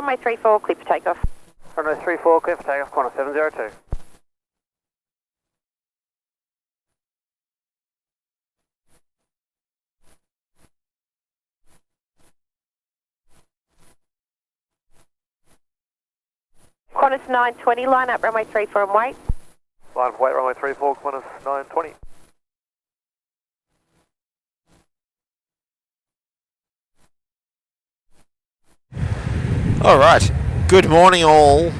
runway 34, clear for takeoff. Runway 34, clear for takeoff, corner 702. Qantas 920, line up runway 34 and wait. Line for wait, runway 34, Qantas 920. All right. Good morning, all.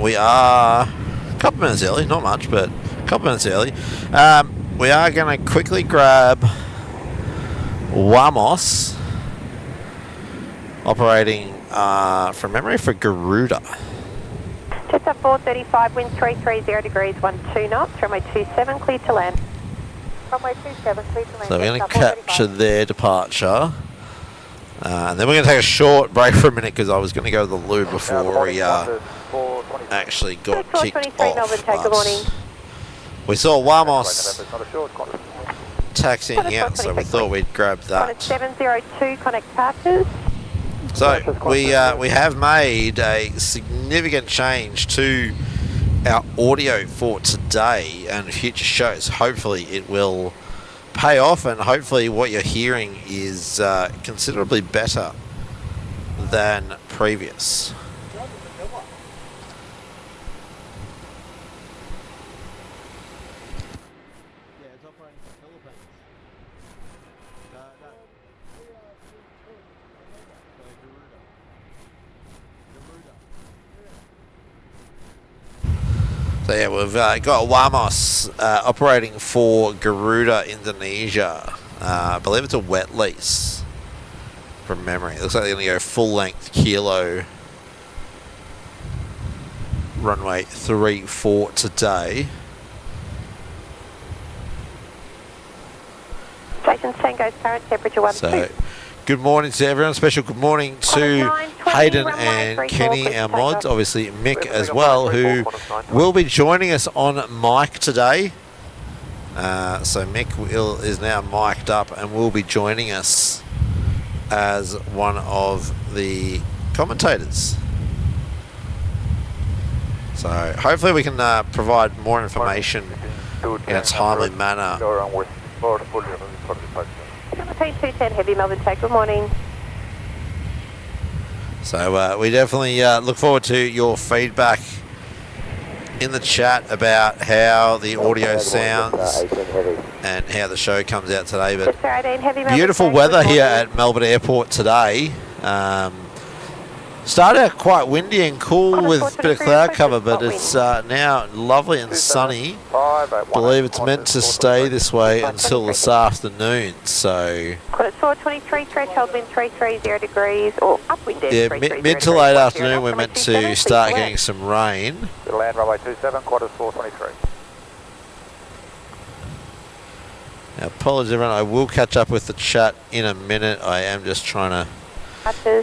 We are a couple minutes early, not much, but a couple minutes early. We are going to quickly grab WMML operating from memory for Garuda. Just up 435, wind 330 degrees, 12 knots, runway 27, clear to land. Runway 27, clear to land. So we're going to capture their departure. And then we're going to take a short break for a minute because I was going to go to the loo before we actually got kicked off. Good morning. We saw WMML taxiing out, so we thought we'd grab that. 702, connect departures. So we have made a significant change to our audio for today and future shows. Hopefully it will pay off, and hopefully what you're hearing is considerably better than previous. So yeah, we've got WMML operating for Garuda, Indonesia. I believe it's a wet lease from memory. It looks like they're going to go full length kilo runway 34 today. Station Tango's current temperature 12. So good morning to everyone. Special good morning to Hayden and Kenny, our mods. Obviously Mick as well, who will be joining us on mic today. So Mick is now mic'd up and will be joining us as one of the commentators. So hopefully we can provide more information in a timely manner. 210 heavy, Melbourne take, good morning. So we definitely look forward to your feedback in the chat about how the audio sounds and how the show comes out today. But beautiful weather here at Melbourne Airport today. Started out quite windy and cool with a bit of cloud cover, but it's now lovely and sunny. I believe it's meant to stay this way until this afternoon. So Qantas 423, threshold wind 330 degrees, or upwind yeah, mid to late afternoon we're meant to start getting some rain. Land runway 27, Qantas 423. Now, apologies everyone, I will catch up with the chat in a minute. I am just trying to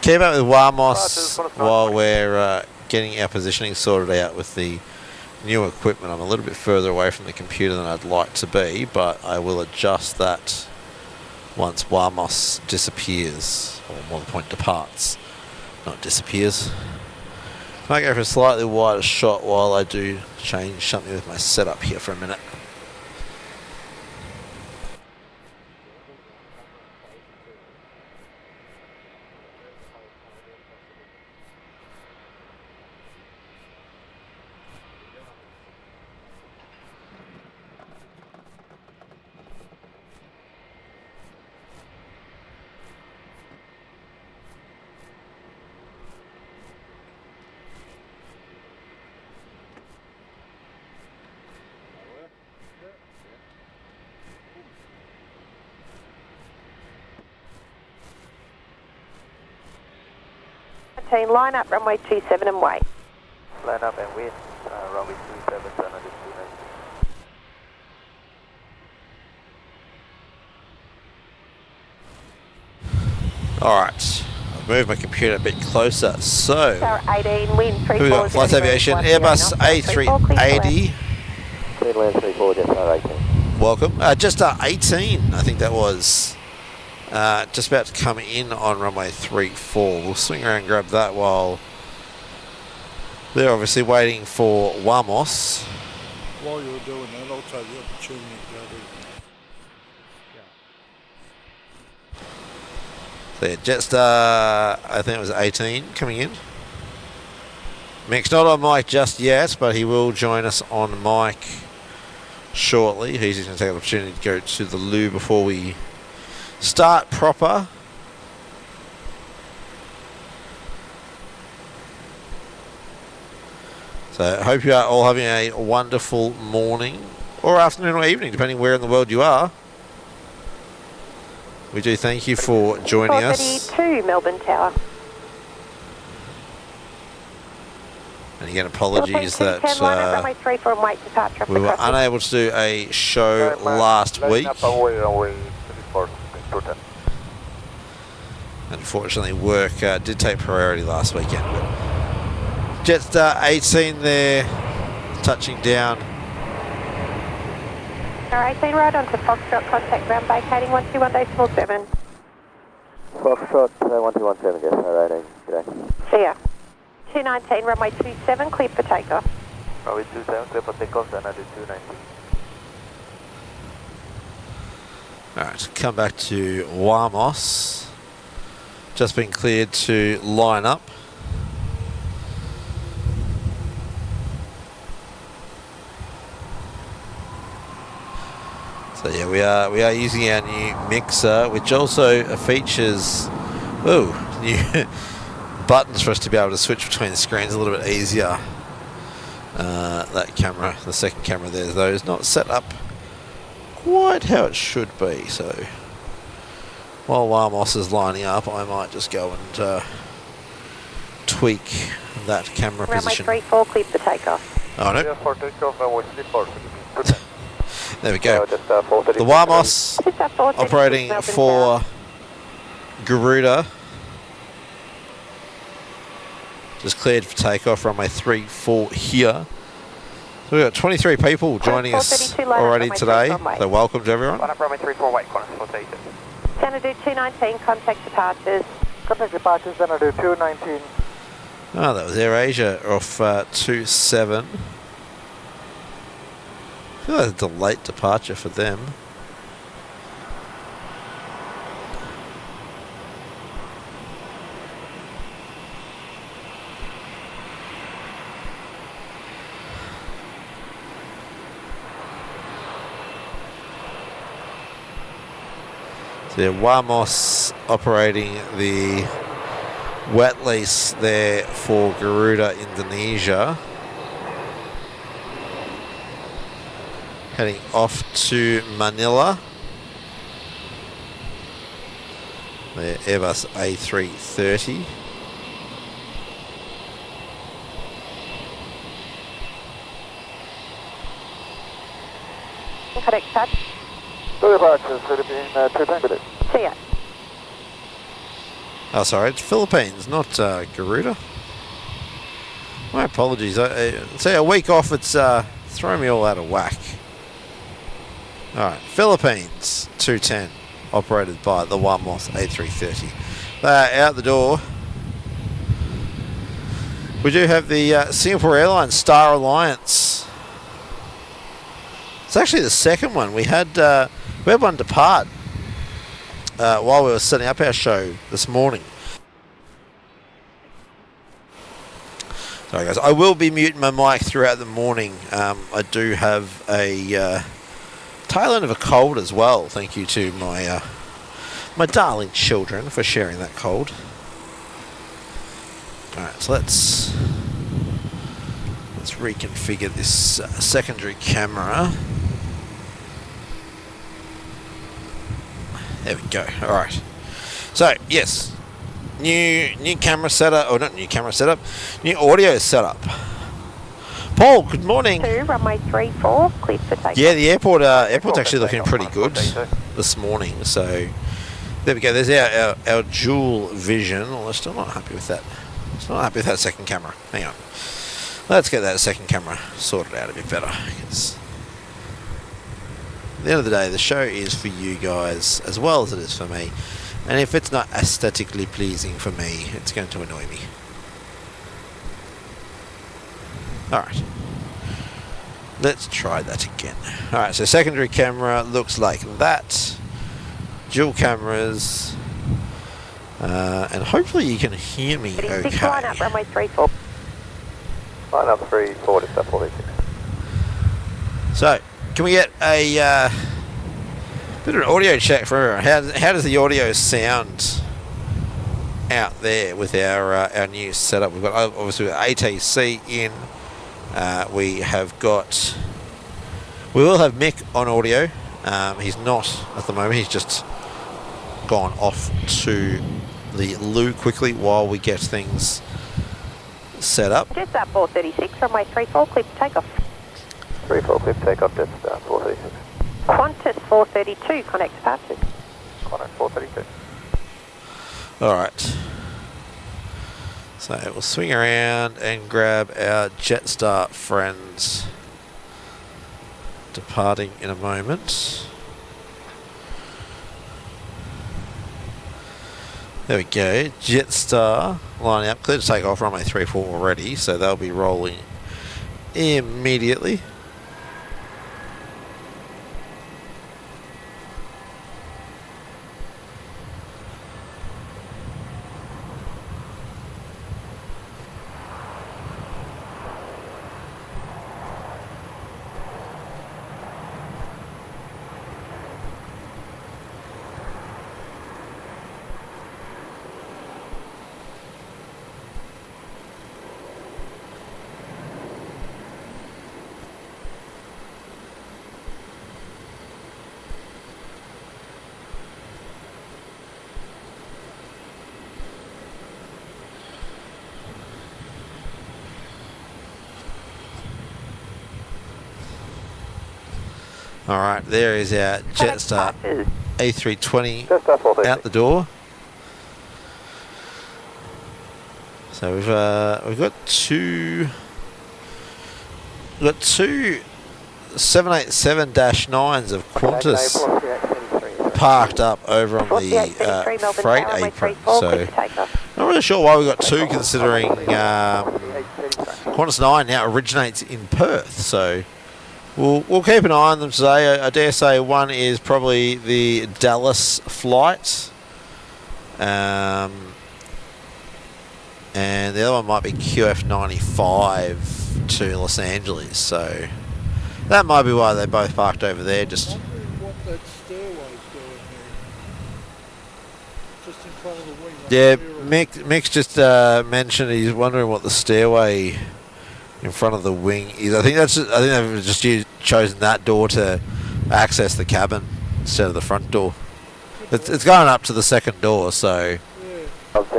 keep up with WMML while we're getting our positioning sorted out with the new equipment. I'm a little bit further away from the computer than I'd like to be, but I will adjust that once WMML disappears, or more the point departs, not disappears. Might go for a slightly wider shot while I do change something with my setup here for a minute. Line up runway 27 and wait. Line up and wait, runway 27, turn on the Alright, I've moved my computer a bit closer. So, 18, wind we've got Flight Aviation Airbus A380. Clear land 34, just 18. Welcome. Just 18, I think that was. just about to come in on runway 34. We'll swing around and grab that while they're obviously waiting for Wamos. While you're doing that, I'll take the opportunity to go to... So yeah, Jetstar, I think it was 18 coming in. Mick's not on mic just yet, but he will join us on mic shortly. He's just going to take the opportunity to go to the loo before we start proper. So I hope you are all having a wonderful morning or afternoon or evening, depending where in the world you are. We do thank you for joining us. 432 Melbourne Tower. And again, apologies that runway 34 and wait departure. we were unable to do a show last week. Unfortunately, work did take priority last weekend. But Jetstar 18 there, touching down. Alright, 18 right onto Foxtrot, contact ground vacating 121.7. Foxtrot 1217, yes, alright, g'day. See ya. 219, runway 27, clear for takeoff. Runway 27, clear for takeoff, and I do 219. Alright, come back to Wamos. Just been cleared to line up. So yeah, we are using our new mixer, which also features new buttons for us to be able to switch between the screens a little bit easier. That camera, the second camera there, though, is not set up quite how it should be. So while Wamos is lining up, I might just go and tweak that camera position. Runway 34, clear for takeoff. Oh no. For takeoff, runway 34. There we go. Just, The Wamos operating for Garuda. Just cleared for takeoff, runway 34 here. So we've got 23 people joining us already today. So welcome to everyone. Runway 34, wait, corner, 432. Xanadu 219, contact departures. Contact departures, Xanadu 219. Oh, that was AirAsia off 27. I feel like it's a late departure for them. So yeah, Wamos operating the wet lease there for Garuda Indonesia. Heading off to Manila. The Airbus A330. Correct touch. Two departures, Philippine 220. See ya. Oh, sorry, it's Philippines, not Garuda. My apologies. See, a week off, it's throwing me all out of whack. Alright, Philippines 210, operated by the Wamos A330. Out the door. We do have the Singapore Airlines Star Alliance. It's actually the second one. We had one depart while we were setting up our show this morning. Sorry guys, I will be muting my mic throughout the morning. I do have a tail end of a cold as well. Thank you to my my darling children for sharing that cold. Alright, so let's reconfigure this secondary camera. There we go. Alright. So, yes. New camera setup, or not new camera setup, new audio setup. Paul, good morning. 2, runway 34, clear for takeoff. Yeah, the airport's actually looking pretty good this morning. So, there we go. There's our dual vision. Well, I'm still not happy with that. Still not happy with that second camera. Hang on. Let's get that second camera sorted out a bit better. Because at the end of the day, the show is for you guys as well as it is for me. And if it's not aesthetically pleasing for me, it's going to annoy me. Alright. Let's try that again. Alright, so secondary camera looks like that. Dual cameras. And hopefully you can hear me okay. Line up, runway 34. Line up 34 to step 46. So, can we get a bit of an audio check for everyone? How does the audio sound out there with our new setup? We've got obviously ATC in. We will have Mick on audio. He's not at the moment. He's just gone off to the loo quickly while we get things set up. Just up 436, runway 34, clear for takeoff. 34, clear for takeoff, just 436. Qantas 432, connect departures. Qantas 432. Alright. So we'll swing around and grab our Jetstar friends departing in a moment. There we go. Jetstar lining up, clear to take off, runway 34 already, so they'll be rolling immediately. Alright, there is our Jetstar A320 out the door. So we've got two 787-9s of Qantas parked up over on the freight apron. So not really sure why we got two, considering Qantas 9 now originates in Perth. So we'll keep an eye on them today. I dare say one is probably the Dallas flight, and the other one might be QF95 to Los Angeles. So that might be why they both parked over there. Just what that stairway's doing here. Just in front of the wing. yeah, Mick's just mentioned he's wondering what the stairway in front of the wing is. I think they've just chosen that door to access the cabin instead of the front door. It's going up to the second door, so. Yeah.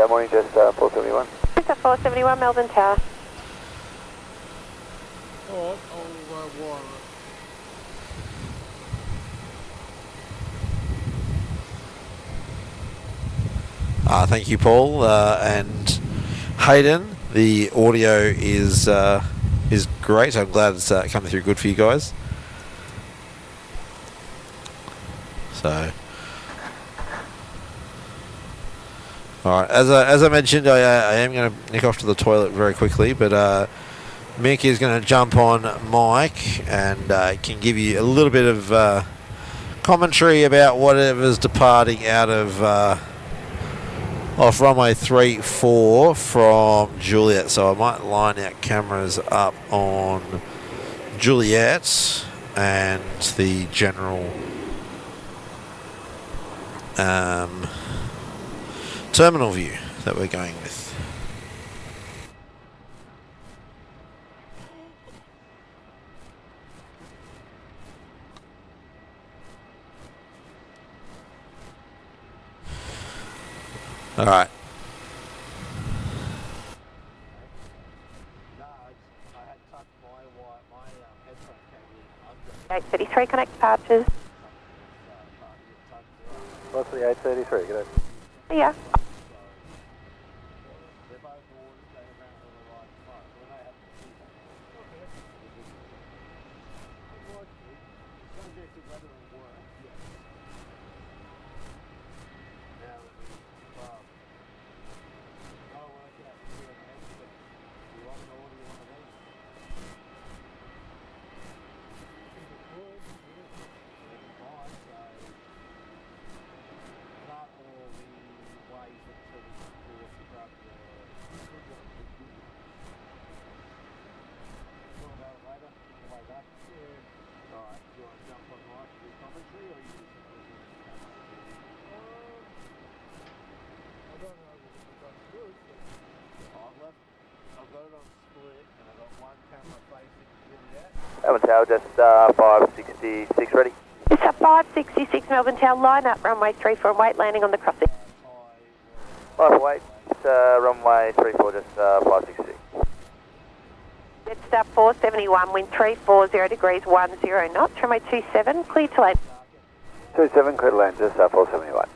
Morning, just 471. Just 471, Melbourne Tower. Alright, I'll wire it. Thank you, Paul and Hayden. The audio is great. I'm glad it's coming through good for you guys. So, all right. As I mentioned, I am going to nick off to the toilet very quickly, but Mick is going to jump on mic and can give you a little bit of commentary about whatever's departing out of off runway 34 from Juliet. So I might line our cameras up on Juliet and the general terminal view that we're going with. All right. Gate 33, connect departures. What's the 833? Good. Yeah. Melbourne Tower, just 566 ready. It's a 566 Melbourne Tower, line up, runway 34 and wait, landing on the crossing. Life away, runway 34, just 566. Jetstar 471, wind 340 degrees 10 knots, runway 27, clear to land. 27, clear to land, just 471.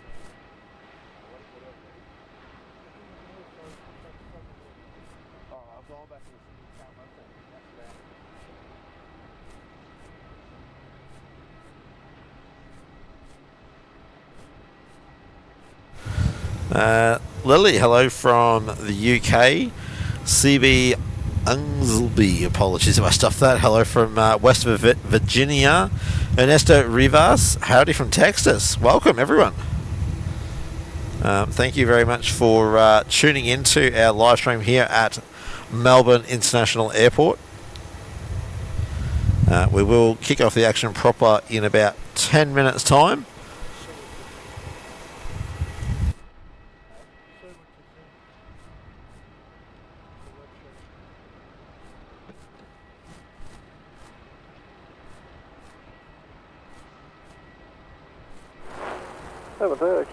Lily, hello from the UK. CB Ungleby, apologies if I stuffed that. Hello from West Virginia. Ernesto Rivas, howdy from Texas. Welcome, everyone. Thank you very much for tuning into our live stream here at Melbourne International Airport. We will kick off the action proper in about 10 minutes' time.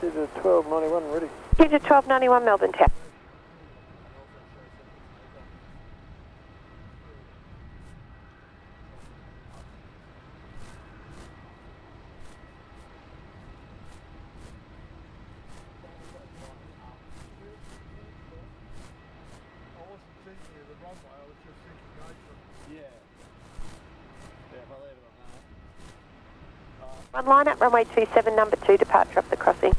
QJ 1291 ready. QJ 1291 Melbourne Tower. One line up, runway 27, number 2, departure off the crossing.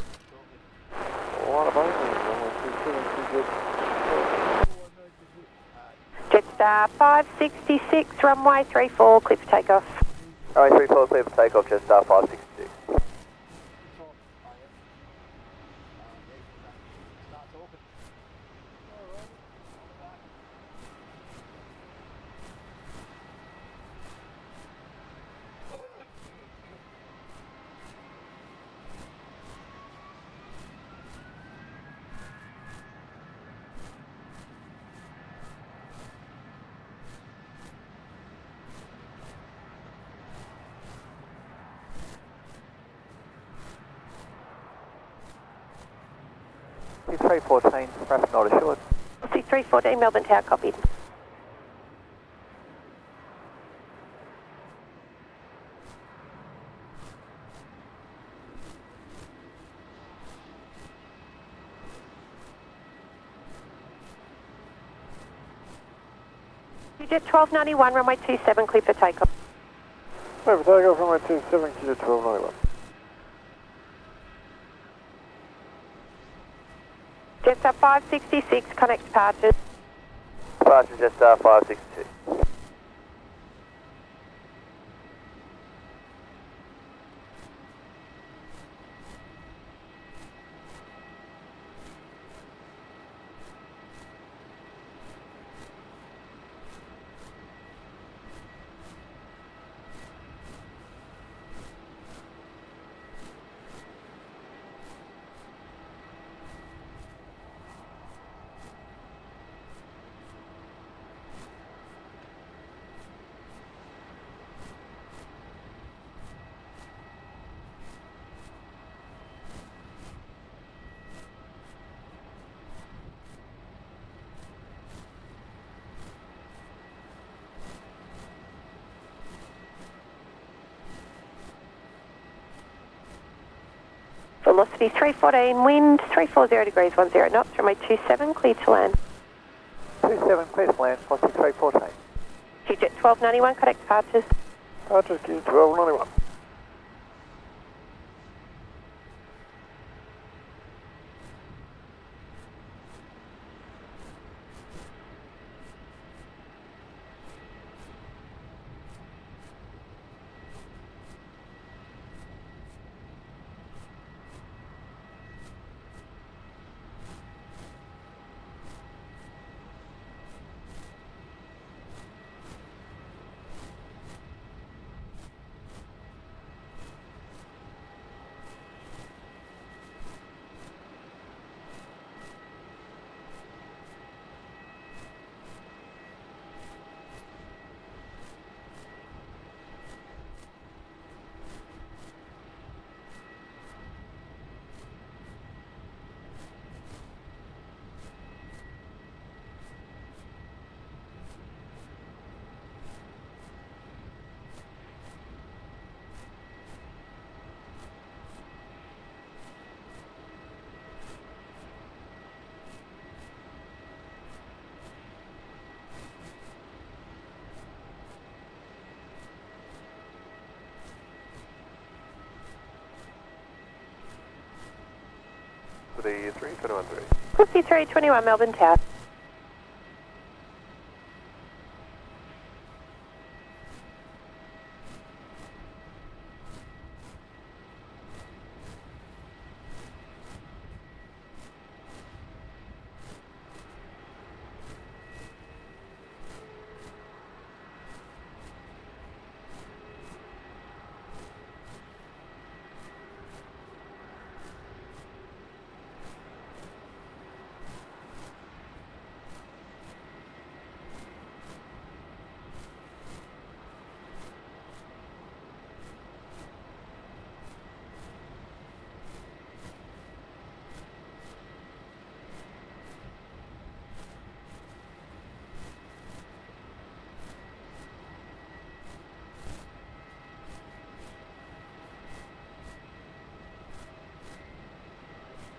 Jetstar 566, runway 34, clear for takeoff. Runway 34, clear for takeoff, just 566. C314, rapid not assured. C314, Melbourne Tower, copied. QJ 1291, runway 27, clear for takeoff. Clear for takeoff, runway 27, QJ 1291. Jetstar 566, connect departures. Departure, just 562. Velocity 314, wind 340 degrees 10 knots, runway 27, clear to land. 27, clear to land, velocity 314. QJ 1291, connect departures. Departure, QJ 1291. Velocity 3213. Velocity 321 Melbourne Tower.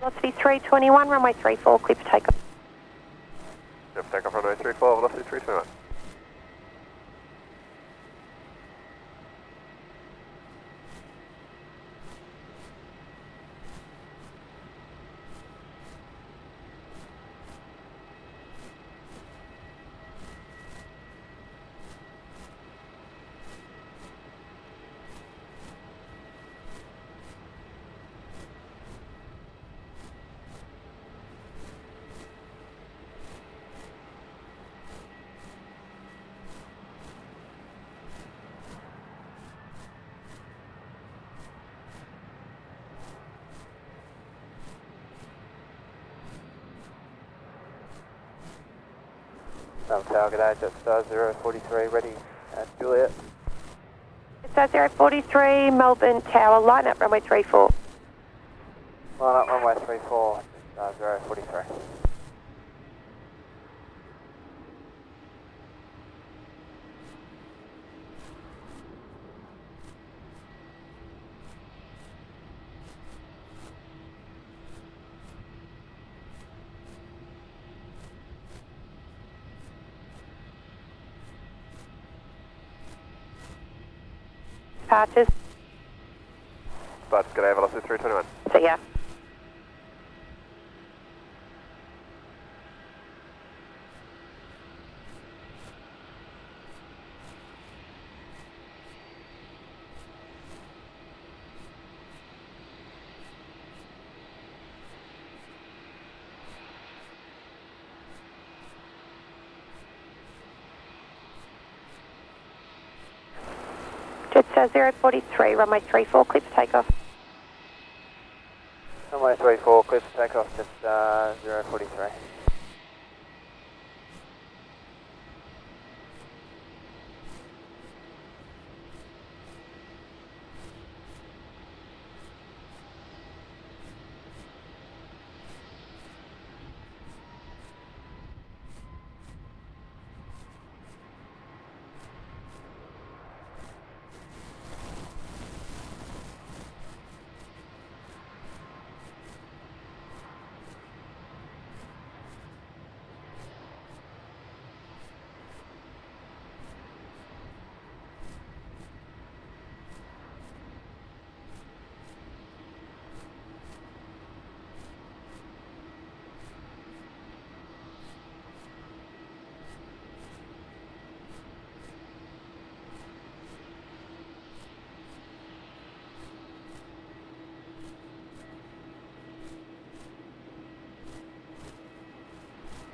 Velocity 321, runway 34, clear for takeoff. Yep, take off runway 34, velocity 321. Tower, good day, Jetstar 043, ready at Juliet. Jetstar 043, Melbourne Tower, line up runway 34. Line up runway 34, Jetstar 043. Departures. Departures, good day, velocity 321. See ya. Jetstar 043, runway 34, clear for takeoff. Runway 34, clear for takeoff, Jetstar 043.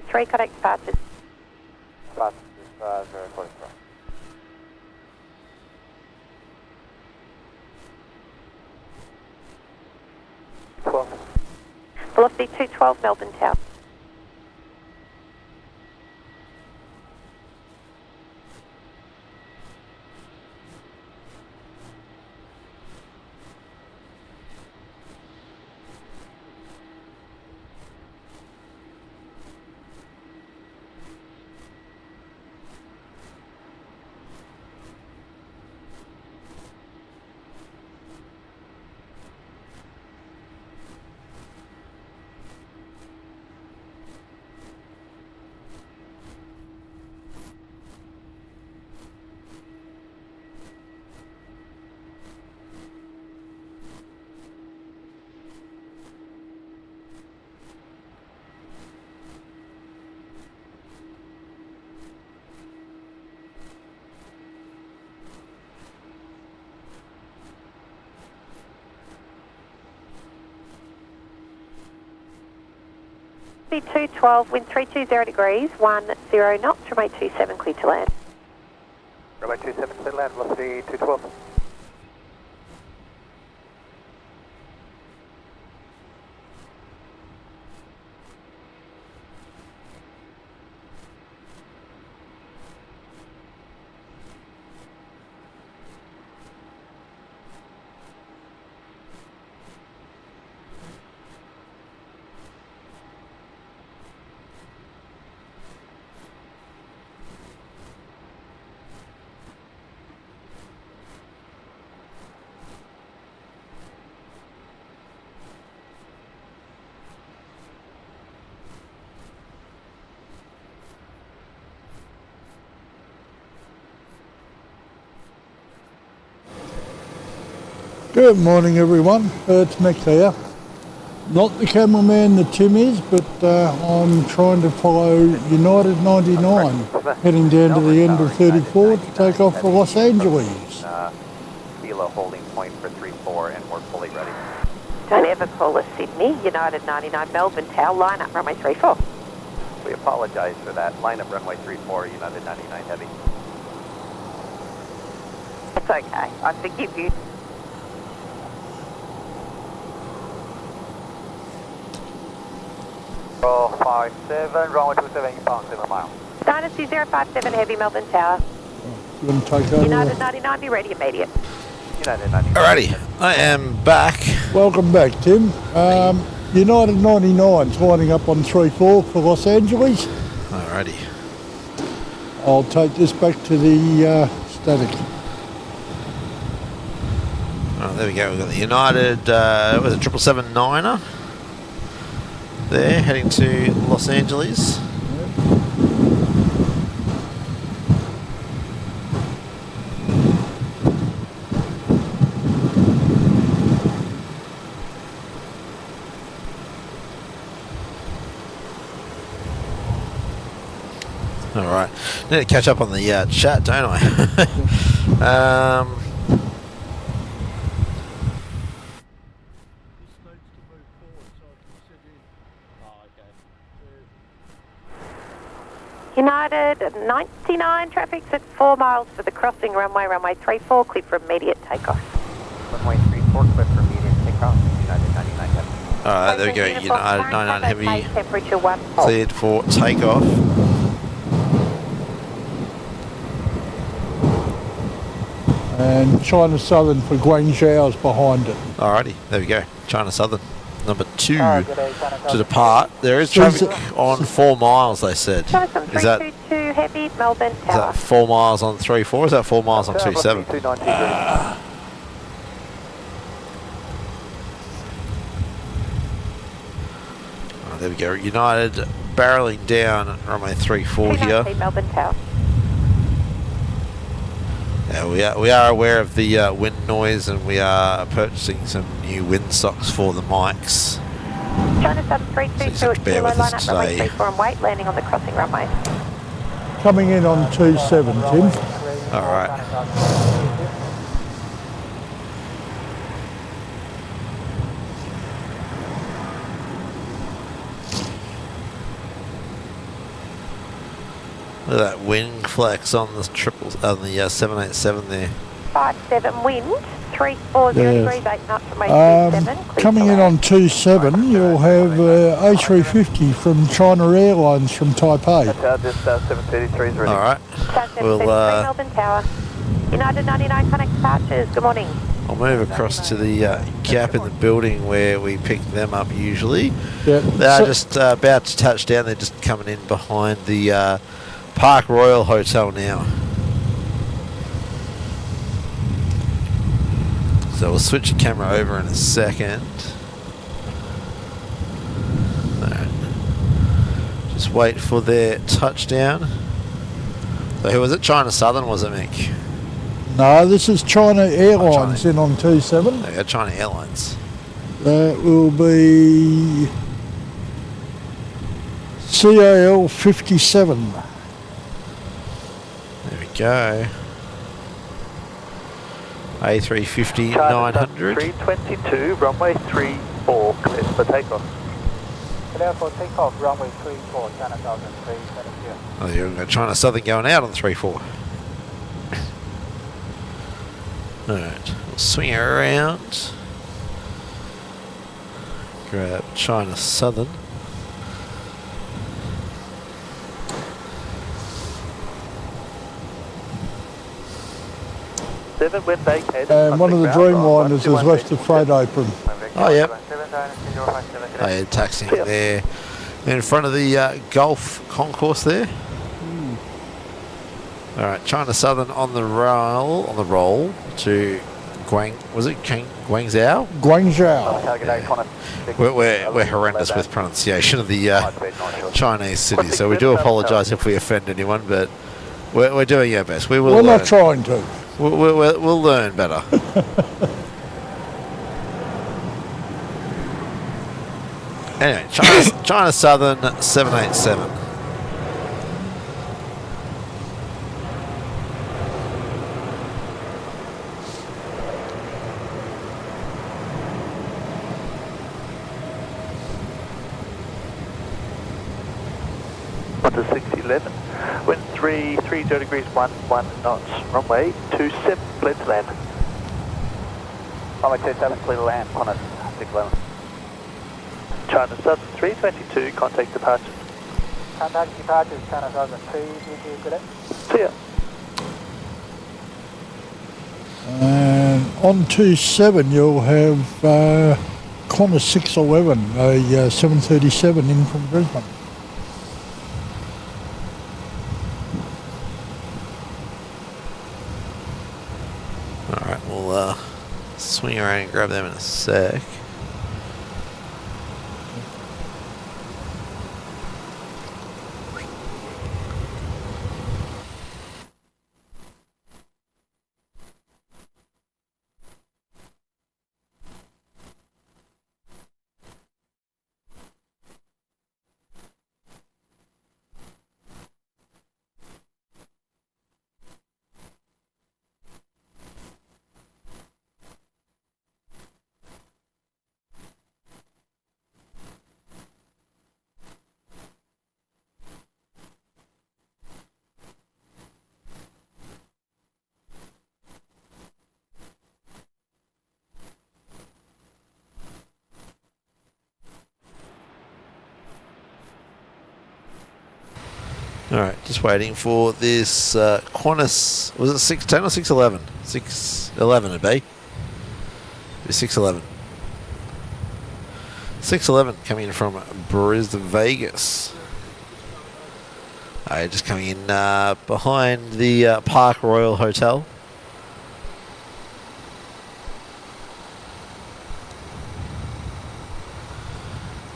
Three contact departures. Departures, Jetstar 043. Velocity 212 Melbourne Tower. Velocity 212, wind 320 degrees, 10 knots, runway 27 clear to land. Runway 27 clear to land, velocity 212. Good morning, everyone. It's Mick here. Not the cameraman that Tim is, but I'm trying to follow United 99, heading down to the end of 34 to take off for Los Angeles. Kilo holding point for 34, and we're fully ready. Don't ever call us Sydney, United 99 Melbourne Tower, line up runway 34. We apologize for that. Line up runway 34, United 99 Heavy. It's okay, I forgive you. Roll 57, runway 27, pound 7 miles. Dynasty 057 Heavy, Melbourne Tower. You want to take over? United 99, be ready immediate. United 99. Alrighty, I am back. Welcome back, Tim. United 99's lining up on 34 for Los Angeles. Alrighty. I'll take this back to the static. Oh, there we go. We've got the United, was it 777-9er? There, heading to Los Angeles. All right, need to catch up on the chat, don't I? United 99, traffic's at 4 miles for the crossing runway, runway 34, clear for immediate takeoff. Runway 34, clear for immediate takeoff, United 99 Heavy. Alright, there we go. United 99 Heavy Temperature 1. cleared for takeoff. And China Southern for Guangzhou's behind it. Alrighty, there we go. China Southern, number 2 to depart. There is traffic on 4 miles, they said. Is that 322 Heavy, Melbourne is Tower. that 4 miles on 34? Is that 4 miles on 27? Oh, there we go. United barreling down runway 34 here. Melbourne Tower. Yeah, we are aware of the wind noise, and we are purchasing some new wind socks for the mics. China Southern 322 So you at have to bear Kilo, with line us up runway today. 34 and wait, landing on the crossing runway. Coming in on 27, Tim. Alright. Look at that wing flex on the on the 787 there. 57 wind, 340 degrees, 8 knots from 27. Coming in on 27, you'll have A350 from China Airlines from Taipei. Just 733 is ready. Alright. We'll Melbourne Tower. United 99 connect departures, good morning. I'll move across to the gap in the building where we pick them up usually. Yep. They're just about to touch down. They're just coming in behind the Park Royal Hotel now. So we'll switch the camera over in a second. Alright. Just wait for their touchdown. So who was it? China Southern, was it, Mick? No, this is China Airlines in on 27. They got China Airlines. That will be CAL 57. There we go. A350 900. 322, runway 34, clear for takeoff. Clear for takeoff, runway 34, China 1003, thank you. Oh, you're China Southern going out on 3-4. Alright, we'll swing around. Grab China Southern. And one of the Dreamliners has left the freight apron. Oh, yep. Oh, yeah, taxiing there. In front of the Gulf concourse there. Alright, China Southern on the roll to Guangzhou? Guangzhou. We're horrendous with pronunciation of the Chinese city, so we do apologise if we offend anyone, but we're doing our best. We're not trying to. We'll learn better. Anyway, China Southern 787. To 611, wind 30 degrees 11 knots, runway 27, clear to land. Runway 27, clear to land, on 611. China Southern 322, contact departures. Contact departures, China Southern 322, good day. See ya. And on 27 you'll have Qantas 611, a 737 in from Brisbane. Alright, we'll swing around and grab them in a sec. Alright, just waiting for this Qantas, was it 610 or 611? 611 it'd be. It'd be 611. 611 coming in from Brisbane, Vegas. Alright, just coming in behind the Park Royal Hotel.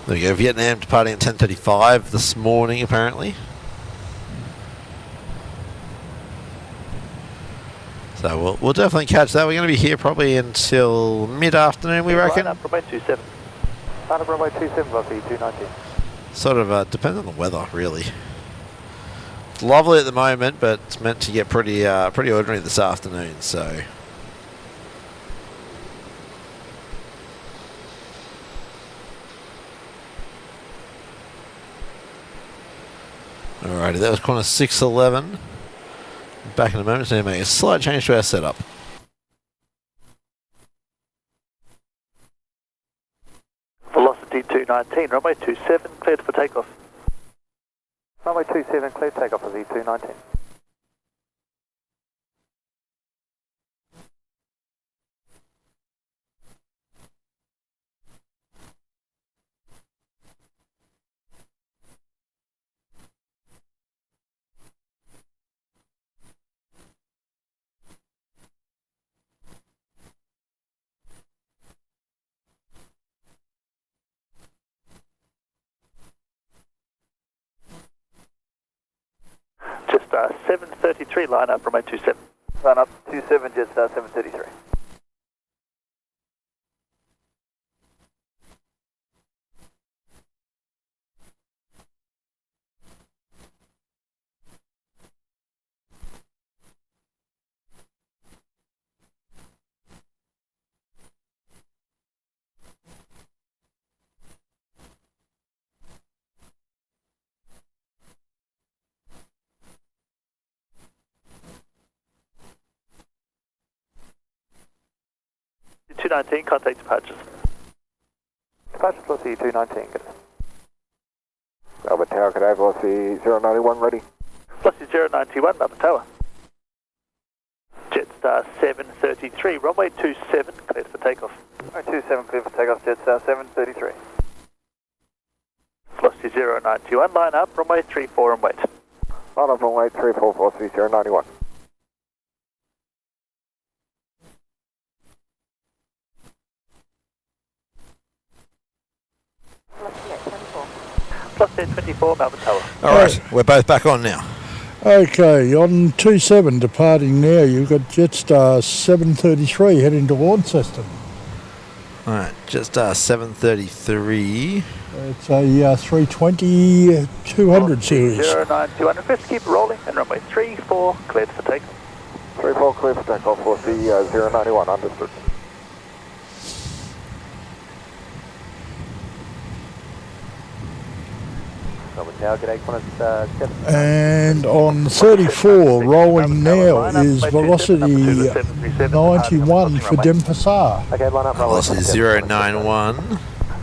There we go, Vietnam departing at 10:35 this morning apparently. So we'll definitely catch that. We're going to be here probably until mid-afternoon, we reckon. Line up runway 27. Line up runway 27, Velocity 290. Sort of depends on the weather, really. It's lovely at the moment, but it's meant to get pretty ordinary this afternoon, so... Alrighty, that was Qantas 611. Back in a moment, so make a slight change to our setup. Velocity 219, runway 27, cleared for takeoff. Runway 27, cleared takeoff of E219. Just 733, line up, runway 27. Line up 27, just 733. 219, contact departures. Departure velocity 219, good. Melbourne Tower, good day, velocity 091, ready. Velocity 091, Melbourne Tower. Jetstar 733, runway 27, cleared for takeoff. Runway 27, clear for takeoff, Jetstar 733. Velocity 091, line up, runway 34 and wait. Line up, runway 34, velocity 091. Velocity 24, Melbourne Tower. Alright, we're both back on now. Okay, on 27 departing now, you've got Jetstar 733 heading to Launceston. Alright, Jetstar 733. It's a 320 200 series. 09200, first keep rolling, and runway 34, cleared for takeoff. 34, clear for takeoff, velocity 091, understood. And on 34, rolling now is velocity 91 for Denpasar. Okay, line up, Velocity 091.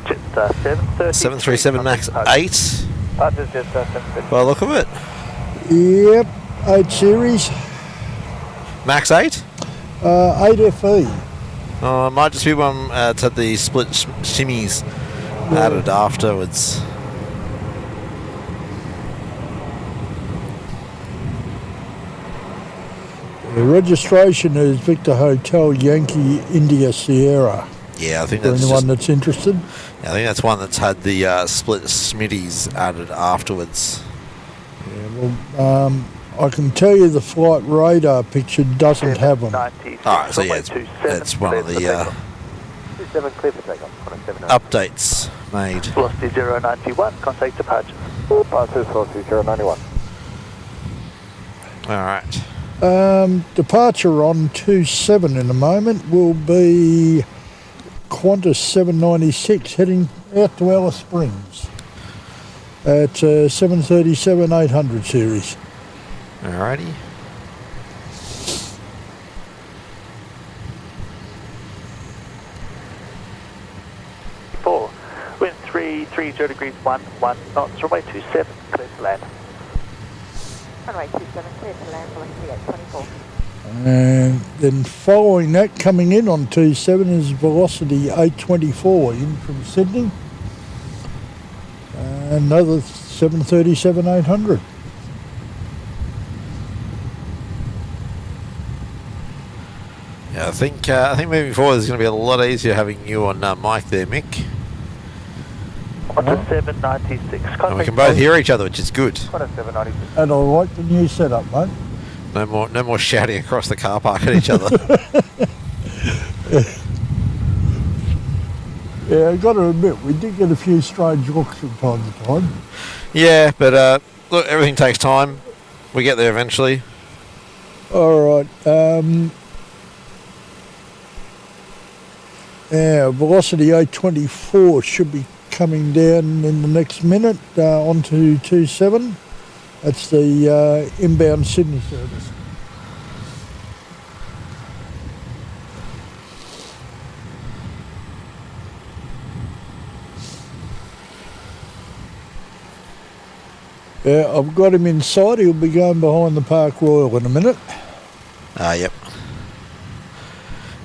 Jetstar 737 MAX 8. Departures, Jetstar 733. By the look of it. Yep, 8 series, MAX 8? 8 FE. Oh, it might just be one to the split shimmies added afterwards. The registration is Victor Hotel Yankee India Sierra. Yeah, I think For that's anyone just, that's interested. I think that's one that's had the split smitties added afterwards. Yeah, well, I can tell you the flight radar picture doesn't have them. Alright, so yeah, it's one of the 27, clear for takeoff. updates made. Velocity 091, contact departure. Departures, velocity 091. Alright. Departure on 27 in a moment will be Qantas 796 heading out to Alice Springs at 737-800 series. Alrighty. Four, wind 330 degrees 11 knots, runway 27, clear to land. Runway 27, clear to land, velocity 824. And then following that, coming in on 27 is velocity 824 in from Sydney. Another 737-800. Yeah, I think moving forward it's going to be a lot easier having you on mic there, Mick. On to 796, And we can both hear each other, which is good. Qantas 796. And I like the new setup, mate. No more shouting across the car park at each other. Yeah, I've got to admit, we did get a few strange looks from time to time. Yeah, but look, everything takes time. We get there eventually. All right. Yeah, velocity 824 should be coming down in the next minute onto 27. That's the inbound Sydney service. Yeah, I've got him inside. He'll be going behind the Park Royal in a minute. Yep.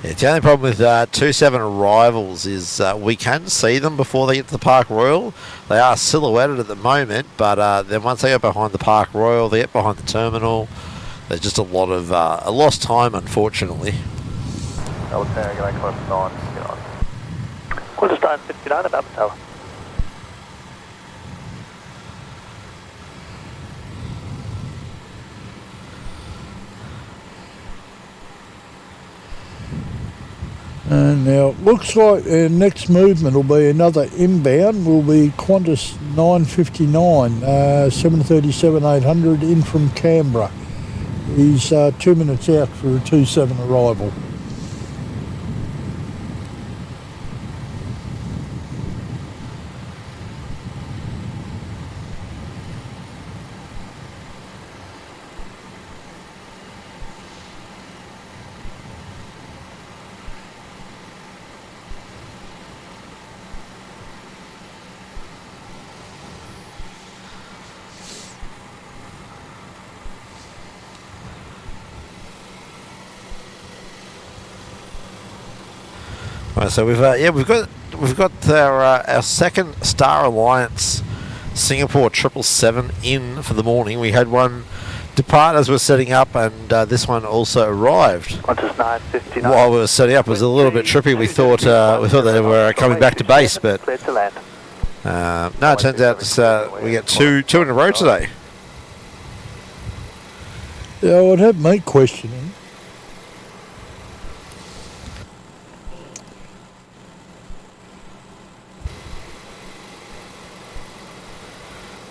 Yeah, the only problem with 27 arrivals is we can see them before they get to the Park Royal. They are silhouetted at the moment, but then once they get behind the Park Royal, they get behind the terminal. There's just a lot of a lost time, unfortunately. I would say I got Qantas 959. Qantas 959 about the tower. And now it looks like our next movement will be another inbound. Will be Qantas 959, 737-800 in from Canberra. He's 2 minutes out for a 27 arrival. Right, so we've got our second Star Alliance Singapore 777 in for the morning. We had one depart as we're setting up, and this one also arrived. Qantas 9:59. While we were setting up, it was a little bit trippy. We thought they were coming back to base, but Clear to land. no, it turns out we get two in a row today. Yeah, I'd have me questioning.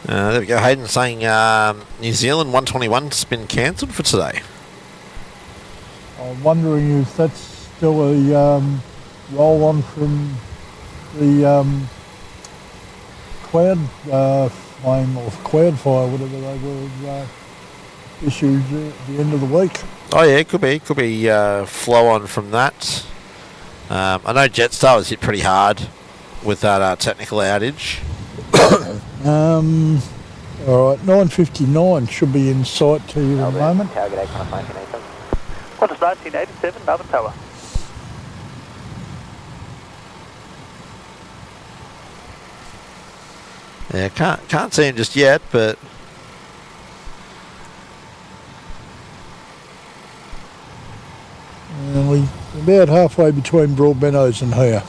There we go. Hayden saying New Zealand 121's been cancelled for today. I'm wondering if that's still a roll on from the cloud flame or cloud fire, whatever they were issued at the end of the week. Oh yeah, it could be flow on from that. I know Jetstar was hit pretty hard with that technical outage. All right, 9:59 should be in sight to you in a moment. Qantas 1987, Melbourne Tower. Yeah, can't see him just yet, but we're about halfway between Broadmeadows and here.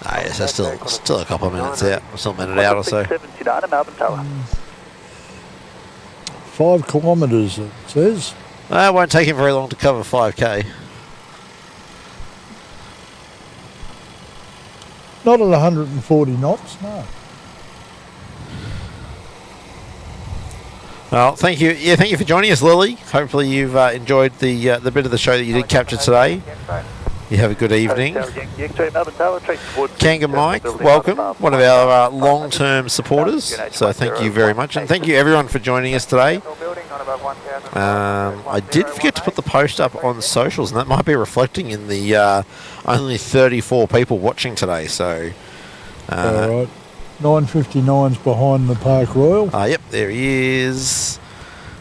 yes, that's still a couple of minutes out. We're still a minute out or so. 679 Melbourne Tower. 5 kilometres, it says. It won't take him very long to cover 5k. Not at 140 knots, no. Well, thank you. Yeah, thank you for joining us, Lily. Hopefully you've enjoyed the bit of the show that you did capture today. You have a good evening. Kanga Mike, welcome. One of our long-term supporters. So thank you very much. And thank you everyone for joining us today. I did forget to put the post up on socials, and that might be reflecting in the only 34 people watching today. So, all right. 9:59's behind the Park Royal. Yep, there he is.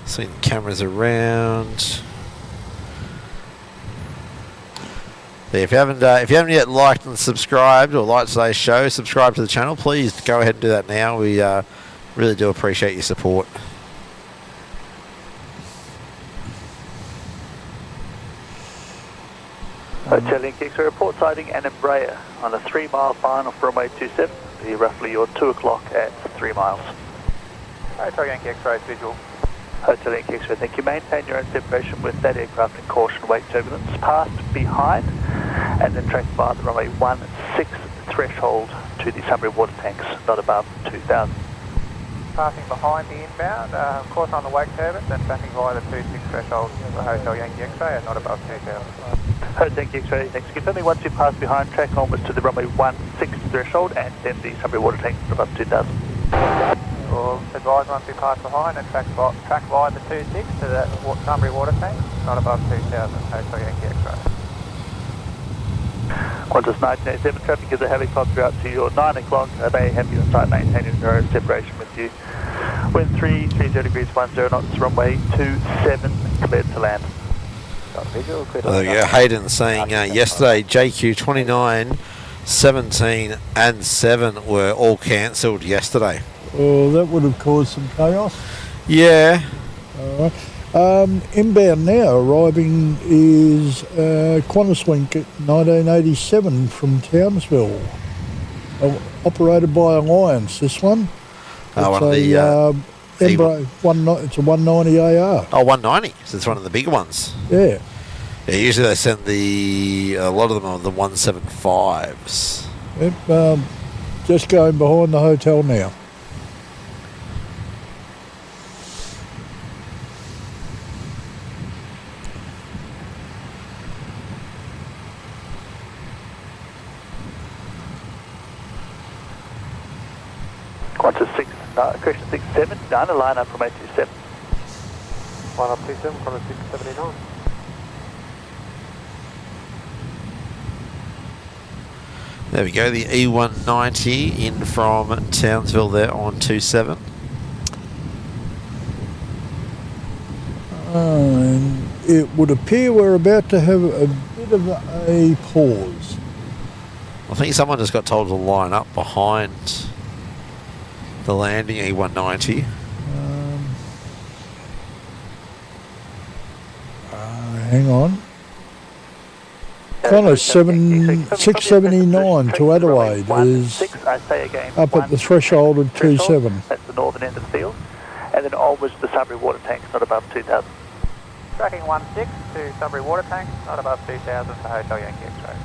Seeing cameras around. If you haven't yet liked and subscribed or liked today's show, subscribe to the channel. Please go ahead and do that now. We really do appreciate your support. Hotel Link X-ray report sighting an Embraer on a 3-mile line off runway 27. Be roughly your 2 o'clock at 3 miles. Hotel Yankee X-ray visual. Hotel Yankee X-ray, thank you. Maintain your own separation with that aircraft and caution weight turbulence. Passed behind and then tracked by the runway 16 threshold to the summary water tanks, not above 2,000. Passing behind the inbound, of course on the wake turbulence, then tracking via the 26 threshold for Hotel Yankee X-ray and not above 2,000. Hotel Yankee X-ray, thanks. Confirming once you pass behind, track onwards to the runway 16 threshold and then the summary water tanks above 2,000. Or advise once you pass behind and track via the 26 to the summary water tank, not above 2,000. Hotel Yankee X-ray. Qantas 1987, traffic is a helicopter out to your 9 o'clock. They have you on site maintaining their own separation with you. Wind 30 degrees 10 knots, runway 27, cleared to land. There you go. Hayden saying yesterday JQ 29, 17 and 7 were all cancelled yesterday. Well, that would have caused some chaos. Yeah. All right. Inbound now arriving is Qantas Link 1987 from Townsville, operated by Alliance. This one. One of the it's a 190 AR. Oh, 190. So it's one of the bigger ones. Yeah. Yeah. Usually they send a lot of them are the 175s. Yep. Just going behind the hotel now. Qantas 67, down the line up from 827. Line up 27, Qantas 679. There we go, the E190 in from Townsville there on 27. It would appear we're about to have a bit of a pause. I think someone just got told to line up behind the landing E190. Hang on. Connor 679 to Adelaide is up at the threshold of 27. That's the northern end of the field. And then onwards to Sunbury water tanks, not above 2,000. Tracking 16 to Sunbury water tanks, not above 2,000 for Hotel Yankee X-ray.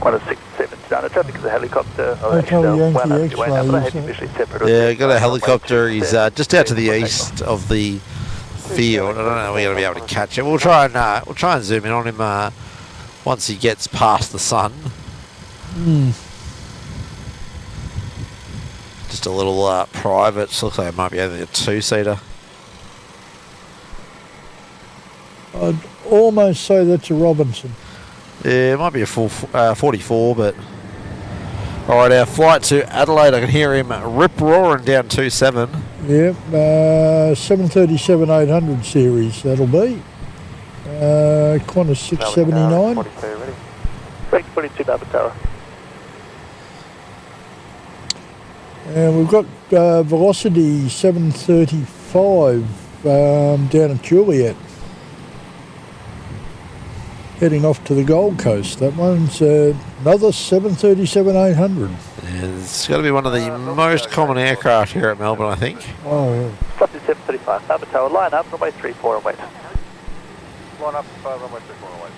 167 down the traffic is a helicopter. Hotel Yankee X-ray. Yeah, got a helicopter. He's just out to the east of the field. I don't know if we're going to be able to catch it. We'll try and zoom in on him once he gets past the sun. Just a little private. Looks like it might be only a two-seater. I'd almost say that's a Robinson. Yeah, it might be a full 44, but... Alright, our flight to Adelaide, I can hear him rip-roaring down 27. Yep, 737-800 series, that'll be. Qantas 679. 42, ready. Break 42, Melbourne Tower. And we've got velocity 735 down at Juliet. Heading off to the Gold Coast. That one's another 737-800. Yeah, it's got to be one of the most common aircraft here at Melbourne, I think. Oh, yeah. 735, Melbourne Tower, line up, runway 34 and wait. Line up, runway 34 and wait.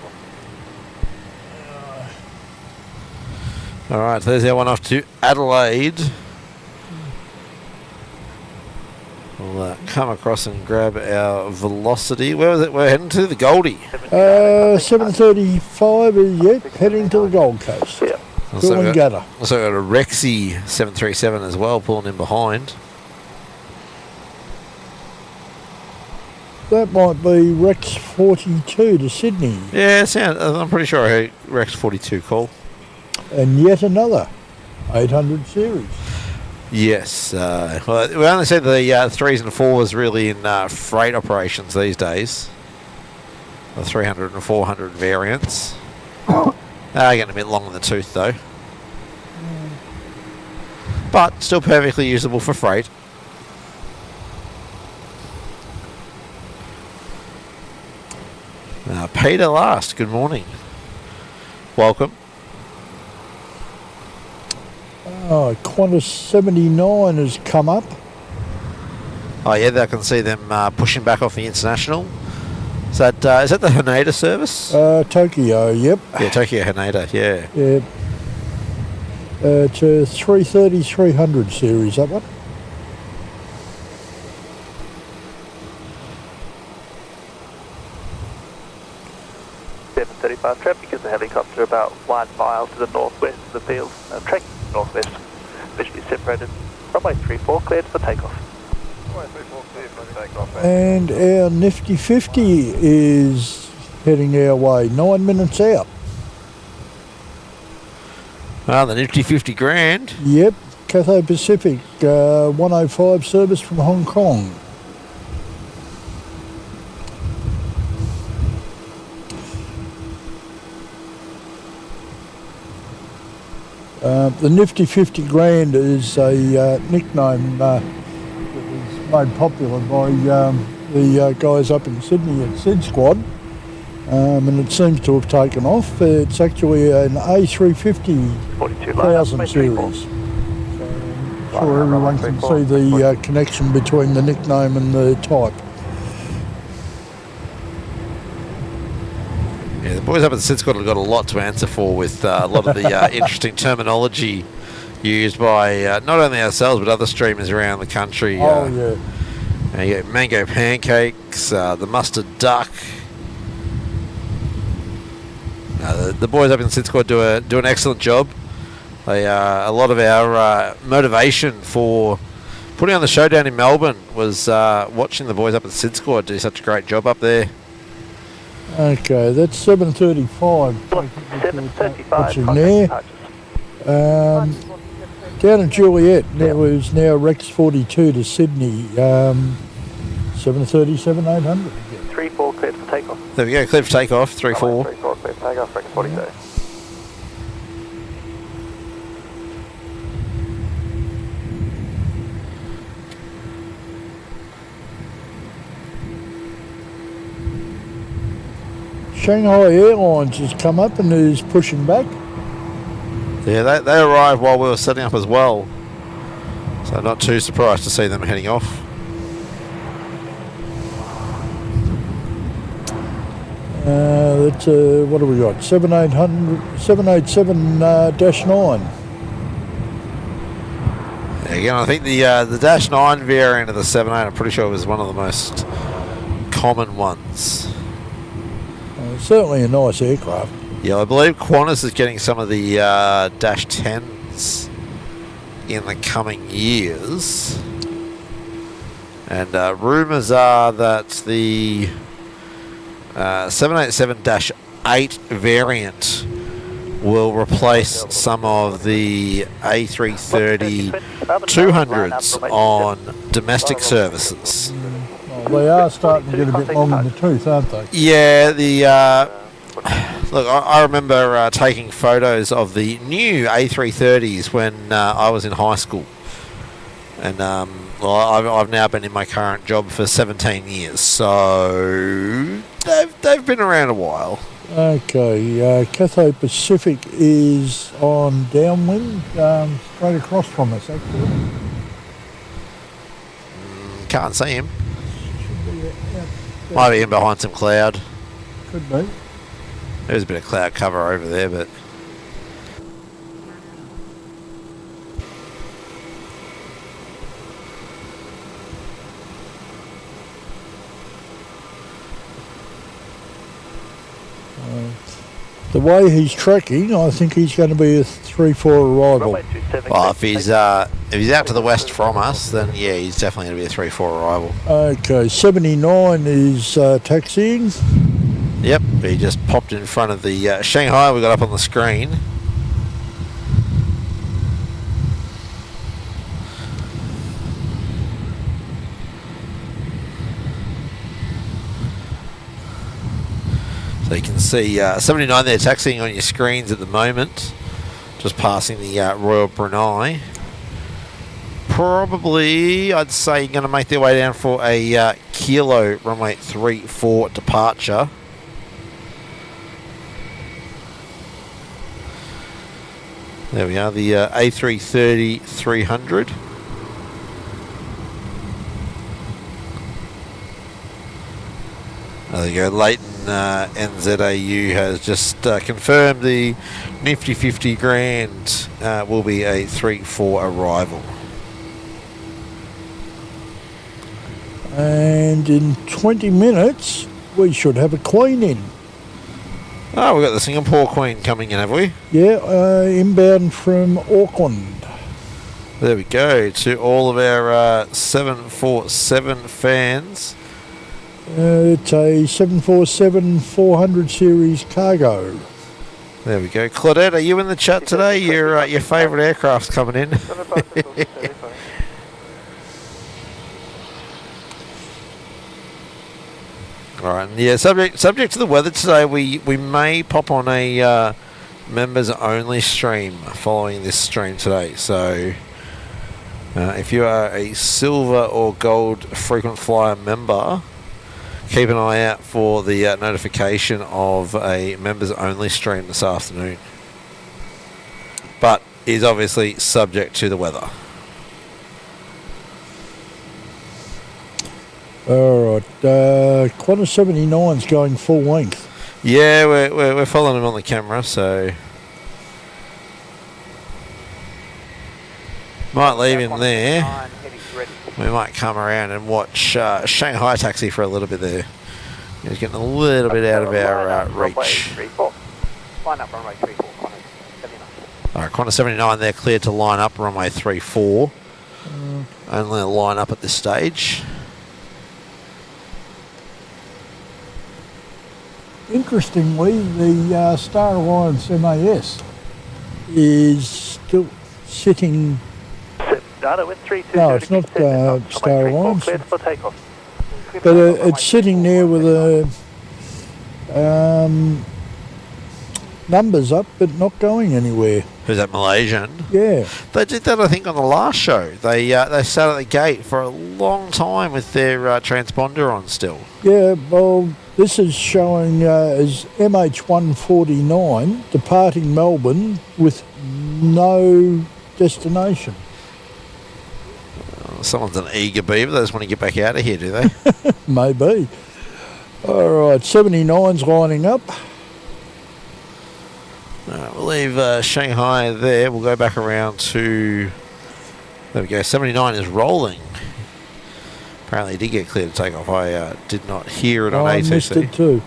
Alright, so there's our one off to Adelaide. We'll come across and grab our velocity. Where was it? We're heading to the Goldie. 735 is, yep, heading to the Gold Coast. Yeah. Also got a Rexy 737 as well, pulling in behind. That might be Rex 42 to Sydney. Yeah, I'm pretty sure I heard Rex 42 call. And yet another 800 series. Yes. Well, we only see the 3s and 4s really in freight operations these days. The 300 and 400 variants. Getting a bit long in the tooth though. But still perfectly usable for freight. Peter Last, good morning. Welcome. Qantas 79 has come up. Oh yeah, I can see them pushing back off the international. Is that the Haneda service? Tokyo, yep. Yeah, Tokyo Haneda, yeah. Yep. It's a 330-300 series, that one. Traffic is a helicopter about 1 mile to the northwest of the field. Tracking northwest, visually separated. Runway 34 cleared for takeoff. Runway 34 cleared for takeoff. And our Nifty 50 is heading our way, 9 minutes out. The Nifty 50 grand. Yep, Cathay Pacific 105 service from Hong Kong. The Nifty 50 Grand is a nickname that was made popular by the guys up in Sydney at Sid Squad, and it seems to have taken off. It's actually an A350 1000 series. So I'm sure everyone can see the connection between the nickname and the type. Yeah, the boys up at the Sid Squad have got a lot to answer for with a lot of the interesting terminology used by not only ourselves but other streamers around the country. Oh, yeah. You get mango pancakes, the mustard duck. The boys up in the Sid Squad do an excellent job. They a lot of our motivation for putting on the show down in Melbourne was watching the boys up at the Sid Squad do such a great job up there. Okay, that's 735. 735. Watching there. Down in Juliet, there was now Rex 42 to Sydney, 737-800. 34 cleared for takeoff. There we go, cleared for takeoff, 3-4. 34 cleared for takeoff, Rex 42. Shanghai Airlines has come up and is pushing back. Yeah, they arrived while we were setting up as well. So not too surprised to see them heading off. That's what have we got? 787-9. Again, I think the Dash 9 variant of the 78, I'm pretty sure it was one of the most common ones. Certainly a nice aircraft. Yeah, I believe Qantas is getting some of the Dash 10s in the coming years. And rumours are that the 787-8 variant will replace some of the A330-200s on domestic services. Well, they are starting to get a bit long in the tooth, aren't they? Yeah, look, I remember taking photos of the new A330s when I was in high school. And well, I've now been in my current job for 17 years, so they've been around a while. Okay, Cathay Pacific is on downwind, straight across from us, actually. Can't see him. Might be in behind some cloud. Could be. There's a bit of cloud cover over there, but... The way he's tracking, I think he's going to be a 3-4 arrival. Well, if he's out to the west from us, then yeah, he's definitely going to be a 3-4 arrival. Okay, 79 is taxiing. Yep, he just popped in front of the Shanghai we got up on the screen. So you can see 79 there taxiing on your screens at the moment, just passing the Royal Brunei. Probably, I'd say, going to make their way down for a Kilo runway 34 departure. There we are, the A330-300. There you go, Leighton NZAU has just confirmed the Nifty 50 Grand will be a 3-4 arrival. And in 20 minutes, we should have a Queen in. Oh, we've got the Singapore Queen coming in, have we? Yeah, inbound from Auckland. There we go, to all of our 747 fans. It's a 747-400 series cargo. There we go. Claudette, are you in the chat today? Your favourite aircraft's coming in. All right. Yeah. Subject to the weather today, we may pop on a members only stream following this stream today. So if you are a silver or gold frequent flyer member, keep an eye out for the notification of a members only stream this afternoon. But is obviously subject to the weather. All right, Qantas 79's going full length. Yeah, we're following him on the camera, so might leave him there. We might come around and watch Shanghai taxi for a little bit there. He's getting a little bit out of our reach. Alright, Qantas 79 there, cleared to line up runway 34. Only a line up at this stage. Interestingly, the Star Alliance MAS is still sitting. Data, 32, no, it's not Star Alliance. But it's sitting there with numbers up, but not going anywhere. Who's that, Malaysian? Yeah. They did that, I think, on the last show. They sat at the gate for a long time with their transponder on still. Yeah, well, This is showing as MH149 departing Melbourne with no destination. Someone's an eager beaver. They just want to get back out of here, do they? Maybe. All right, 79's lining up. All right, we'll leave Shanghai there. We'll go back around to... There we go. 79 is rolling. Apparently, it did get cleared to take off. I did not hear it on ATC. I missed it too.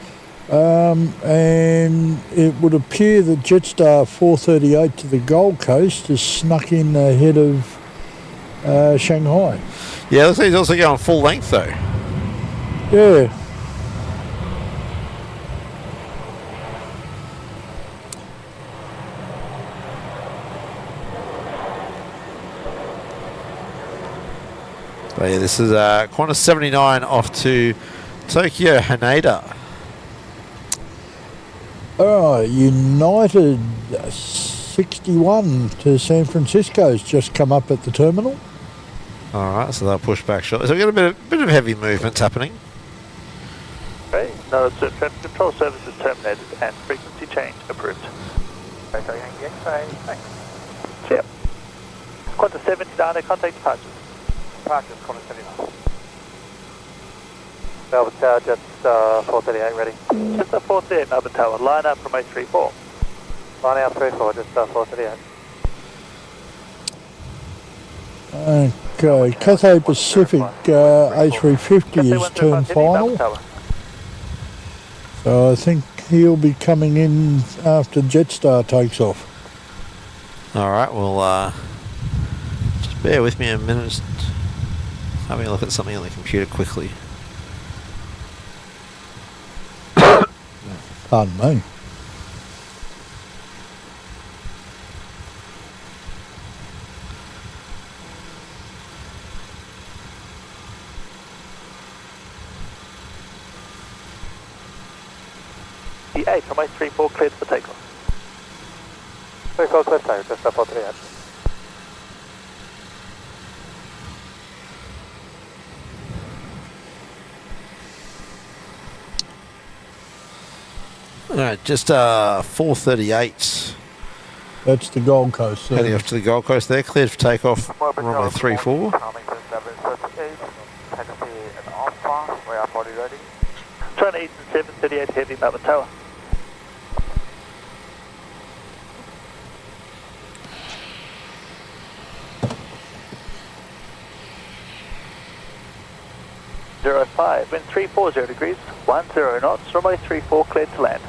And it would appear that Jetstar 438 to the Gold Coast has snuck in ahead of Shanghai. Yeah, looks like he's also going full length though. Yeah. But yeah, this is Qantas 79 off to Tokyo Haneda. United 61 to San Francisco's just come up at the terminal. Alright, so they'll push back shortly. So we've got a bit of heavy movements happening. Okay, no, traffic control services terminated and frequency change approved. Okay, thanks. Yep. Qantas 79, contact departures. Departures, Qantas 79. Melbourne Tower, Jets 438 ready. Jets 438, Melbourne Tower, line up from 834. Line out 34, Jets 438. Okay, Cathay Pacific A350 is turned final. So I think he'll be coming in after Jetstar takes off. Alright, well, just bear with me a minute. Just having a look at something on the computer quickly. Pardon me. The 8 from 834 cleared for takeoff. 34 clear, Jets 438. Alright, just 438. That's the Gold Coast. Heading off to the Gold Coast there, cleared for takeoff, runway 34. China Eastern 738 heavy Melbourne Tower. Zero 05, wind 340 degrees, 10 knots, runway 34 cleared to land.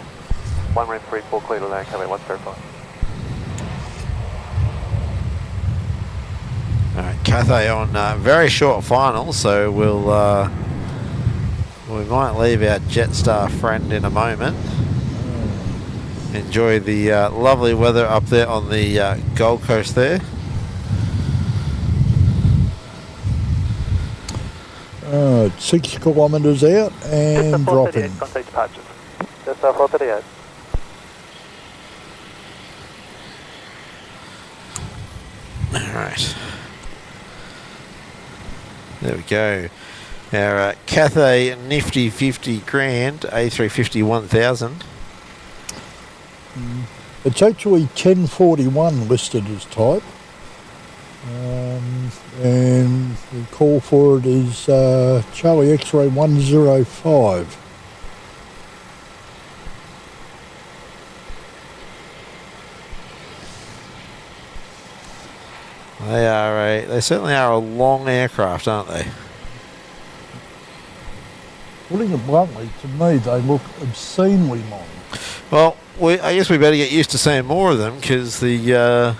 134 clear to land, coming 105. Alright, Cathay on very short final, so we'll we might leave our Jetstar friend in a moment. Enjoy the lovely weather up there on the Gold Coast there. It's 6 kilometres out and dropping. Contact departures. Jets 438. Alright. There we go. Our Cathay Nifty 50 grand A350 1000. It's actually 1041 listed as type. And the call for it is Charlie X-ray 105. They certainly are a long aircraft, aren't they? Putting it bluntly, to me they look obscenely long. Well, I guess we better get used to seeing more of them because the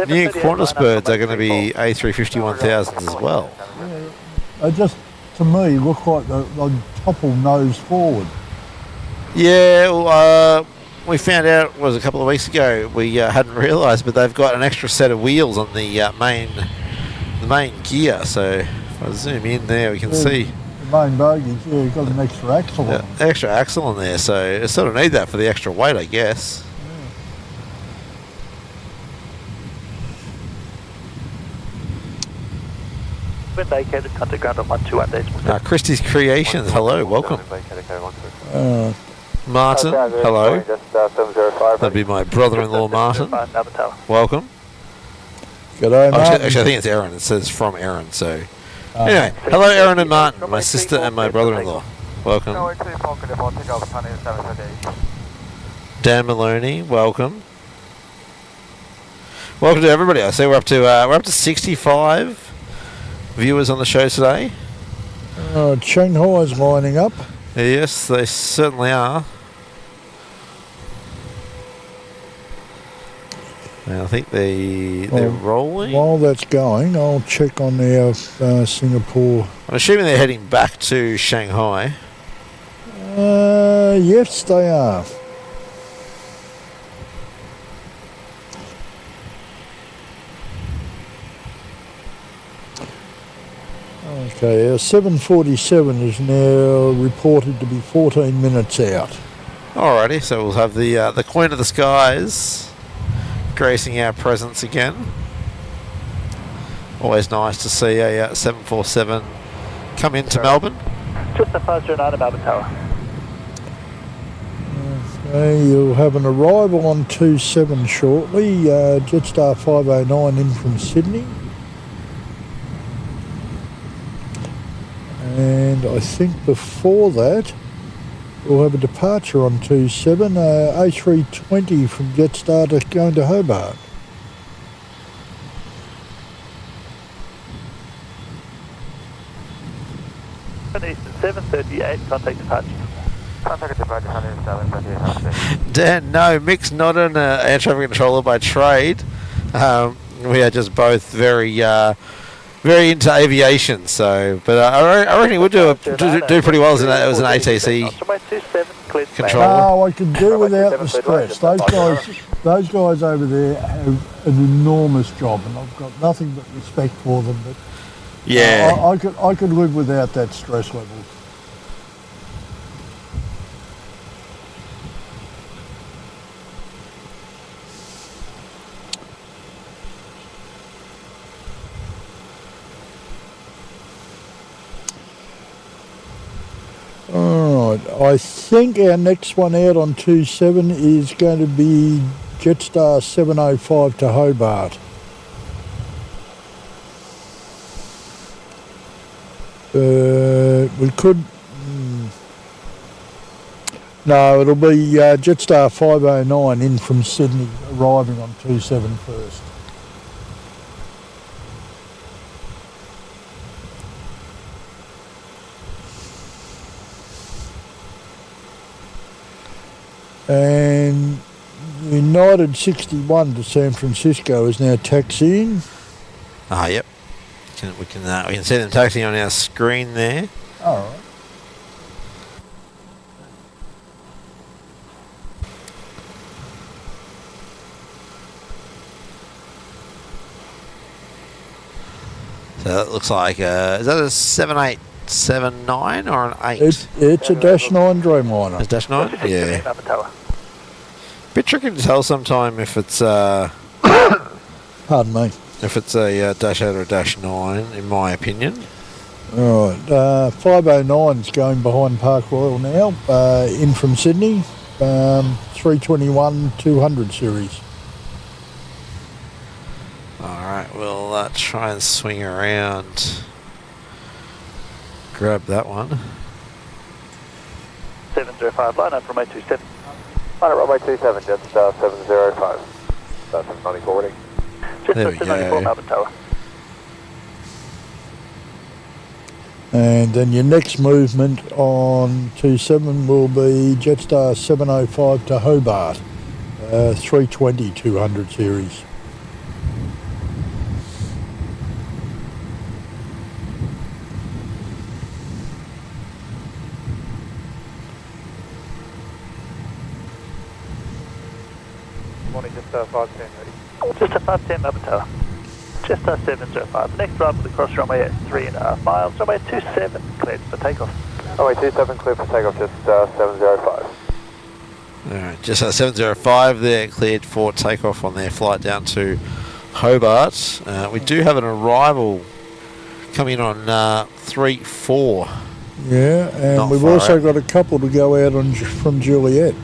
new Qantas birds are going to be A350 1000s as well. Yeah, they just, to me, look like they topple nose forward. Yeah, well, we found out, it was a couple of weeks ago, we hadn't realised, but they've got an extra set of wheels on the main gear. So if I zoom in there, we can see. Main bogies, yeah, you've got an extra axle on them. Extra axle on there, so you sort of need that for the extra weight, I guess. Wind vacated, contact ground on 121 Christie's Creations, hello, welcome. Martin, hello. That'd be my brother-in-law, Martin. Welcome. G'day, Martin. Actually, I think it's Aaron. It says from Aaron, so... Anyway, hello Aaron and Martin, my sister and my brother-in-law. Welcome. Dan Maloney, welcome. Welcome to everybody. I say we're up to 65 viewers on the show today. Shanghai's lining up. Yes, they certainly are. And I think they're rolling. While that's going, I'll check on our Singapore. I'm assuming they're heading back to Shanghai. Yes, they are. Okay, our 747 is now reported to be 14 minutes out. Alrighty, so we'll have the Queen of the Skies gracing our presence again. Always nice to see a 747 come into Melbourne. Just a 509 at Melbourne Tower. Okay, you'll have an arrival on 27 shortly. Jetstar 509 in from Sydney. And I think before that, we'll have a departure on 27, A320 from Jetstar going to Hobart. Eastern 738, contact departure. Contact departure, 107, Dan, no, Mick's not an air traffic controller by trade. We are just both very into aviation, so but I reckon he would do pretty well as an ATC controller. No, I could do without the stress. Those guys over there have an enormous job, and I've got nothing but respect for them. But yeah, I could live without that stress level. Alright, I think our next one out on 27 is going to be Jetstar 705 to Hobart. We could... No, it'll be Jetstar 509 in from Sydney, arriving on 27 first. And United 61 to San Francisco is now taxiing. Ah, yep. We can see them taxiing on our screen there. All right. So that looks like is that a 7879 or an 8? It's a Dash 9 Dreamliner. It's Dash 9? Yeah. Bit tricky to tell sometime if it's Pardon me. if it's a Dash 8 or a Dash 9, in my opinion. All right. 509's going behind Park Royal now, in from Sydney. 321-200 series. Alright, we'll try and swing around. Grab that one. 705, line up from 827. Line up runway 27, Jetstar 705. That's 94 reading. There we go. 94, Melbourne Tower. And then your next movement on 27 will be Jetstar 705 to Hobart. 320-200 series. Morning, just 510 ready. Just a 510 Melbourne Tower. Just a 705. The next drive will be cross runway at 3.5 miles. Runway 27 cleared for takeoff. Runway 27 cleared for takeoff, just 705. Alright, just a 705 there, cleared for takeoff on their flight down to Hobart. We do have an arrival coming on 3-4. Yeah, and Not we've far also out. got a couple to go out on from Juliet.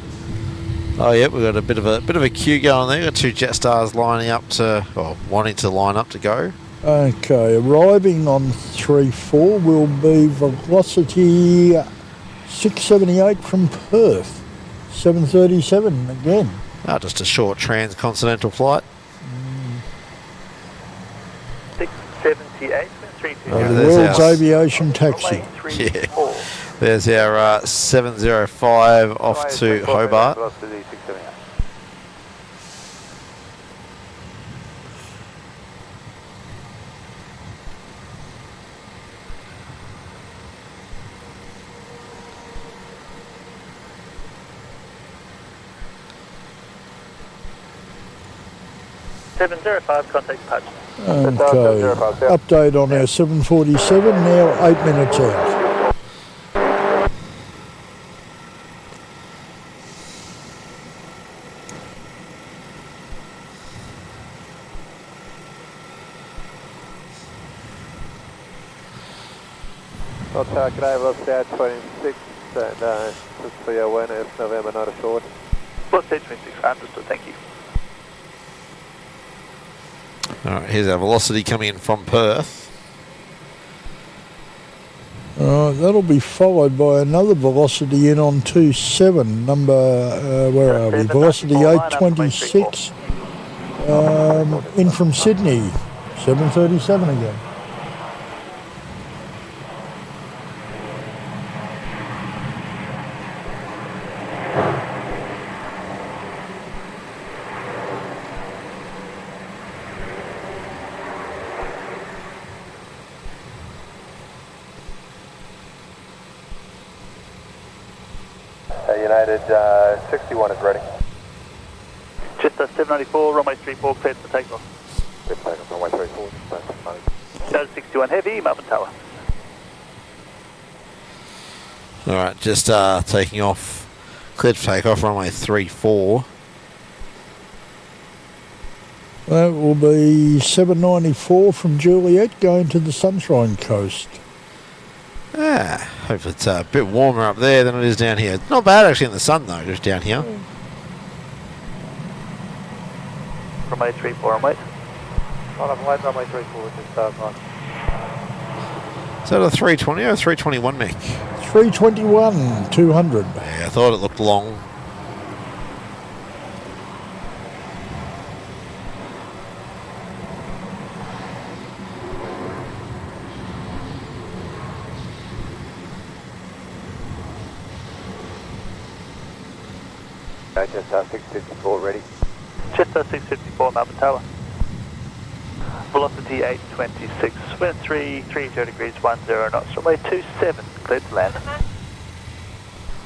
Oh yeah, we've got a bit of a queue going there. We've got 2 Jetsstars lining up wanting to line up to go. Okay, arriving on 3-4 will be Velocity 678 from Perth. 737 again. Just a short transcontinental flight. 678, 320. Oh, The there's world's our- aviation taxi. Runway 34. There's our 705 off to Hobart. Velocity 678. Contact departure. Okay, update on our 747, now 8 minutes out. G'day, velocity 26, and just for your awareness, November, not assured. Velocity 26, understood, thank you. Alright, here's our Velocity coming in from Perth. That'll be followed by another Velocity in on 27, number, where are we? Velocity 826, in from Sydney, 737 again. United 61 is ready. Just 794, runway 34, cleared for takeoff. Good takeoff, runway 34, United 61 heavy, Melbourne Tower. Alright, just taking off, cleared for takeoff, runway 34. That will be 794 from Juliet going to the Sunshine Coast. Hopefully it's a bit warmer up there than it is down here. Not bad actually in the sun though, just down here. Runway 34 on wait. Wait, runway 34, just right. Is that a 320 or a 321 Mick? 321, 200. Yeah, I thought it looked long. Just 654 ready. Just 654, Melbourne Tower. Velocity 826, wind 30 degrees, 10 knots, runway 27, cleared to land.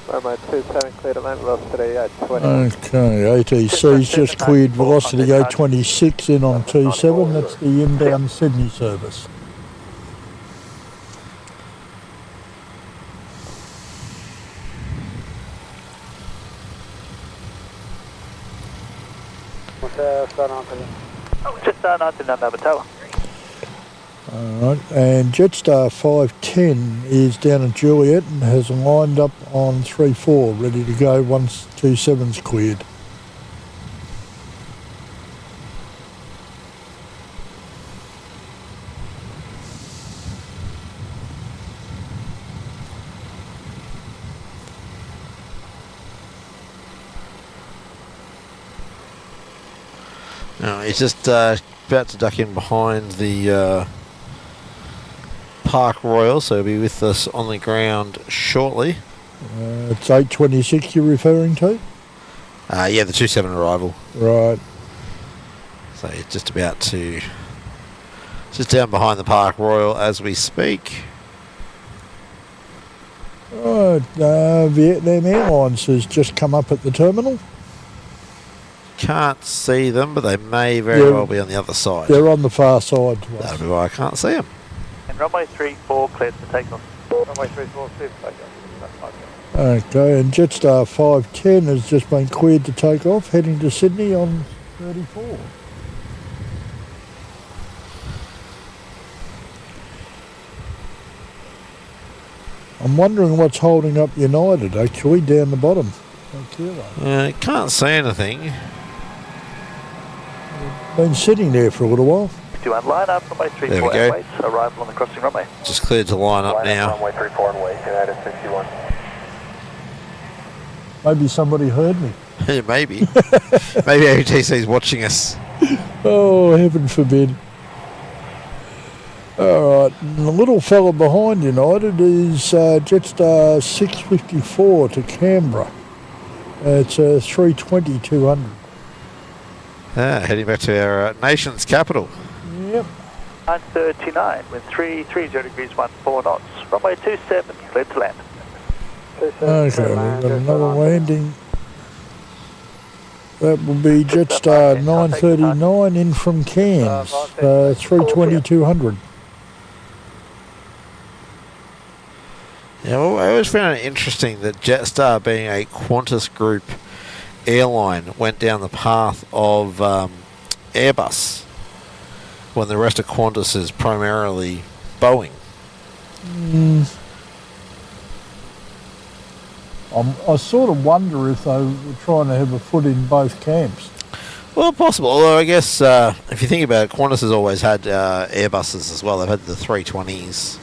Runway 27, cleared to land, velocity 820. Okay, ATC's just cleared Velocity 826 in on 27. That's the inbound Sydney service. Just 19 Melbourne Tower. Alright, and Jetstar 510 is down at Juliet and has lined up on 3-4, ready to go once 27's cleared. No, he's just about to duck in behind the Park Royal, so he'll be with us on the ground shortly. It's 826 you're referring to? Yeah, the 27 arrival. Right. So he's just about to... just down behind the Park Royal as we speak. Right, Vietnam Airlines has just come up at the terminal. Can't see them, but they may very well be on the other side. They're on the far side to us. That'll be why I can't see them. And runway 34, cleared for takeoff. Runway 34, cleared for takeoff. Okay, and Jetstar 510 has just been cleared to take off, heading to Sydney on 34. I'm wondering what's holding up United, actually, down the bottom. Can't see anything. Been sitting there for a little while. 51, line up, runway 34 There we go. Airways, arrival on the crossing runway. Just cleared to line up now. Runway 34 and wait, United 61. Maybe somebody heard me. Maybe. Maybe ATC's watching us. Oh, heaven forbid. All right, and the little fella behind United is Jetstar 654 to Canberra. It's 320-200. Heading back to our nation's capital. Yep. 939, wind 330 degrees 14 knots. Runway 27, cleared to land. Okay, we've got another landing. That will be Jetstar 939 in from Cairns, 320-200. Yeah, well, I always found it interesting that Jetstar, being a Qantas Group airline, went down the path of Airbus, when the rest of Qantas is primarily Boeing. I sort of wonder if they were trying to have a foot in both camps. Well, possible. Although I guess if you think about it, Qantas has always had Airbuses as well. They've had the 320s.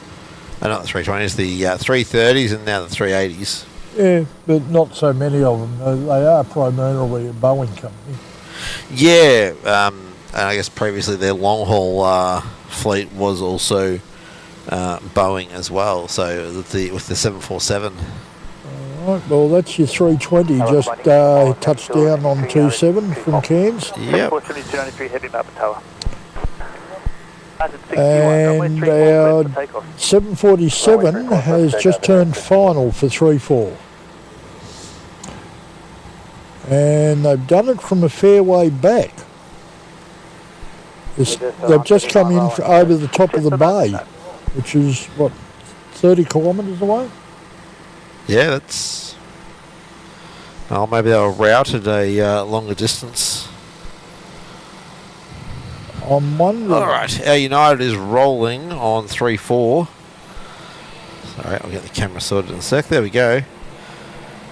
Not the 320s, the 330s and now the 380s. Yeah, but not so many of them. They are primarily a Boeing company. Yeah, and I guess previously their long-haul fleet was also Boeing as well, so with the 747. All right, well, that's your 320, just touched down on 27 from Cairns. Yep. 47293 heading up Tower. And our 747 has just turned final for 3-4. And they've done it from a fair way back. They've just come in over the top of the bay, which is, what, 30 kilometres away? Yeah, that's... Oh, maybe they were routed a longer distance. I'm wondering. All right, our United is rolling on 3-4. Sorry, I'll get the camera sorted in a sec. There we go.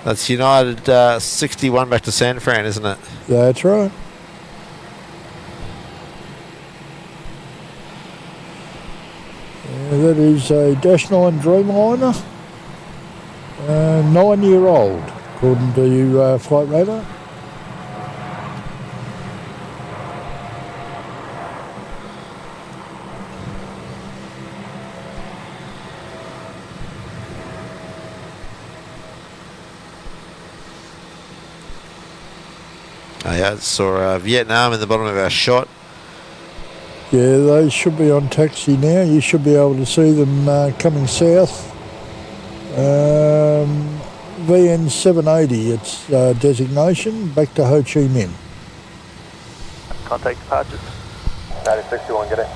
That's United 61 back to San Fran, isn't it? That's right. Yeah, that is a Dash 9 Dreamliner. 9-year-old, according to Flight Radar. I saw Vietnam in the bottom of our shot. Yeah, they should be on taxi now. You should be able to see them coming south. VN 780, its designation, back to Ho Chi Minh. Contact departures. 961, get in.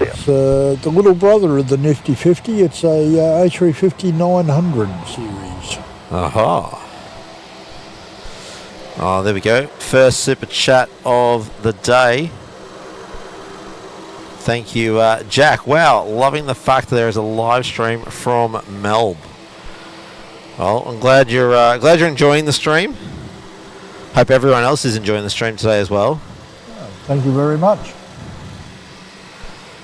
It's the little brother of the Nifty 50. It's a A350-900 series. Aha. Oh, there we go. First super chat of the day. Thank you, Jack. Wow, loving the fact that there is a live stream from Melbourne. Well, I'm glad you're enjoying the stream. Hope everyone else is enjoying the stream today as well. Thank you very much.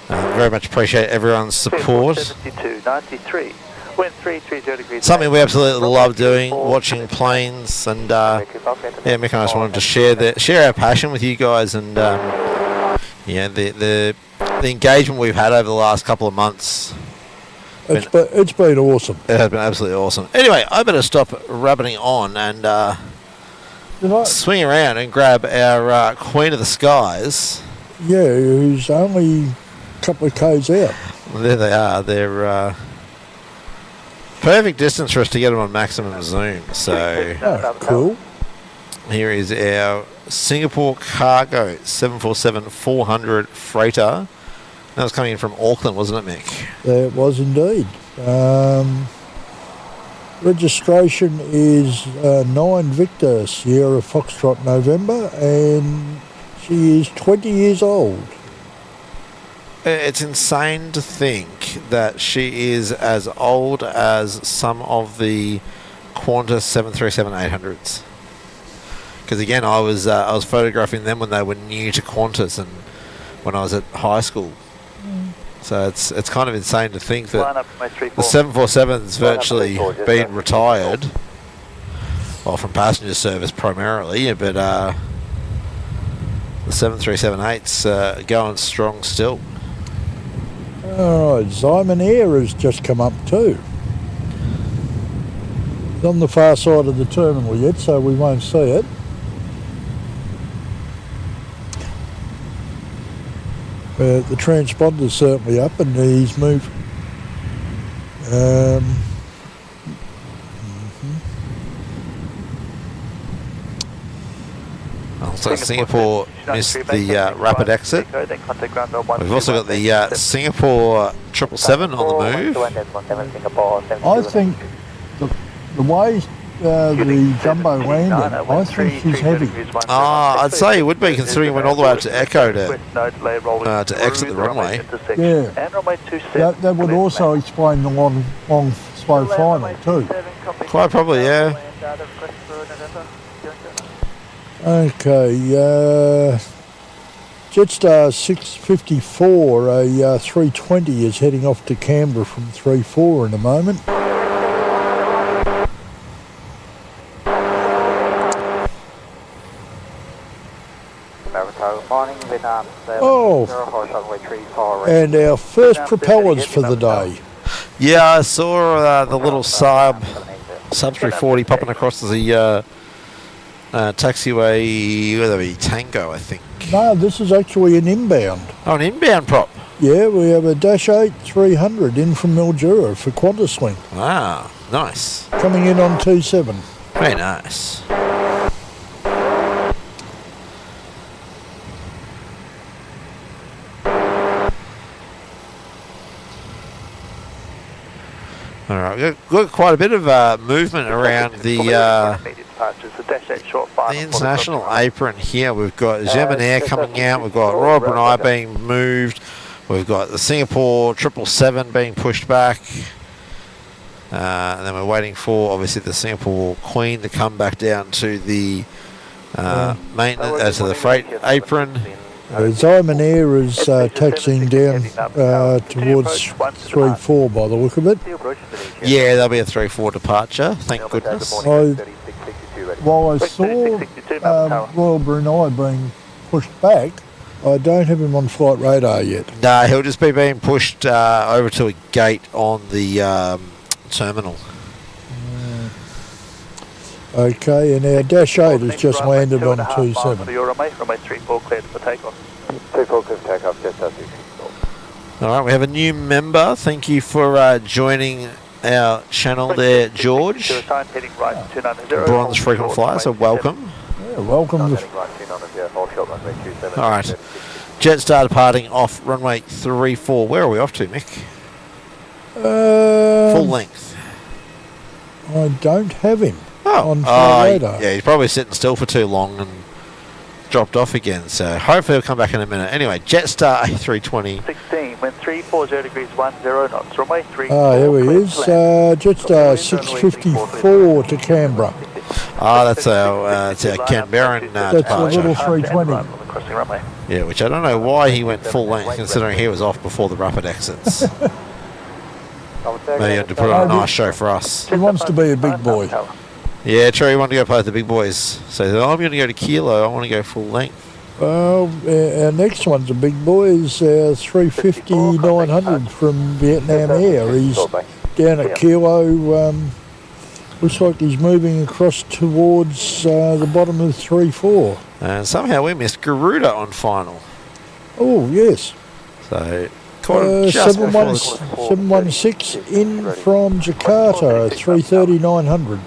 Very much appreciate everyone's support. 7293. Wind 330 degrees. Something we absolutely love doing, watching planes, and yeah, Mick and I just wanted to share our passion with you guys, and yeah, the engagement we've had over the last couple of months. It's been awesome. It has been absolutely awesome. Anyway, I better stop rabbiting on and swing around and grab our Queen of the Skies. Yeah, who's only a couple of k's out. There they are. They're perfect distance for us to get them on maximum zoom. So Cool. here is our Singapore Cargo 747-400 freighter. That was coming in from Auckland, wasn't it, Mick? It was indeed. Registration is 9 Victor Sierra Foxtrot November, and she is 20 years old. It's insane to think that she is as old as some of the Qantas 737-800s. Because again, I was photographing them when they were new to Qantas and when I was at high school. So it's kind of insane to think that the 747's virtually been retired, well, from passenger service primarily, but the 737-8's going strong still. Alright, Zyman Air has just come up too. It's on the far side of the terminal yet, so we won't see it. The transponder's certainly up and he's moved. So Singapore missed the rapid exit. We've also got the Singapore 777 on the move. I think the way the jumbo landed, I think she's heavy. I'd say it would be, considering it went all the way up to Echo to exit the runway. Yeah, that would also explain the long slow final too. Quite probably, yeah. Okay, Jetstar 654, a 320 is heading off to Canberra from 34 in a moment. Oh, and our first propellers for the day. Yeah, I saw the little Sub 340 popping across the taxiway, whether it be Tango, I think. No, this is actually an inbound. Oh, an inbound prop. Yeah, we have a Dash 8 300 in from Mildura for QantasLink. Wow, nice. Coming in on 27. Very nice. All right, we've got quite a bit of movement around the international apron here. We've got German Air coming out. We've got Royal Brunei being moved. We've got the Singapore 777 being pushed back. And then we're waiting for, obviously, the Singapore Queen to come back down to the maintenance, to the freight apron. Zyman Air is taxiing down towards 3-4 by the look of it. Yeah, there'll be a 3-4 departure, thank goodness. While I saw Royal Brunei being pushed back, I don't have him on flight radar yet. No, he'll just be being pushed over to a gate on the terminal. Okay, and our Dash 8 has just landed on 27. Alright, we have a new member. Thank you for joining our channel there, George. Bronze frequent flyer, so welcome. Yeah, welcome. Alright, Jetstar departing off runway 34. Where are we off to, Mick? Full length. I don't have him. On yeah, he's probably sitting still for too long and dropped off again, so hopefully he'll come back in a minute. Anyway, Jetstar A320. 16, when 340 degrees 10 knots, runway 3. Here he is, Jetstar 654 to Canberra. That's our Canberran That's departure. a little 320. Yeah, which I don't know why he went full length, considering he was off before the rapid exits. Maybe he had to put on a nice show for us. He wants to be a big boy. Yeah, true, he wanted to go play with the big boys. So he said, I'm going to go to Kilo, I want to go full length. Well, our next one's a big boy, is 350-900 from Vietnam Air. He's down at Kilo. Looks like he's moving across towards the bottom of 3-4. And somehow we missed Garuda on final. Oh, yes. So, just 716 in from Jakarta, 330-900.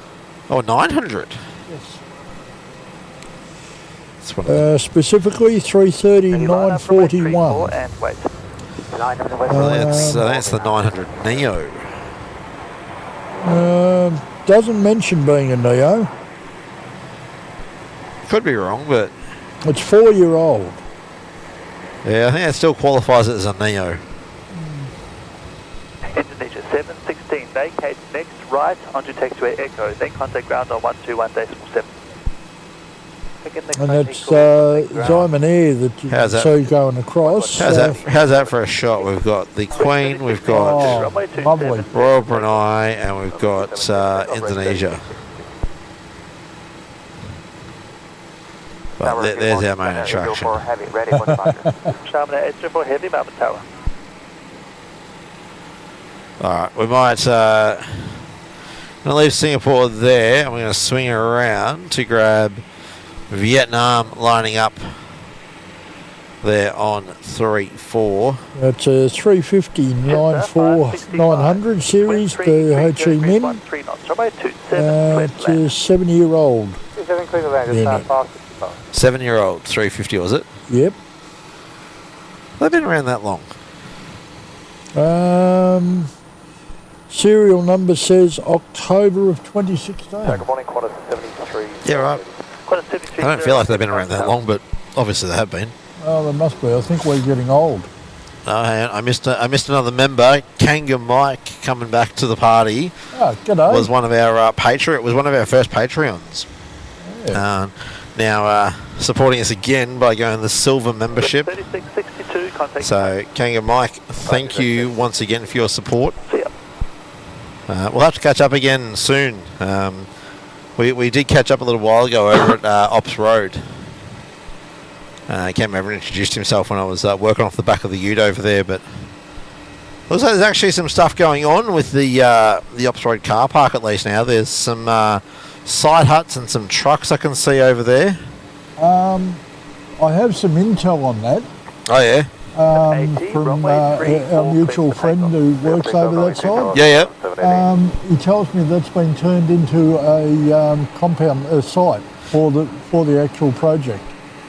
Oh, 900? Yes. Specifically 330-941. That's the 900 Neo. Doesn't mention being a Neo. Could be wrong, but... It's 4-year-old. Yeah, I think it still qualifies it as a Neo. Indonesia 716, vacate next right onto taxiway Echo, then contact ground on 121.7. And that's Diamond Air that you How's can that? see going across. How's that for a shot? We've got the Queen, we've got lovely. Royal Brunei, and we've got Indonesia. But there's our main attraction. Sharman Edge for heavy, Melbourne Tower. Alright, we might gonna leave Singapore there, and we're going to swing around to grab Vietnam lining up there on 3-4. That's a 350-900 series, the Ho Chi Minh. It's a 7-year-old. 7-year-old 350, was it? Yep. They've been around that long. Serial number says October of 2016. Good morning, Qantas 73. Yeah, right. I don't feel like they've been around that long, but obviously they have been. Oh, they must be. I think we're getting old. Oh, hang on. I missed another member. Kanga Mike coming back to the party. Oh, g'day. Was one of our was one of our first Patreons. Yeah. Now supporting us again by going the silver membership. 3662, So Kanga Mike, thank you once again for your support. We'll have to catch up again soon. We did catch up a little while ago over at Ops Road. He came over and introduced himself when I was working off the back of the ute over there. But looks like there's actually some stuff going on with the Ops Road car park at least now. There's some side huts and some trucks I can see over there. I have some intel on that. Oh yeah. From our mutual friend who works over that side. Yeah. He tells me that's been turned into a compound, a site for the actual project.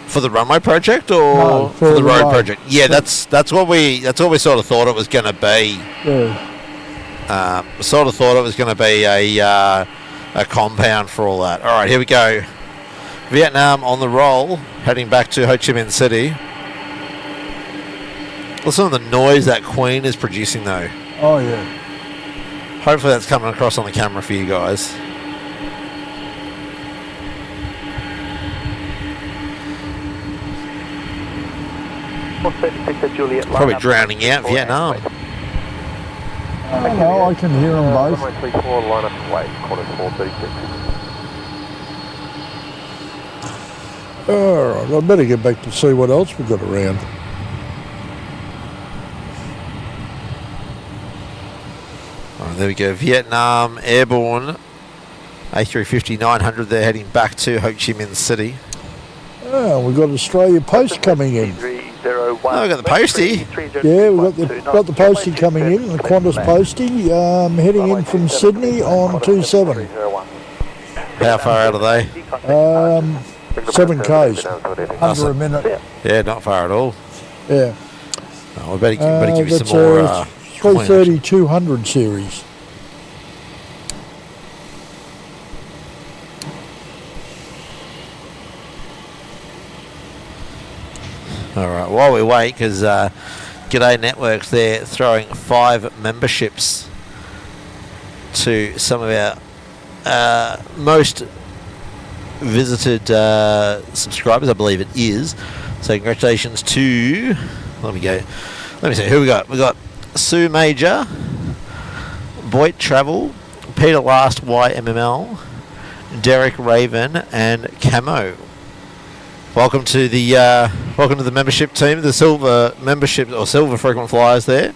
For the runway project, or no, for the road project? Yeah, that's what we sort of thought it was going to be. Yeah. Sort of thought it was going to be a compound for all that. All right, here we go. Vietnam on the roll, heading back to Ho Chi Minh City. Listen to the noise that Queen is producing, though. Oh yeah. Hopefully that's coming across on the camera for you guys. Probably drowning out Vietnam. No, I can hear them both. Runway 34, line up and wait, Qantas 436. Alright, I better get back to see what else we've got around. Right, there we go. Vietnam Airborne A350-900. They're heading back to Ho Chi Minh City. Oh, we've got Australia Post coming in. Oh, we've got the postie. Yeah, we've got the postie coming in, the Qantas postie, heading in from Sydney on 27. How far out are they? 7 Ks, under a minute. Yeah, not far at all. Yeah. Oh, we better give you some that's more. 330-200 series. All right, while we wait, because G'day Networks, they're throwing 5 memberships to some of our most visited subscribers, I believe it is. So congratulations to, let me see, who we got? We got Sue Major, Boyd Travel, Peter Last YMML, Derek Raven, and Camo. Welcome to the membership team, the silver membership or silver frequent flyers there.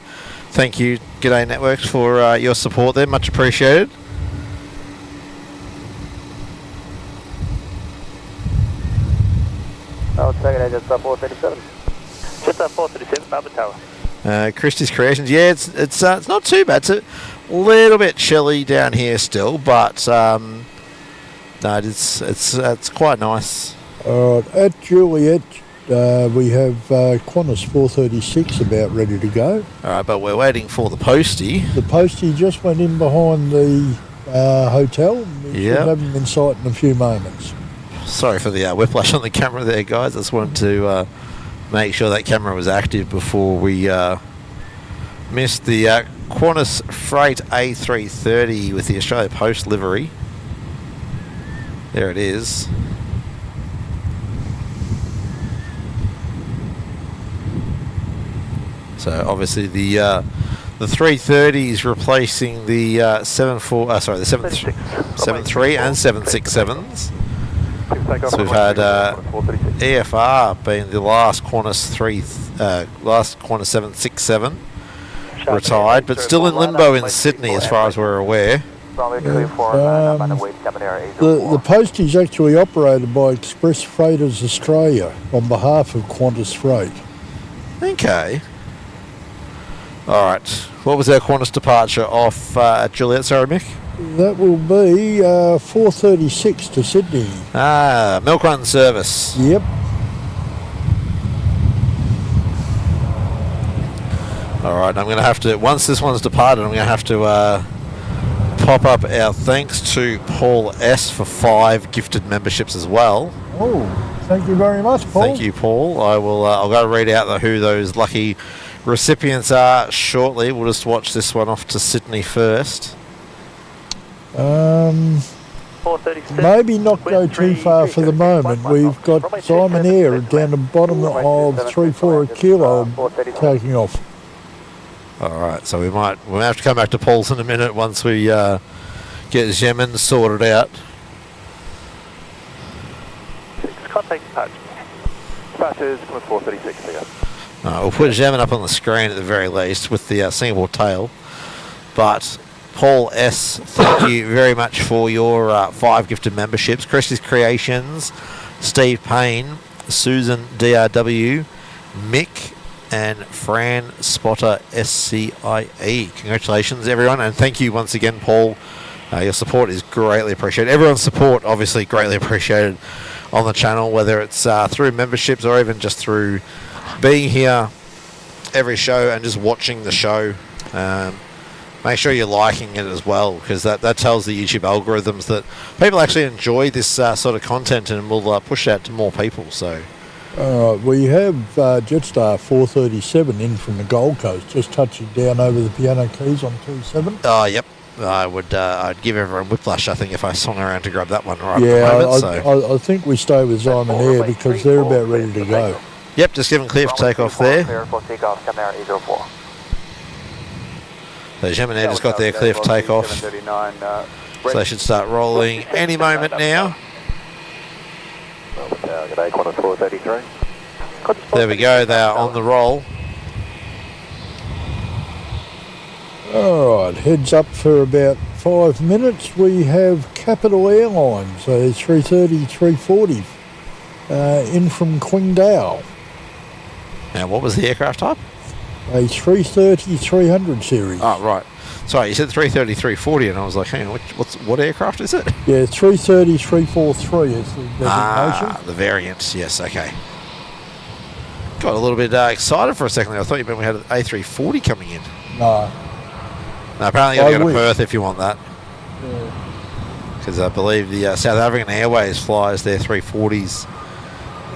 Thank you, G'day Networks, for your support there, much appreciated. I'll take it, just 437. Just 437, Melbourne Tower. Christie's Creations, yeah, it's not too bad. It's a little bit chilly down here still, but no, it's quite nice. At Juliet, we have Qantas 436 about ready to go. All right, but we're waiting for the postie. The postie just went in behind the hotel. We should have them in sight in a few moments. Sorry for the whiplash on the camera there, guys. I just wanted to make sure that camera was active before we missed the Qantas Freight A330 with the Australia Post livery. There it is. So obviously the 330 is replacing the 73 and 767s. So we've had EFR being the last Qantas 767 retired, but still in limbo in Sydney as far as we're aware. The post is actually operated by Express Freighters Australia on behalf of Qantas Freight. Okay. Alright. What was our Qantas departure off at Juliet, sorry Mick? That will be 4:36 to Sydney. Milk run service. Yep. Alright, I'm going to have to, once this one's departed, I'm going to have to pop up our thanks to Paul S for 5 gifted memberships as well. Oh, thank you very much, Paul. Thank you, Paul. I'll go read out who those lucky recipients are shortly. We'll just watch this one off to Sydney first. Maybe not go too far for the moment. We've got Simon Air down the bottom of 3-4 kilo taking off. Alright, so we'll have to come back to Paul's in a minute once we get Zemin sorted out. Contact departures, 436 here. We'll put Zemin up on the screen at the very least with the Singapore tail. But Paul S, thank you very much for your 5 gifted memberships. Christy's Creations, Steve Payne, Susan DRW, Mick, and Fran Spotter SCIE. Congratulations, everyone, and thank you once again, Paul. Your support is greatly appreciated. Everyone's support, obviously, greatly appreciated on the channel, whether it's through memberships or even just through being here every show and just watching the show. Make sure you're liking it as well, because that tells the YouTube algorithms that people actually enjoy this sort of content and will push it out to more people. So we have Jetstar 437 in from the Gold Coast, just touching down over the Piano Keys on 27. Oh, yep. I'd give everyone whiplash, I think, if I swung around to grab that one right at the moment. I think we stay with Simon Air because they're about ready to go. Yep, just give them clear for takeoff there. So Zemin Air just got their clear for takeoff. So they should start rolling any moment now. There we go, they are on the roll. Alright, heads up for about 5 minutes. We have Capital Airlines, a 330, 340 in from Qingdao. Now, what was the aircraft type? A 330-300 series. Oh, right. Sorry, you said 330, 340, and I was like, hang on, what aircraft is it? Yeah, 330, 343 is the designation. The variant, yes, okay. Got a little bit excited for a second there. I thought you meant we had an A340 coming in. No. No, apparently you got to go to Perth if you want that. Yeah. Because I believe the South African Airways flies their 340s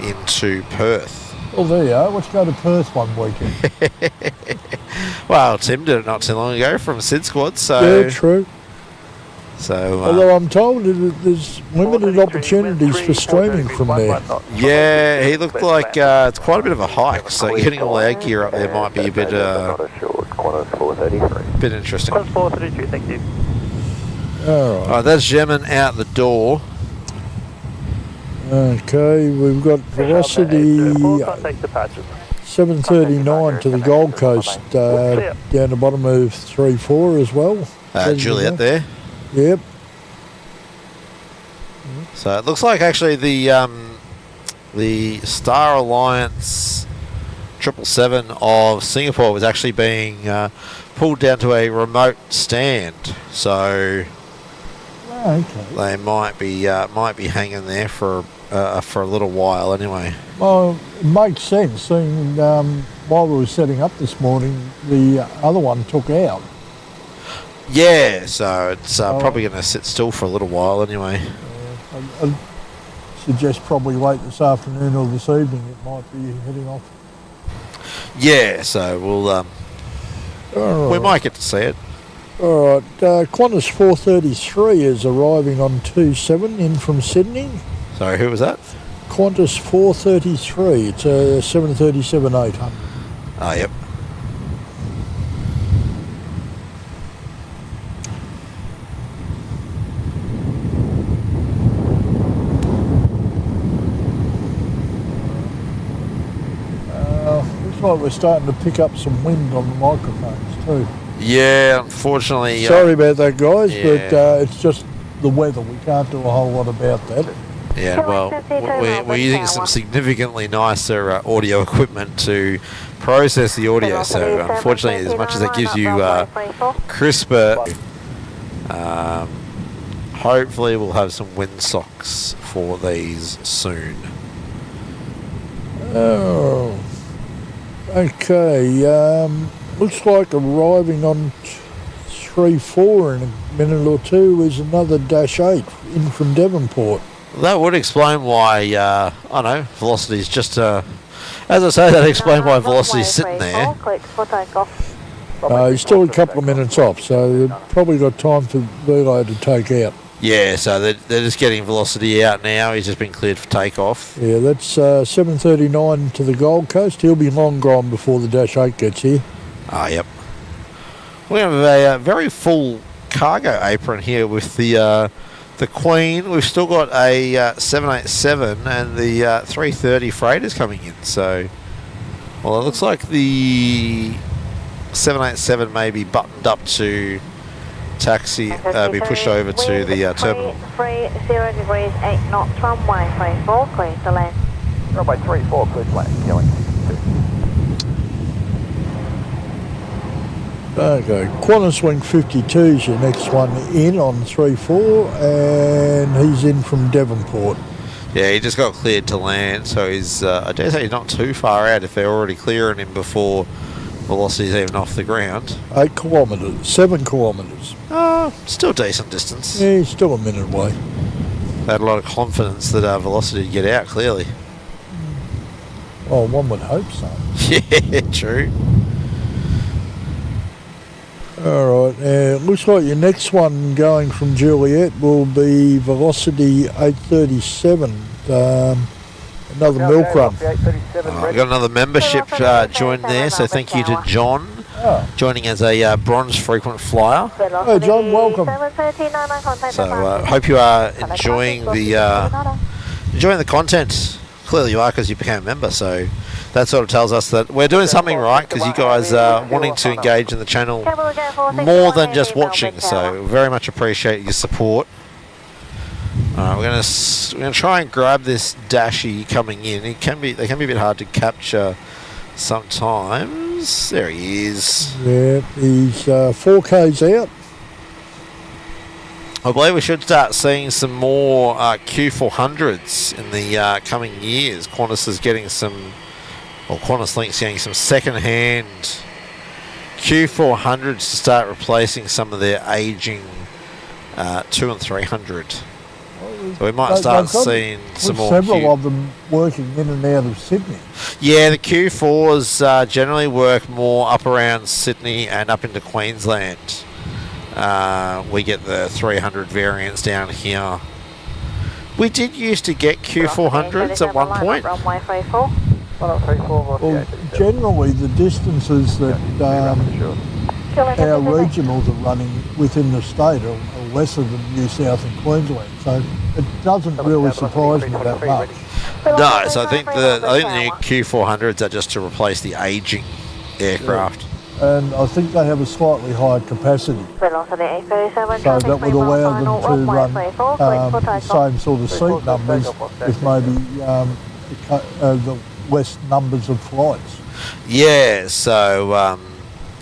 into Perth. Well, there you are. Let's go to Perth one weekend. Well, Tim did it not too long ago from Sid Squad, so... Yeah, true. So, although I'm told there's limited opportunities for streaming from there. Yeah, he looked like it's quite a bit of a hike, so getting all our gear up there might be a bit interesting. Alright, that's Zemin out the door. Okay, we've got Velocity 739 to the Gold Coast, down the bottom of 3-4 as well. Juliet there. Yep. So it looks like actually the Star Alliance 777 of Singapore was actually being pulled down to a remote stand. So they might be hanging there for a little while anyway. Well, it makes sense, seeing while we were setting up this morning, the other one took out. Yeah, so it's probably going to sit still for a little while anyway. I'd suggest probably late this afternoon or this evening it might be heading off. Yeah, so we'll we might get to see it. All right, Qantas 433 is arriving on 27 in from Sydney. Sorry, who was that? Qantas 433, it's a 737-800. Oh, yep. Looks like we're starting to pick up some wind on the microphones too. Yeah, unfortunately. Sorry about that, guys, yeah. but it's just the weather. We can't do a whole lot about that. Yeah, well, we're using some significantly nicer audio equipment to process the audio, so unfortunately, as much as it gives you crisper, hopefully we'll have some windsocks for these soon. Oh, okay. Looks like arriving on 3-4 in a minute or two is another -8 in from Devonport. That would explain why, I don't know, velocity's just, as I say, that explains why velocity's sitting there. He's still a couple of minutes off, so they've probably got time for Velo to take out. Yeah, so they're just getting velocity out now. He's just been cleared for takeoff. Yeah, that's 7:39 to the Gold Coast. He'll be long gone before the -8 gets here. Ah, yep. We have a very full cargo apron here with the Queen. We've still got a 787 and the 330 freighters coming in. So, well, it looks like the 787 may be buttoned up to taxi, be pushed over to the terminal. 30 degrees 8 knots, runway 34, clear to land. Runway 34, clear to land, killing. Okay, Qantas Wing 52 is your next one in on 3-4, and he's in from Devonport. Yeah, he just got cleared to land, so he's, I dare say he's not too far out if they're already clearing him before velocity's even off the ground. 8 kilometres, 7 kilometres. Still decent distance. Yeah, he's still a minute away. They had a lot of confidence that velocity would get out, clearly. Oh, one would hope so. Yeah, true. Alright, looks like your next one going from Juliet will be Velocity 837, another milk run. We've got another membership joined there, so thank you to John, joining as a bronze frequent flyer. Hey John, welcome. So hope you are enjoying the content. Clearly you are, because you became a member, so that sort of tells us that we're doing something right, because you guys are wanting to engage in the channel more than just watching, so very much appreciate your support. Alright, we're gonna try and grab this Dashi coming in. They can be a bit hard to capture sometimes. There he is. Yeah, he's 4K's out. I believe we should start seeing some more Q400s in the coming years. Qantas is getting some, or Qantas Link's getting some second-hand Q400s to start replacing some of their aging 2 and 300. So we might start seeing some more. Several of them working in and out of Sydney. Yeah, the Q4s generally work more up around Sydney and up into Queensland. We get the 300 variants down here. We did used to get Q400s at one point. Well, generally the distances that our regionals are running within the state are lesser than New South and Queensland, so it doesn't really surprise me that much. No, so I think the new Q400s are just to replace the aging aircraft. And I think they have a slightly higher capacity, so that would allow them to run the same sort of seat numbers with maybe the less numbers of flights. Yeah, so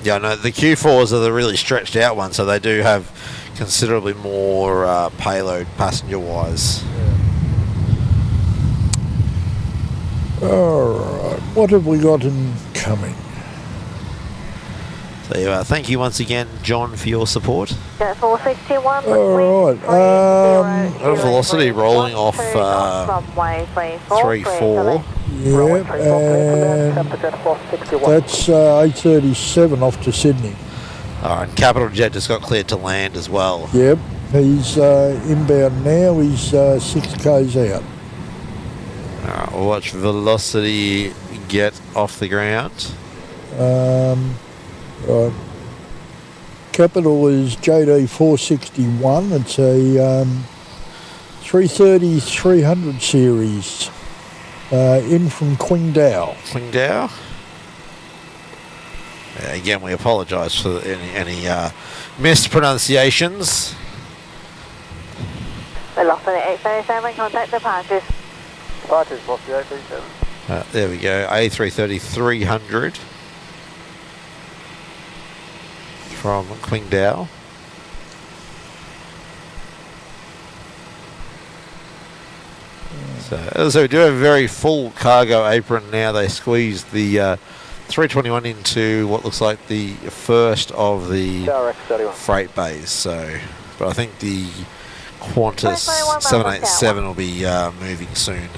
yeah, no, the Q4s are the really stretched out ones, so they do have considerably more payload passenger-wise. Yeah. All right, what have we got incoming? So thank you once again, John, for your support. 461. All right. Velocity rolling off 3-4. Yep, and that's 8:37 off to Sydney. Alright, Capital Jet just got cleared to land as well. Yep, he's inbound now, he's 6 k's out. Alright, we'll watch Velocity get off the ground. Right. Capital is JD 461, it's a 330-300 series. In from Qingdao. Qingdao. Again, we apologise for any mispronunciations. Velocity 837, contact departures. Departures, Velocity 837. There we go, A330-300 from Qingdao. So we do have a very full cargo apron now. They squeezed the 321 into what looks like the first of the freight bays. So, but I think the Qantas 787 will be moving soon.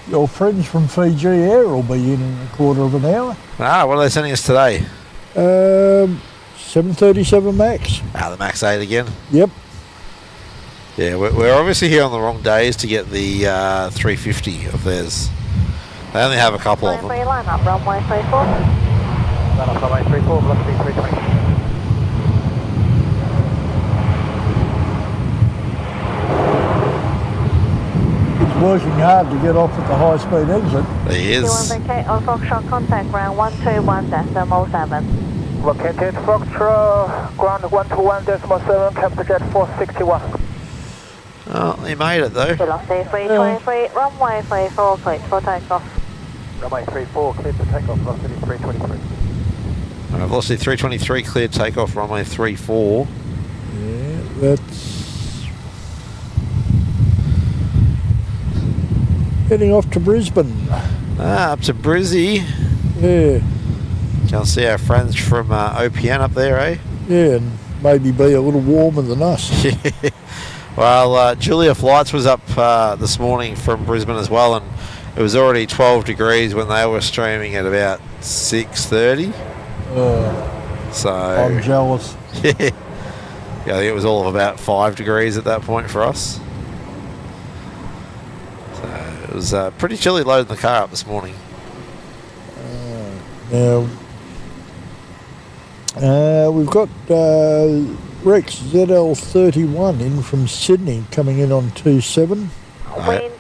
Your friends from Fiji Air will be in a quarter of an hour. What are they sending us today? 737 Max. The Max 8 again? Yep. Yeah, we're obviously here on the wrong days to get the 350 of theirs. They only have a couple of them. Line up, runway 34. Line up, runway 34, velocity 320. It's working hard to get off at the high-speed exit. He is. On Foxtrot, contact ground 121.7. Located Foxtrot, ground 121.7, Capital Jet 461. Oh, he made it though. Velocity 323, runway 34, cleared for takeoff. Runway 34, cleared for takeoff, velocity 323. Velocity 323, cleared takeoff, runway 34. Yeah, that's... heading off to Brisbane. Up to Brizzy. Yeah. Can see our friends from OPN up there, eh? Yeah, and maybe be a little warmer than us. Well, Julia Flights was up this morning from Brisbane as well, and it was already 12 degrees when they were streaming at about 6:30. So I'm jealous. Yeah, I think it was all of about 5 degrees at that point for us. So it was pretty chilly loading the car up this morning. Now, we've got Rex ZL31 in from Sydney, coming in on 27. Wind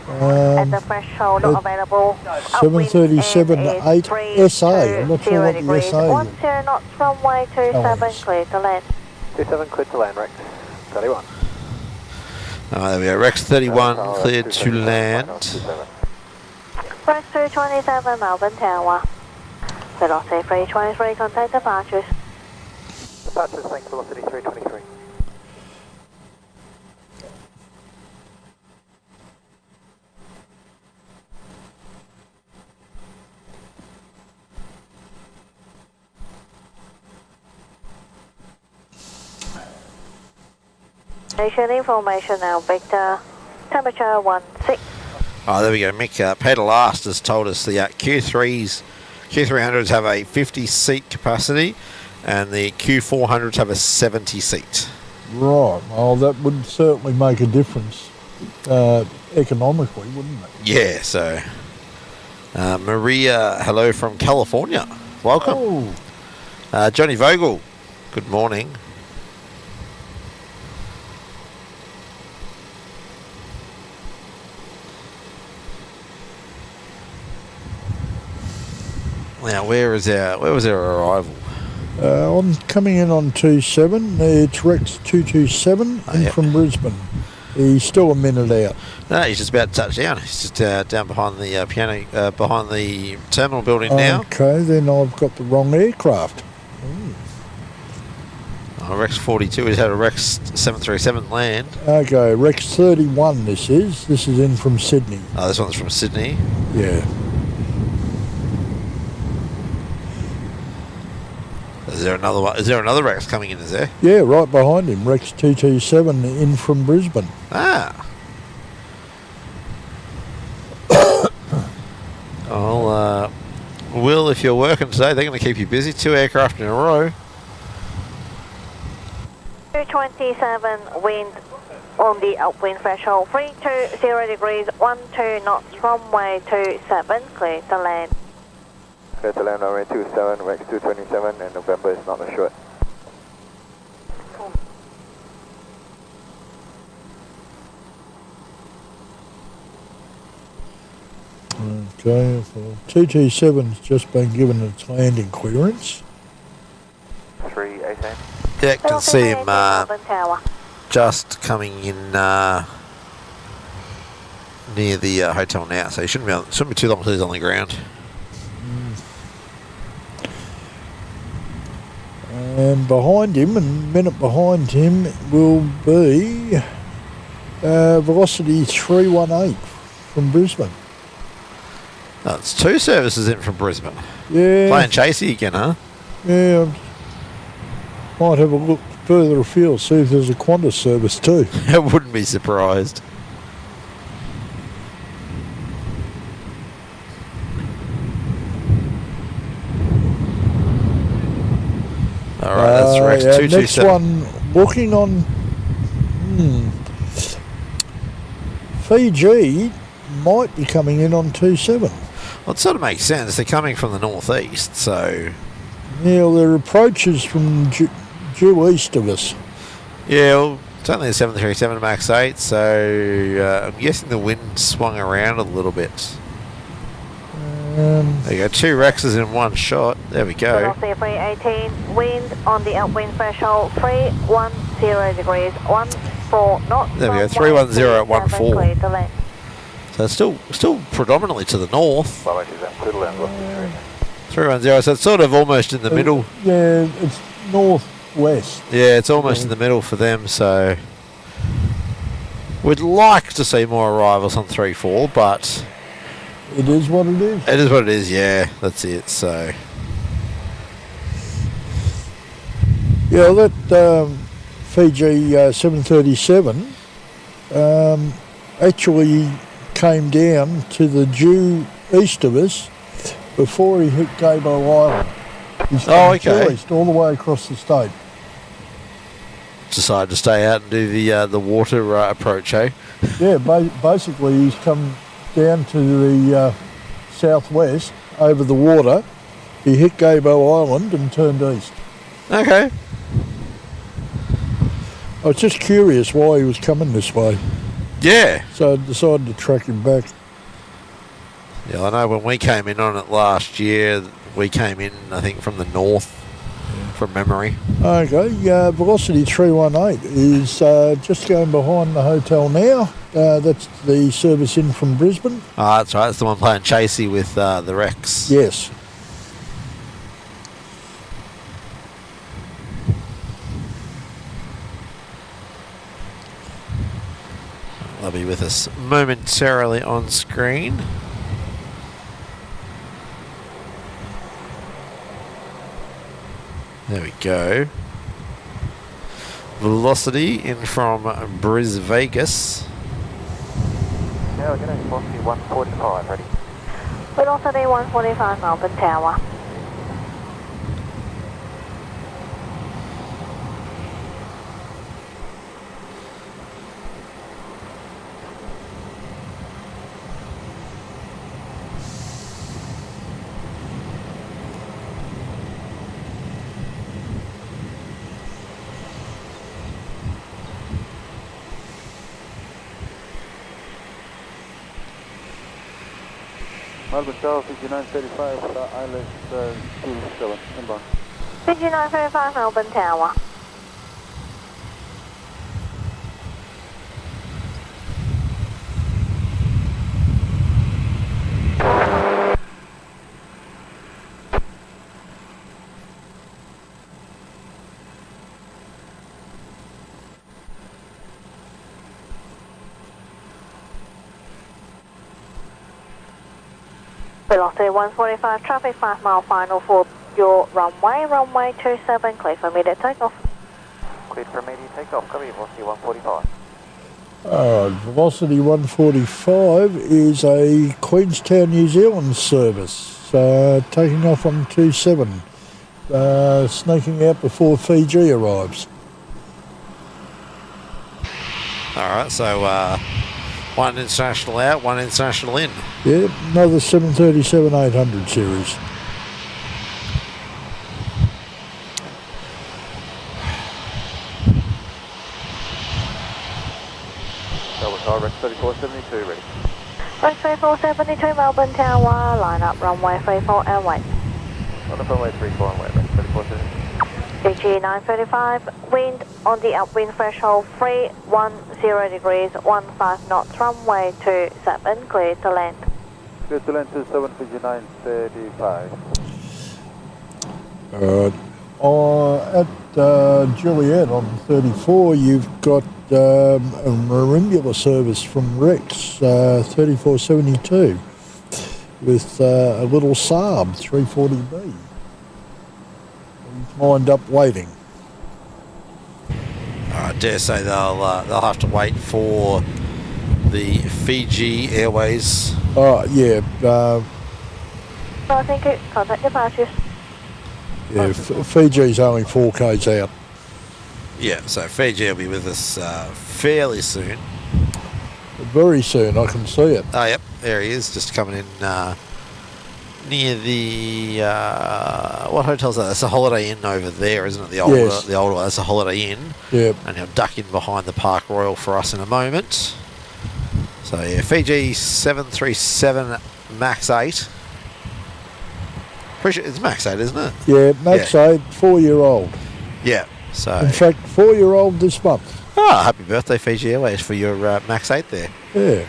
at the threshold, not available. 737-8 SA. I'm not sure what the SA is. 10 knots, runway 27, clear to land. 27, cleared to land, Rex 31. There we go, Rex 31 cleared to land. Rex 227, Melbourne Tower. Velocity 323, contact departures. Departures, thanks, velocity 323. Station information now, Victor. Temperature 16. There we go. Mick Peter Last has told us the Q300s have a 50-seat capacity, and the Q400s have a 70-seat. Right. Well, that would certainly make a difference economically, wouldn't it? Yeah. So, Maria, hello from California. Welcome. Oh. Johnny Vogel, good morning. Now, where was our arrival? I'm coming in on 27. It's Rex 227 in from Brisbane. He's still a minute out. No, he's just about to touch down. He's just down behind the behind the terminal building now. Okay, then I've got the wrong aircraft. Rex 42. He's had a Rex 737 land. Okay, Rex 31. This is in from Sydney. This one's from Sydney. Yeah. Is there another one? Is there another Rex coming in? Is there? Yeah, right behind him, Rex 227 in from Brisbane. if you're working today, they're going to keep you busy. 2 aircraft in a row. 227 wind on the upwind threshold, 320 degrees, 12 knots, runway 27, clear to land. Clear to land, runway 27, Rex 227, and November is not a short. Okay, 227's just been given its landing clearance. 318. Yeah, can see him just coming in near the hotel now, so he shouldn't be too long until he's on the ground. And behind him, and a minute behind him, will be Velocity 318 from Brisbane. Oh, it's 2 services in from Brisbane. Yeah. Playing chasey again, huh? Yeah. Might have a look further afield, see if there's a Qantas service too. I wouldn't be surprised. Alright, that's Rex 227. Next one, looking on Fiji, might be coming in on 27. Well, it sort of makes sense. They're coming from the northeast, so... Yeah, well, their approach is from due east of us. Yeah, well, it's only a 737 MAX 8, so I'm guessing the wind swung around a little bit. There you go, 2 Rexes in one shot. There we go. Velocity 318, wind on the upwind threshold, 310 degrees, 14 knots. There we go, 310 at 14. So it's still predominantly to the north. 310, so it's sort of almost in the middle. Yeah, it's northwest. Yeah, it's almost in the middle for them, so... We'd like to see more arrivals on 3-4, but... It is what it is. It is what it is, yeah, that's it, so... Yeah, that Fiji 737 actually came down to the due east of us before he hit Gabo Island. He's oh, okay. East, all the way across the state. Decided to stay out and do the water approach, eh? Yeah, basically he's come down to the southwest over the water. He hit Gabo Island and turned east. Okay. I was just curious why he was coming this way. Yeah. So I decided to track him back. Yeah, I know when we came in on it last year, we came in, I think, from the north, from memory. Okay, Velocity 318 is just going behind the hotel now. That's the service in from Brisbane. Oh, that's right. That's the one playing chasey with the Rex. Yes. They'll be with us momentarily on screen. There we go. Velocity in from Vegas. Yeah, we're going to velocity 145, ready? Velocity 145, Melbourne Tower. Melbourne Tower, 5935, ILS 27, inbound. 5935, Melbourne Tower. Velocity 145, traffic 5 mile final for your runway, runway 27, clear for immediate takeoff. Cleared for immediate takeoff, copy, velocity 145. Velocity 145 is a Queenstown, New Zealand service, taking off on 27, sneaking out before Fiji arrives. Alright, so one international out, one international in. Yeah, another 737-800 series. Rex 3472 ready. Rex 3472 Melbourne Tower, line up runway 34 and wait. On the runway 34 and wait, Rex 3472. DG 935, wind on the upwind threshold 310 degrees, 15 knots, runway 27, clear to land. Clear to land to 75935. At Juliet on 34, you've got a Marimbula service from Rex 3472 with a little Saab 340B. He's lined up waiting. I dare say they'll have to wait for the Fiji Airways. Oh yeah. Thank you. Contact departures. Yeah, Fiji's only 4 k's out. Yeah, so Fiji will be with us fairly soon. Very soon, I can see it. Oh, yep, there he is, just coming in near the what hotel's that? That's a Holiday Inn over there, isn't it? The older, yes. the older one. That's a Holiday Inn. Yep. And he'll duck in behind the Park Royal for us in a moment. So yeah, Fiji 737 Max 8. It's Max 8, isn't it? Yeah, Max 8, 4-year-old. Yeah. So in fact, 4-year-old this month. Oh, happy birthday, Fiji Airways, for your Max 8 there. Yeah.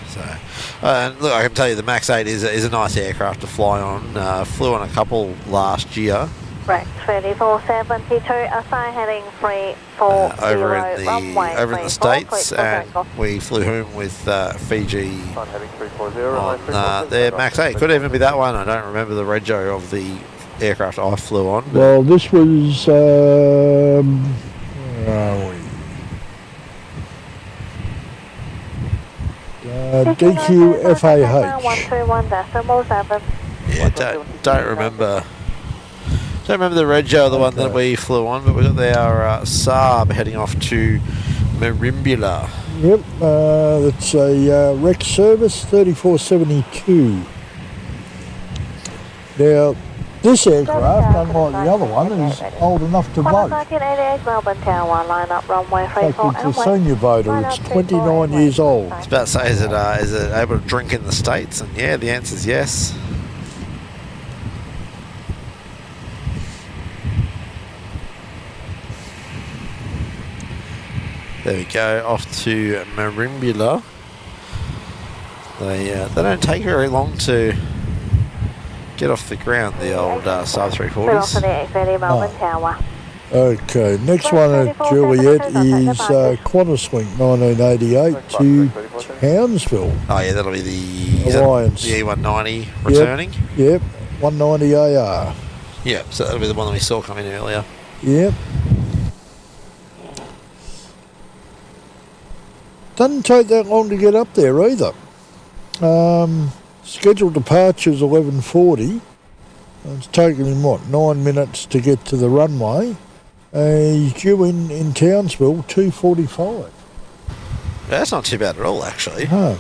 So, and look, I can tell you the Max 8 is a nice aircraft to fly on. Flew on a couple last year. Rex 3472, assign heading 340 over runway in the States, and we flew home with Fiji On heading 340, on their Max 8. Could even be that one. I don't remember the rego of the aircraft I flew on. Well, this was where are we? DQFAH. 121.7. Yeah, don't remember. Don't remember the rego of the one that we flew on, but we got our Saab heading off to Marimbula. Yep, that's a Rex service 3472. Now, this aircraft, unlike the other one, is old enough to vote. 1988 Melbourne Tower, line up runway 34 in fact, it's a senior voter. It's 29 years old. I was about to say, is it able to drink in the States? And yeah, the answer is yes. There we go, off to Marimbula. They don't take very long to get off the ground, the old Saab 340s. Okay, next one at Juliet is Qantas Link 1988 to Townsville. Oh yeah, that'll be the E190 returning. Yep, 190 AR. Yep, so that'll be the one that we saw come in earlier. Yep. Doesn't take that long to get up there either. Scheduled departure's 11:40. It's taken him, 9 minutes to get to the runway. He's due in Townsville, 2:45. That's not too bad at all, actually. No.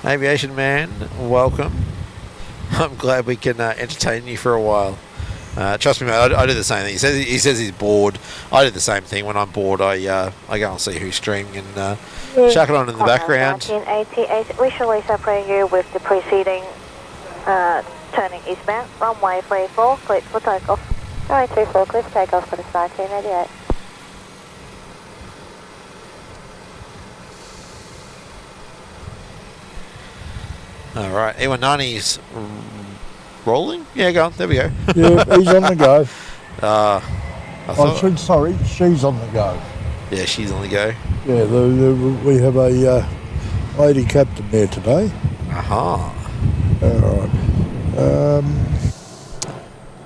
Aviation man, welcome. I'm glad we can entertain you for a while. Trust me, mate, I do the same thing. He says he's bored. I do the same thing. When I'm bored, I go and see who's streaming and chuck it on in the background. 1988, visually separating you with the preceding turning eastbound, runway 34, clear for takeoff. Runway 34, clear for takeoff for the 1988. Alright, E190's rolling? Yeah, go on, there we go. Yeah, he's on the go. Sorry, she's on the go. Yeah, she's on the go. Yeah, we have a lady captain there today. Aha. Alright.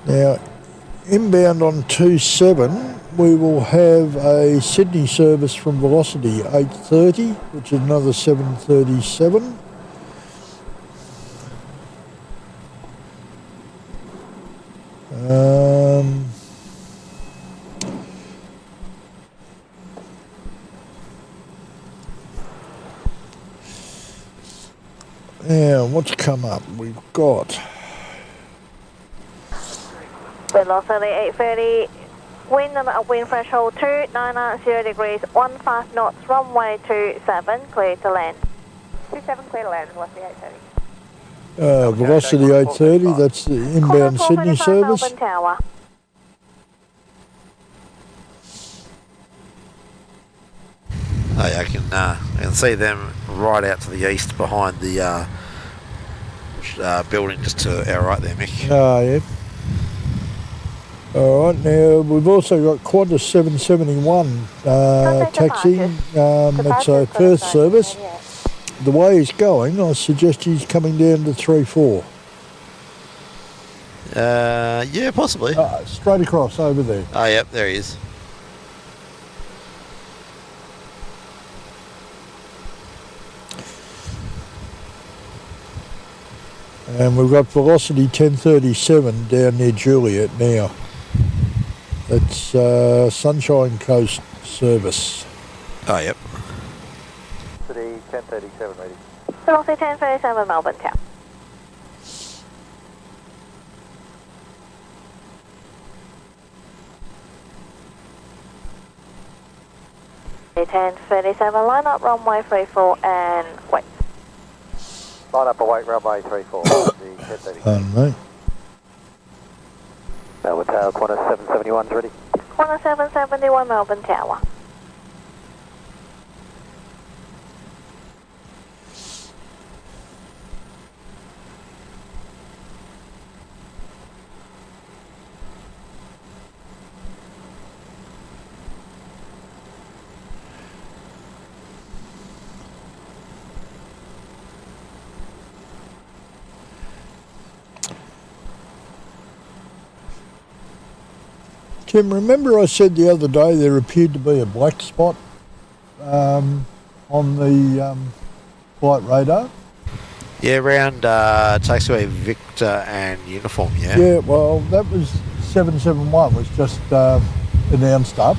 Now, inbound on 27, we will have a Sydney service from Velocity 8:30, which is another 737. Yeah, what's come up? We've got Velocity 830, wind and upwind threshold 290 degrees, 15 knots, runway 27, clear to land. 27 clear to land, Velocity 830. Velocity 830, that's the inbound Sydney service. Melbourne Tower. Oh, yeah, I can see them right out to the east behind the building just to our right there, Mick. Ah, yeah. All right, now we've also got Qantas 771 taxiing. It's a Perth service. The way he's going, I suggest he's coming down to 3-4. Yeah, possibly. Straight across over there. Oh, yep, there he is. And we've got Velocity 1037 down near Juliet now. It's Sunshine Coast service. Oh, yep. Velocity 1037 ready. Velocity 1037, Melbourne Tower. Velocity 1037, line up runway 34 and wait. Line up await runway 34, Velocity 1030. Pardon me. Melbourne Tower, Qantas 771's ready. Qantas 771, Melbourne Tower. Tim, remember I said the other day there appeared to be a black spot on the flight radar? Yeah, around taxiway Victor and uniform, yeah? Yeah, well, that was 771 was just announced up.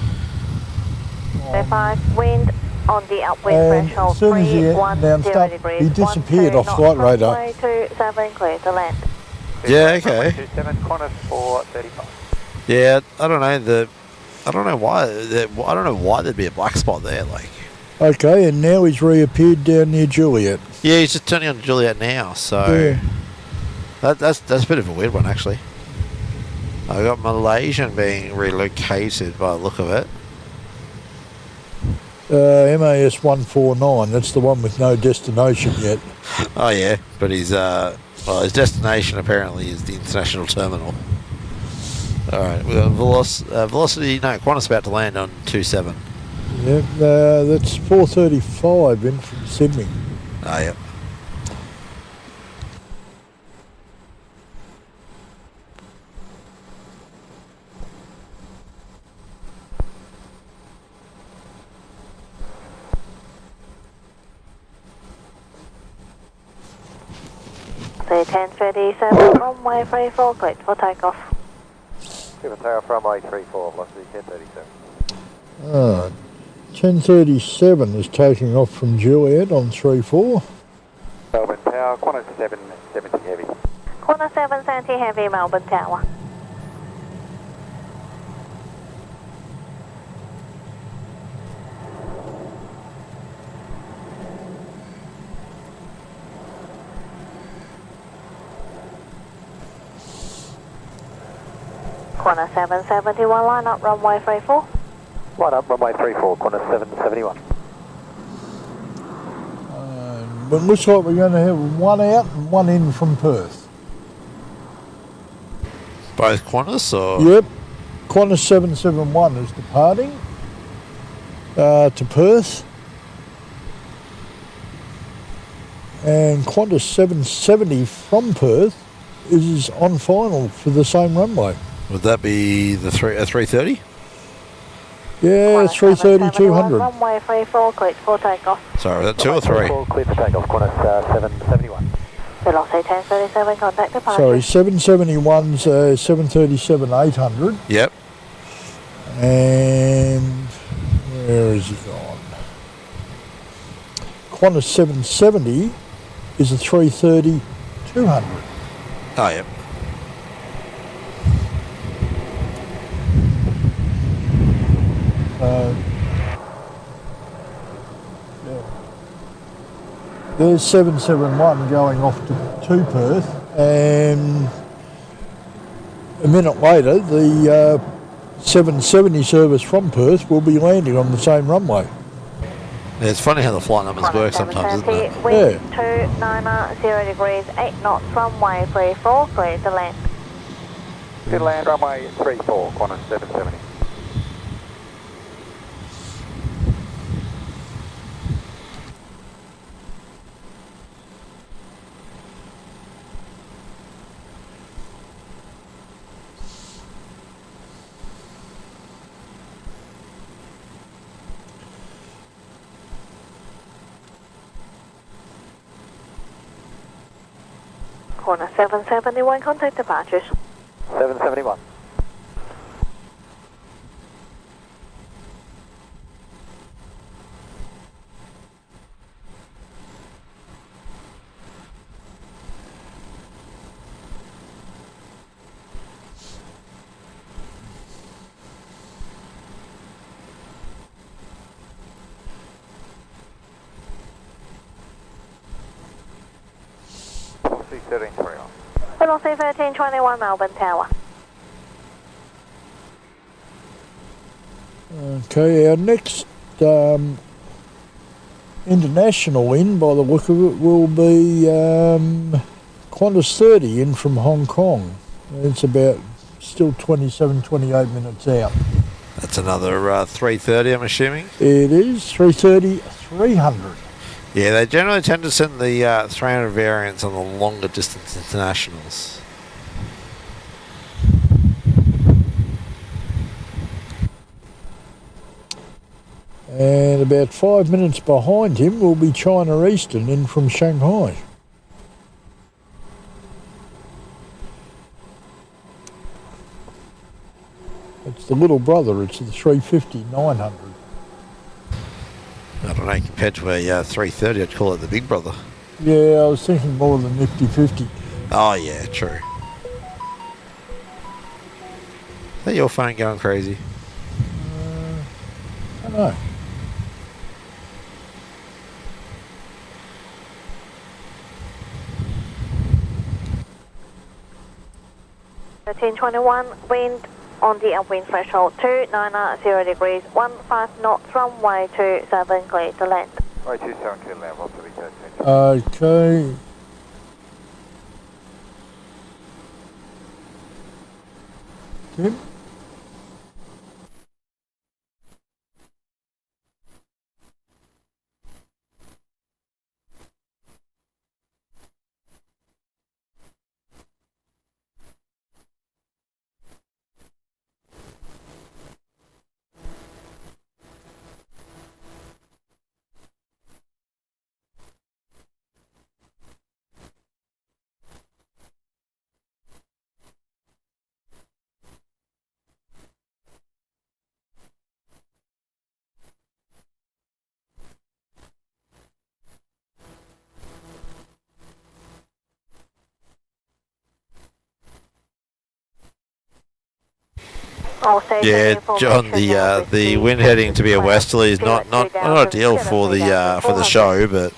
5 wind on the upwind threshold, as soon as he announced up, degrees, he disappeared off flight radar. Runway 27, clear to land. Yeah, okay. 27, Qantas 435. Yeah, I don't know why there'd be a black spot there. Like, Okay, and now he's reappeared down near Juliet. yeah, he's just turning on Juliet now. So that's a bit of a weird one, actually. I got Malaysian being relocated by the look of it. MAS 149. That's the one with no destination yet. Oh yeah, but his destination apparently is the international terminal. All right, we got velocity. No, Qantas about to land on 27. Yeah, that's 435 in from Sydney. Oh, yep. The 1037, runway 34, clear for takeoff. Melbourne Tower, runway 34, Velocity 1037. 1037 is taking off from Juliet on 34. Melbourne Tower, Qantas 770 heavy. Qantas 770 heavy, Melbourne Tower. Qantas 771, line up runway 34. Line up runway 34, Qantas 771. But it looks like we're going to have one out and one in from Perth. Both Qantas or? Yep. Qantas 771 is departing to Perth. And Qantas 770 from Perth is on final for the same runway. Would that be the 330? Yeah, 330, 200. Runway 34, clear for takeoff. Sorry, was that 2 or 3? Clear for takeoff, Qantas 771. Velocity 1037, contact departure. Sorry, 771's 737, 800. Yep. And where is he gone? Qantas 770 is a 330, 200. Oh, yep. There's 771 going off to Perth, and a minute later the 770 service from Perth will be landing on the same runway. Yeah, it's funny how the flight numbers work sometimes, isn't it? Wind 290 degrees, 8 knots, runway 34, clear to land. Clear to land, runway 34, Qantas 770. Qantas 771, contact departures. 771. Velocity 1321, Melbourne Tower. Okay, our next international in, by the look of it, will be Qantas 30 in from Hong Kong. It's about still 27, 28 minutes out. That's another 330, I'm assuming? It is 330, 300. Yeah, they generally tend to send the 300 variants on the longer distance internationals. And about 5 minutes behind him will be China Eastern in from Shanghai. It's the little brother, it's the 350-900. I don't know, compared to a 330, I'd call it the big brother. Yeah, I was thinking more than Nifty 50. Oh, yeah, true. Is that your phone going crazy? I don't know. Wind on the upwind threshold 290 degrees, 15 knots, runway 27, clear to land. Runway 27, clear to land, velocity 13. Okay. Tim? Yeah, John, the wind heading to be a westerly is not ideal for the show, but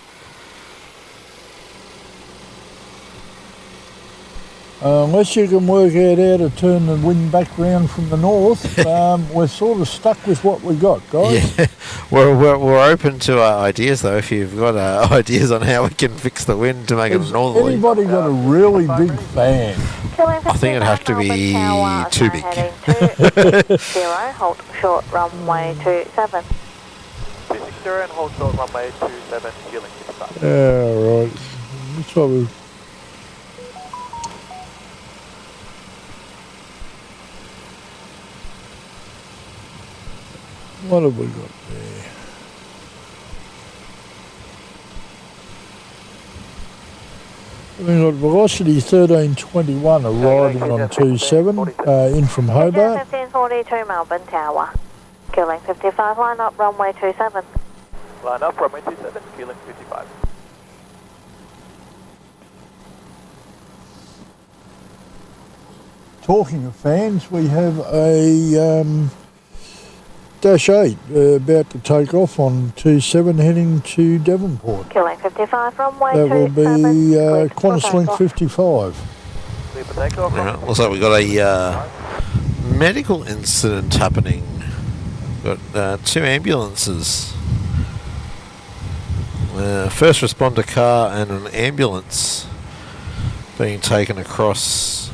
unless you can work out how to turn the wind back round from the north, we're sort of stuck with what we got, guys. Yeah, we're open to ideas though. If you've got ideas on how we can fix the wind to make it northerly. Anybody got a really big fan? I think it'd have to be too big. 0, hold short runway 27. 260 and hold short runway 27, healing to depart. Yeah, right. That's what we. What have we got there? We've got velocity 1321 arriving on 27 in from Hobart. 1542 Melbourne Tower. Killing 55, line up runway 27. Line up, runway 27, killing 55. Talking of fans, we have a Dash 8 about to take off on 27 heading to Devonport. Killing 55, runway that 27. That will be Qantas Link 55. Yeah, looks like we've got a medical incident happening. We've got 2 ambulances. First responder car and an ambulance being taken across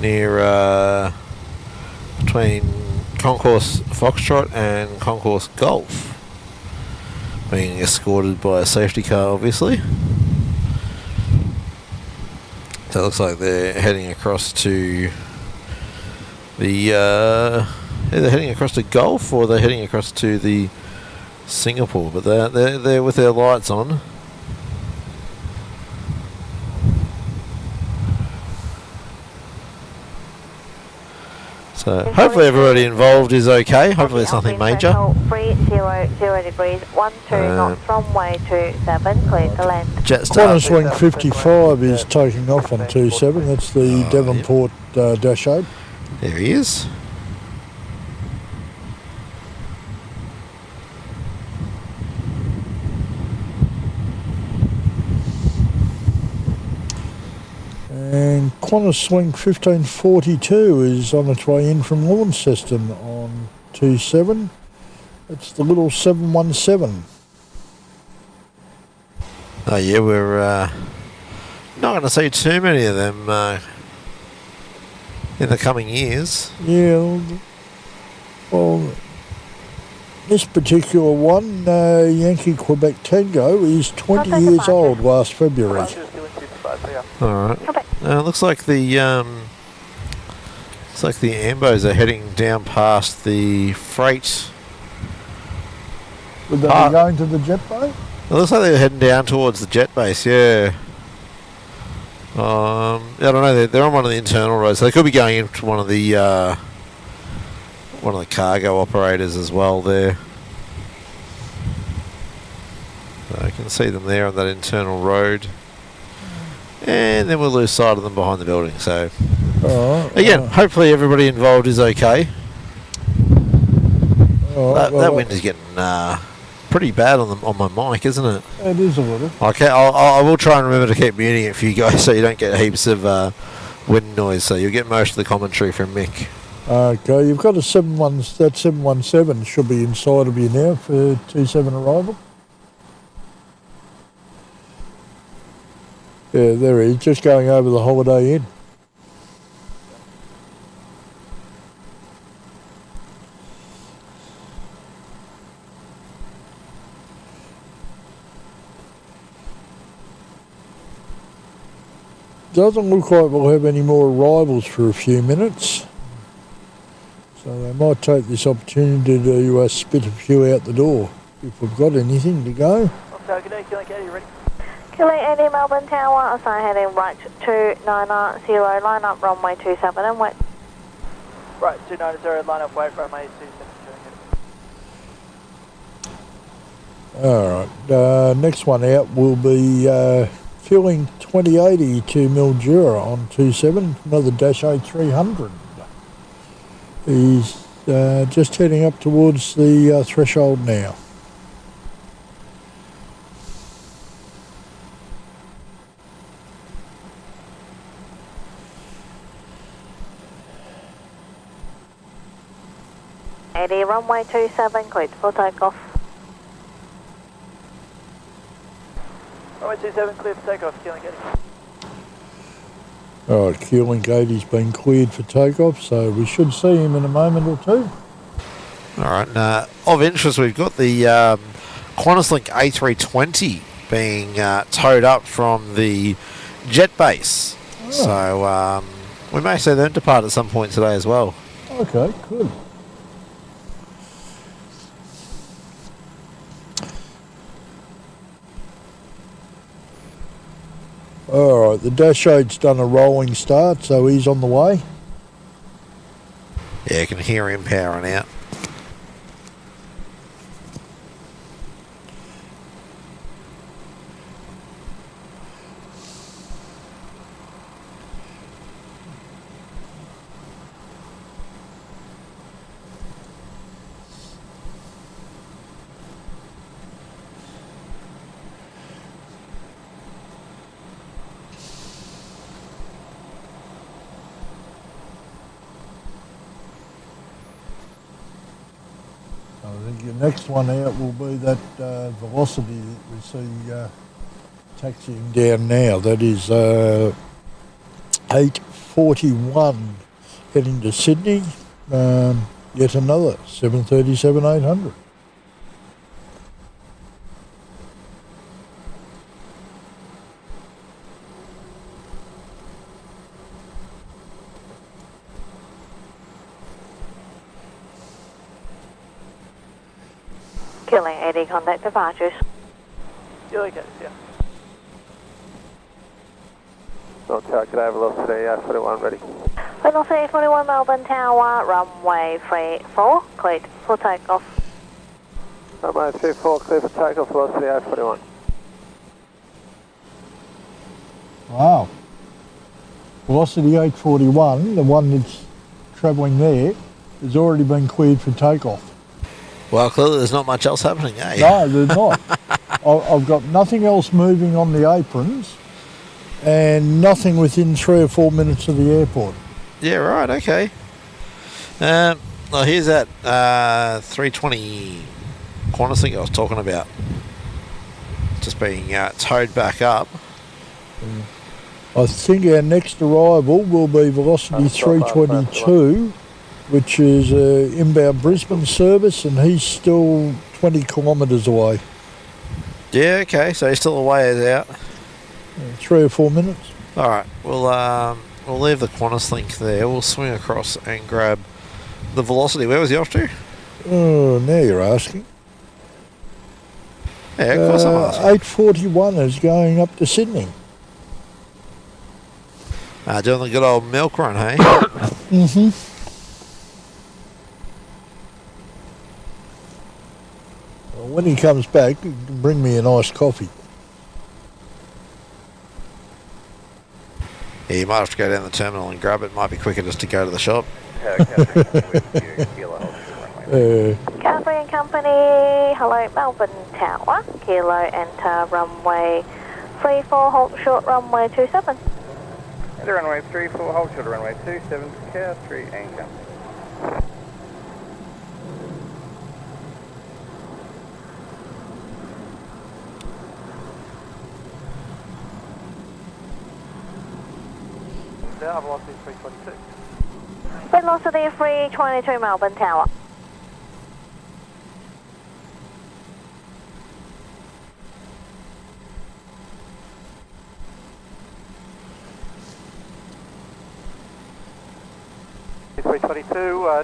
near between Concourse Foxtrot and Concourse Golf, being escorted by a safety car, obviously. So it looks like they're heading across to the either heading across to Golf or they're heading across to the Singapore, but they're with their lights on. So hopefully everybody involved is okay. Hopefully it's nothing major. 300 degrees, 12 knots, runway 27, clear to land. Qantas Link 55 is taking off on 27. That's the Devonport Dash 8. There he is. And Qantas Link 1542 is on its way in from Launceston on 27. It's the little 717. Oh yeah, we're not going to see too many of them in the coming years. Yeah, well, this particular one, Yankee Quebec Tango, is 20 years old last February. Alright. Looks like the Ambos are heading down past the freight. Would they be going to the jet bay? It looks like they're heading down towards the jet base, yeah. I don't know, they're on one of the internal roads. So they could be going into one of the cargo operators as well there. So I can see them there on that internal road. And then we'll lose sight of them behind the building. So again, hopefully everybody involved is okay. That wind is getting pretty bad on my mic, isn't it? It is a little. Okay, I will try and remember to keep muting it for you guys so you don't get heaps of wind noise. So you'll get most of the commentary from Mick. Okay, you've got a 717 should be inside of you now for 27 arrival. Yeah, there he is, just going over the Holiday Inn. Doesn't look like we'll have any more arrivals for a few minutes. So they might take this opportunity to spit a few out the door if we've got anything to go. Okay, Killing 80, ready? Killing 80 Melbourne Tower, assign heading right 290, line up runway 27 and wait. Right, 290, line up, wait, runway 27. Alright, next one out will be fueling 2080 to Mildura on 27, another Dash 8300. He's just heading up towards the threshold now. Runway 27, cleared for takeoff. Runway 27, cleared for takeoff, Killing 80. Alright, Killing 80's been cleared for takeoff, so we should see him in a moment or two. Alright, of interest, we've got the Qantas Link A320 being towed up from the jet base. Oh. So we may see them depart at some point today as well. Okay, good. Right, the dash 8's done a rolling start, so he's on the way. Yeah, you can hear him powering out. I think your next one out will be that velocity that we see taxiing down now. That is 841 heading to Sydney. Yet another 737-800. Killing 80, contact departures. Yeah, yeah. Not calculate velocity, 41 ready. Velocity 41 Melbourne Tower, runway 34, cleared for takeoff. Runway 34, clear for takeoff, velocity 41. Wow. Velocity 841, the one that's travelling there, has already been cleared for takeoff. Well, clearly there's not much else happening, eh? No, there's not. I've got nothing else moving on the aprons and nothing within 3 or 4 minutes of the airport. Yeah, right, okay. Well, here's that 320 Qantas thing I was talking about. Just being towed back up. I think our next arrival will be velocity 322, which is inbound Brisbane service, and he's still 20 kilometres away. Yeah, okay, so he's still a ways out. 3 or 4 minutes. All right, we'll leave the Qantas link there. We'll swing across and grab the velocity. Where was he off to? Oh, now you're asking. Yeah, of course I'm asking. 841 is going up to Sydney. Doing the good old milk run, hey? Mm-hmm. Well, when he comes back, he can bring me a nice coffee. Yeah, you might have to go down the terminal and grab it. Might be quicker just to go to the shop. Cadbury and Company, hello, Melbourne Tower, Kilo, enter runway 34, hold short, runway 27. Enter runway 34, hold short, runway 27, Car 3 anchor. Now velocity 322. Velocity 322 Melbourne Tower.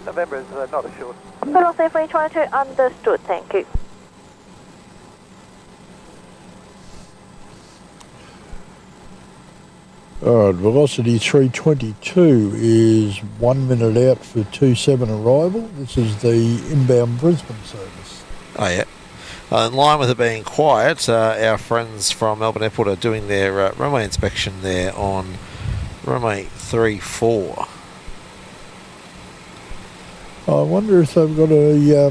November is not assured. Velocity 322, understood, thank you. Alright, velocity 322 is 1 minute out for 27 arrival. This is the inbound Brisbane service. Oh, yeah. In line with it being quiet, our friends from Melbourne Airport are doing their runway inspection there on runway 34. I wonder if they've got a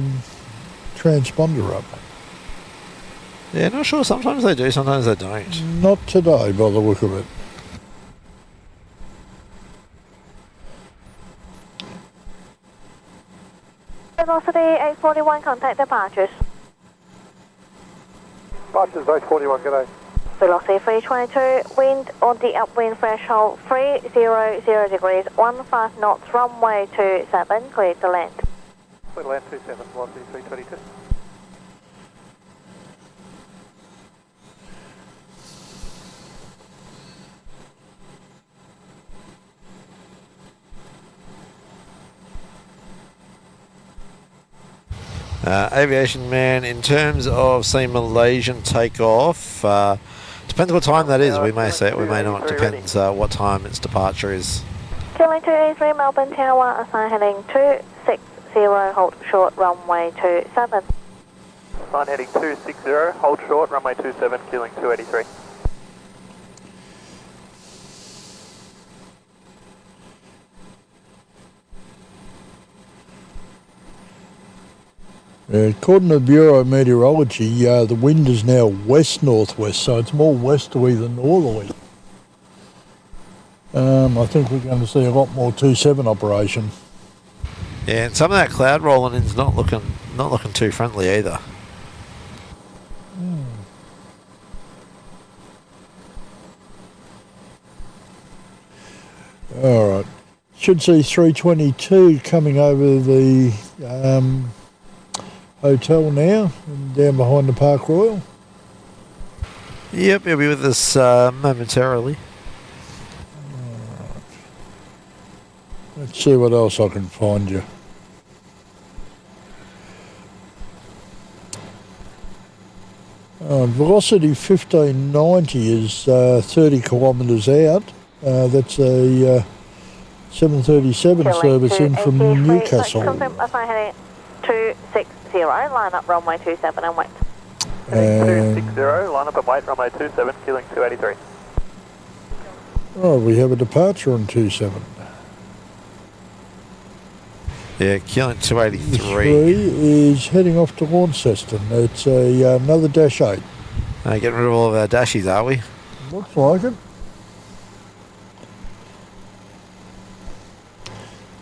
transponder up. Yeah, not sure. Sometimes they do, sometimes they don't. Not today, by the look of it. Velocity 841, contact departures. Departures 841, g'day. Velocity 322, wind on the upwind threshold 300 degrees, 15 knots, runway 27, clear to land. Clear to land 27, velocity 322. Aviation man, in terms of seeing Malaysian takeoff, to Depends what time that is. We may say it, we may not. Depends what time its departure is. Kilo 283 Melbourne Tower, assign heading 260, hold short, runway 27. Assign heading 260, hold short, runway 27, killing 283. According to Bureau of Meteorology, the wind is now west-northwest, so it's more westerly than northerly. I think we're going to see a lot more 27 operation. Yeah, and some of that cloud rolling in's not looking too friendly either. All right, should see 322 coming over the hotel now, and down behind the Park Royal. Yep, he'll be with us momentarily. Let's see what else I can find you. Velocity 1590 is 30 kilometres out. That's a 737 service in from Newcastle. Assign heading 260, line up runway 27 and wait. Heading 260, line up and wait, runway 27, killing 283. Oh, we have a departure on 27. Yeah, killing 283. 3 is heading off to Launceston. It's another Dash 8. Getting rid of all of our dashies, are we? Looks like it.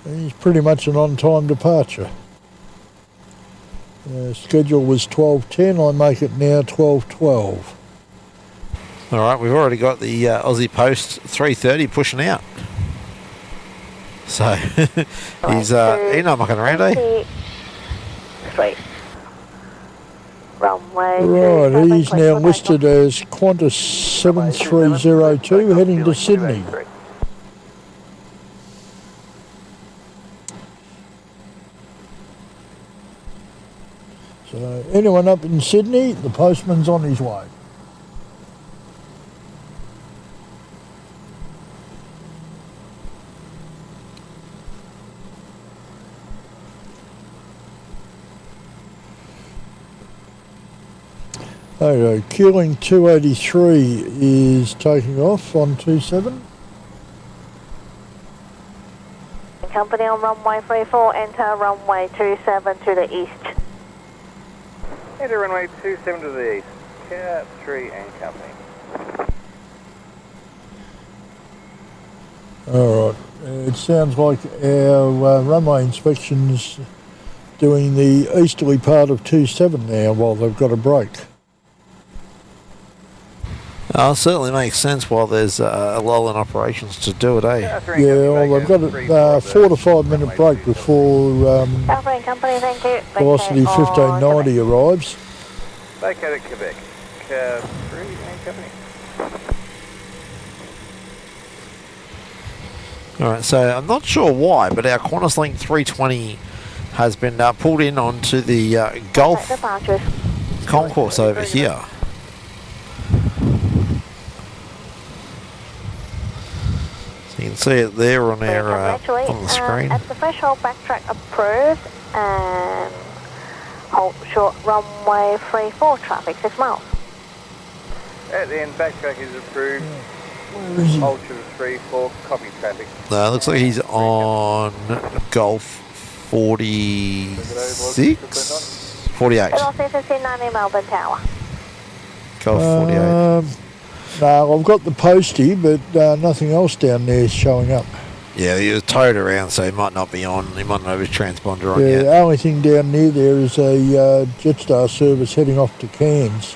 He's pretty much an on-time departure. Schedule was 12:10. I make it now 12:12. All right, we've already got the Aussie Post 330 pushing out. So he's not mucking around, eh? Straight. Runway. Right, he's now listed as Qantas 7302 heading to Sydney. So anyone up in Sydney, the postman's on his way. Okay, Keeling 283 is taking off on 27. Company on runway 34, enter runway 27 to the east. Enter runway 27 to the east. Cat 3 and company. All right, it sounds like our runway inspection's doing the easterly part of 27 now while they've got a break. Certainly makes sense while there's a lull in operations to do it, eh? Yeah, well, they've got a 4 to 5 minute break before Company, thank you. Velocity 1590 arrives. Located Quebec. Cat 3 and company. Alright, so I'm not sure why, but our Qantas Link 320 has been pulled in onto the Gulf concourse over here. So you can see it there on our on the screen. At the threshold, backtrack approved and hold short runway 34, traffic 6 miles. At the end, backtrack is approved. Hold short 34, copy traffic. Looks like he's on Gulf 46? 48. Velocity 1590 Melbourne Tower. Gulf 48. No, I've got the postie, but nothing else down there is showing up. Yeah, he was towed around, so he might not be on. He might not have his transponder on yet. The only thing down near there is a Jetstar service heading off to Cairns.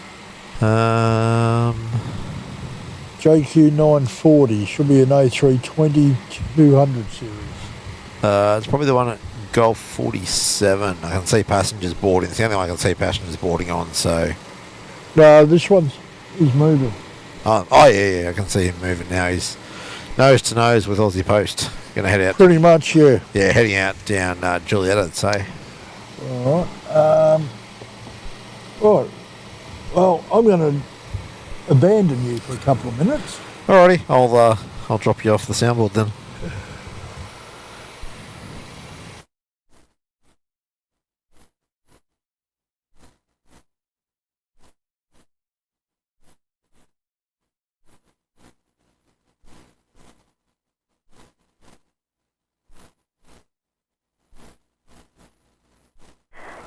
JQ 940 should be an A320 200 series. It's probably the one at Gulf 47. I can see passengers boarding. It's the only one I can see passengers boarding on. So. No, this one's moving. Oh yeah, I can see him moving now. He's nose to nose with Aussie Post. Going to head out. Pretty much, yeah. Yeah, heading out down Juliet, I'd say. All right. Right. Well, I'm going to abandon you for a couple of minutes. Alrighty, I'll drop you off the soundboard then.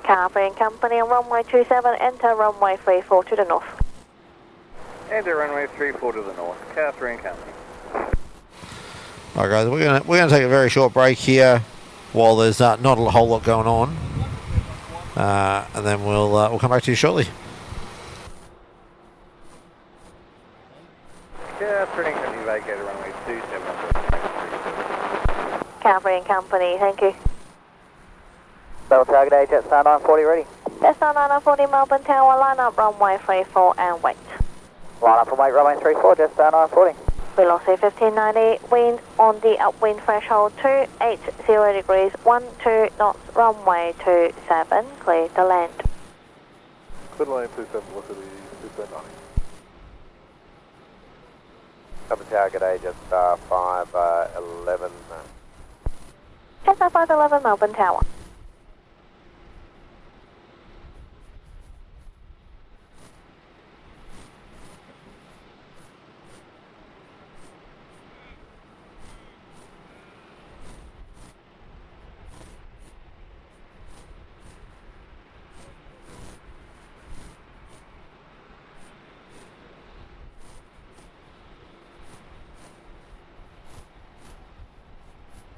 Carver and Company on runway 27, enter runway 34 to the north. Enter runway 34 to the north, Carver and Company. Alright guys, we're gonna take a very short break here while there's not a whole lot going on, and then we'll come back to you shortly. Carver and Company vacated runway 27. Carver and Company, thank you. Battle target A, Jetstar 940 ready. Jetstar 940 Melbourne Tower, line up runway 34 and wait. Line up and wait, runway 34, Jetstar 940. Velocity 1590, wind on the upwind threshold 280 degrees, 12 knots, runway 27, clear to land. Clear to land 27, velocity 1590. Battle target A, Jetstar 511. Jetstar 511 Melbourne Tower.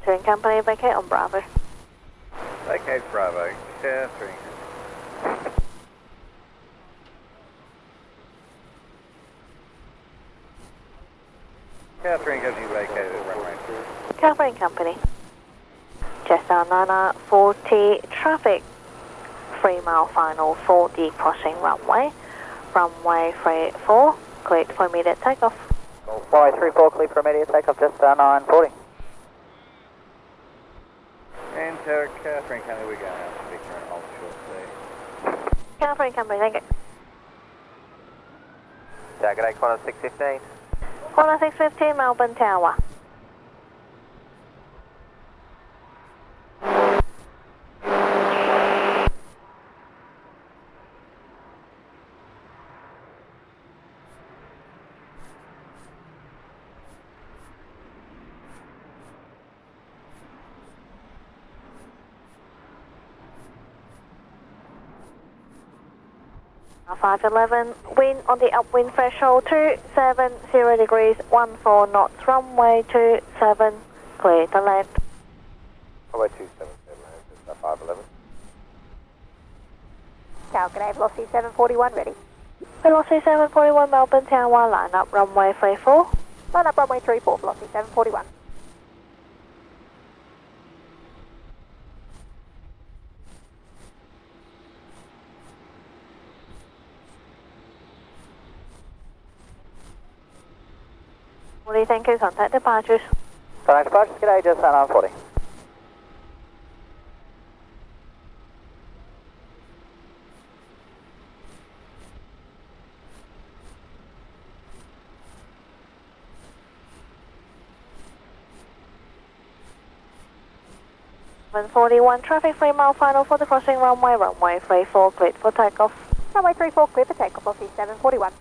Touring Company, vacate on Bravo. Vacate Bravo, Catherine. Catherine Company vacated runway 2. Carver and Company. Jetstar 940 traffic, 3 mile final for the crossing runway. Runway 34, cleared for immediate takeoff. Runway 34, clear for immediate takeoff, Jetstar 940. Enter Catherine Company, we're going to have to Victor and hold short stay. Carver and Company, thank you. Target A, corner 615. Corner 615 Melbourne Tower. Now 511, wind on the upwind threshold 270 degrees, 14 knots, runway 27, clear to land. Runway 277, Jetstar 511. Calculate velocity 741 ready. Velocity 741 Melbourne Tower, line up runway 34. Line up runway 34, velocity 741. Thank you, contact departures. Contact departures, g'day, Jetstar 940. .41 traffic, 3 mile final for the crossing runway 34, cleared for takeoff. Runway 34, clear for takeoff, velocity 741.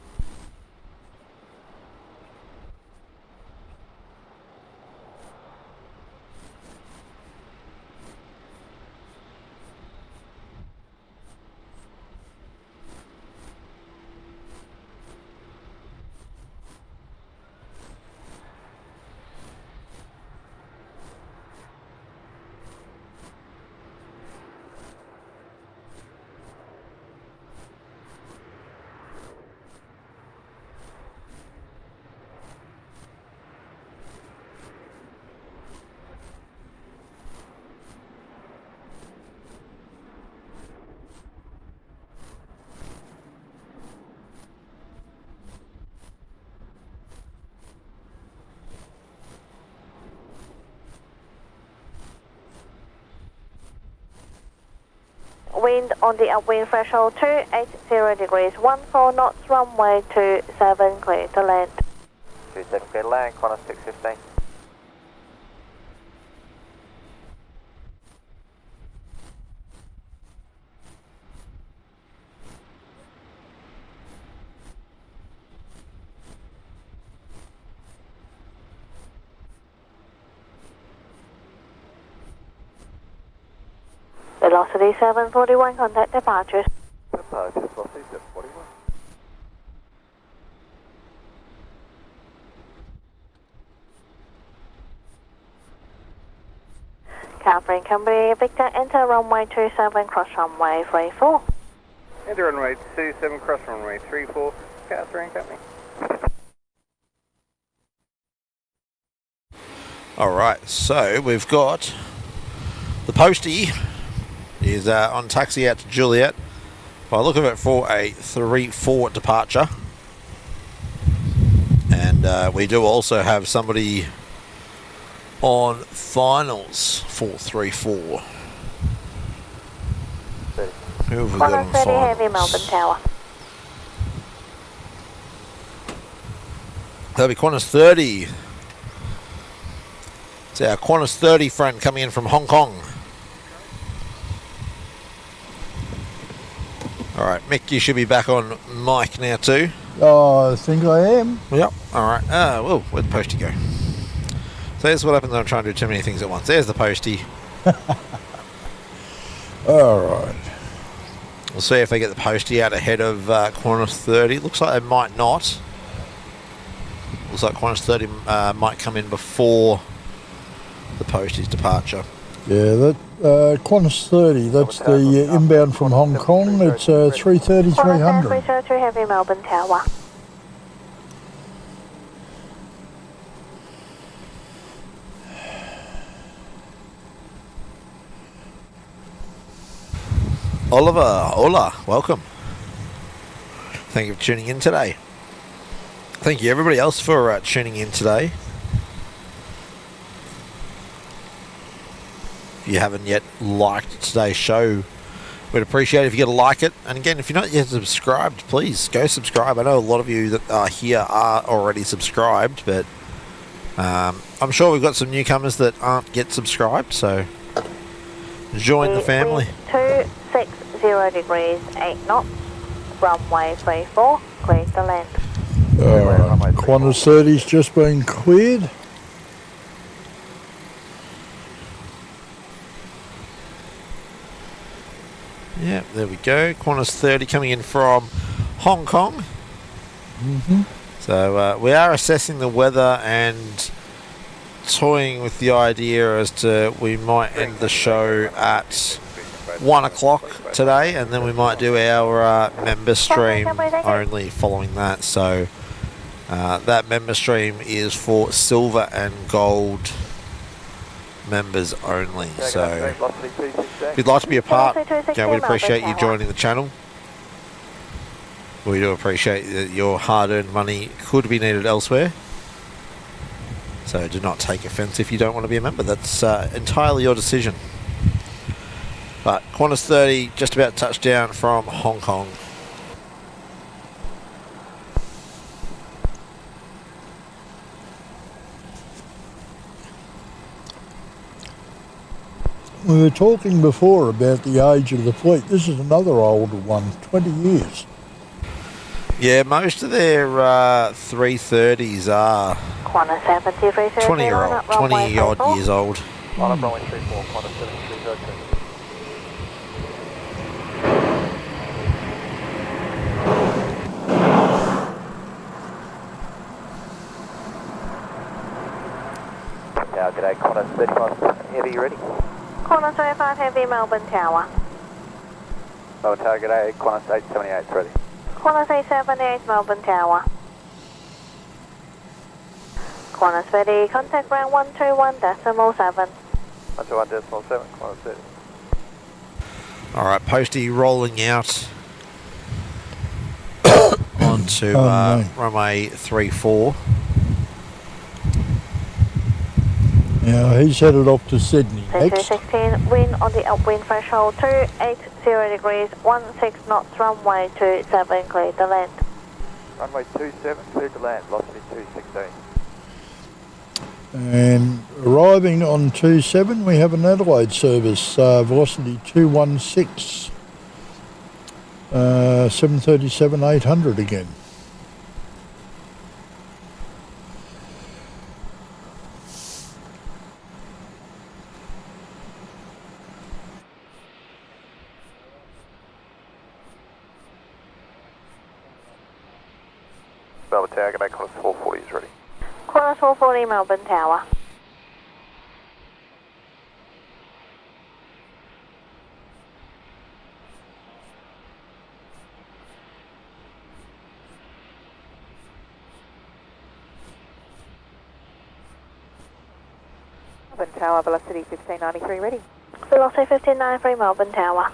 wind on the upwind threshold 280 degrees, 14 knots, runway 27, clear to land. 27 clear to land, Qantas 615. Velocity 741, contact departures. Departures, velocity 741. Catherine Company, Victor, enter runway 27, cross runway 34. Enter runway 27, cross runway 34, Catherine Company. Alright, so we've got the postie is on taxi out to Juliet. By the look of it, for a 3-4 departure. And we do also have somebody on finals for 3-4. Who have we got on 30 finals? heavy, Melbourne Tower. That'll be Qantas 30. It's our Qantas 30 friend coming in from Hong Kong. Alright, Mick, you should be back on mic now too. Oh, I think I am. Yep, alright. Well, where'd the postie go? So here's what happens when I'm trying to do too many things at once. There's the postie. Alright. We'll see if they get the postie out ahead of Qantas 30. Looks like they might not. Looks like Qantas 30 might come in before the postie's departure. Yeah, that Qantas 30, that's the inbound from Hong Kong. It's 330, 300. 302 heavy, Melbourne Tower. Oliver, hola, welcome. Thank you for tuning in today. Thank you everybody else for tuning in today. If you haven't yet liked today's show, we'd appreciate it if you could like it. And again, if you're not yet subscribed, please go subscribe. I know a lot of you that are here are already subscribed, but I'm sure we've got some newcomers that aren't yet subscribed, so join the family. 260 degrees, 8 knots, runway 34, clear to land. Qantas 30's just been cleared. Yeah, there we go. Qantas 30 coming in from Hong Kong. So we are assessing the weather and toying with the idea as to we might end the show at 1 o'clock today, and then we might do our member stream only following that. So that member stream is for silver and gold members only. So if you'd like to be a part, we'd appreciate you joining the channel. We do appreciate that your hard-earned money could be needed elsewhere. So do not take offence if you don't want to be a member. That's entirely your decision. But Qantas 30 just about touched down from Hong Kong. We were talking before about the age of the fleet. This is another older one, 20 years. Yeah, most of their 330s are 20 odd years old. On runway 34, Qantas 7302. Now, g'day, Qantas 35 heavy, you ready? Qantas 35 heavy, Melbourne Tower. Melbourne Tower, g'day, Qantas 878 ready. Qantas 878, Melbourne Tower. Qantas 30, contact ground 121.7. 121.7, Qantas 30. Alright, postie rolling out onto runway 34. Yeah, he's headed off to Sydney next. 216, wind on the upwind threshold 280 0 degrees, 16 knots, runway 27, clear to land. Runway 27, clear to land, velocity 216. And arriving on 27, we have an Adelaide service, velocity 216, 737-800 again. Melbourne Tower, go back on 440 is ready. Qantas 440 Melbourne Tower. Melbourne Tower, velocity 1593 ready. Velocity 1593 Melbourne Tower.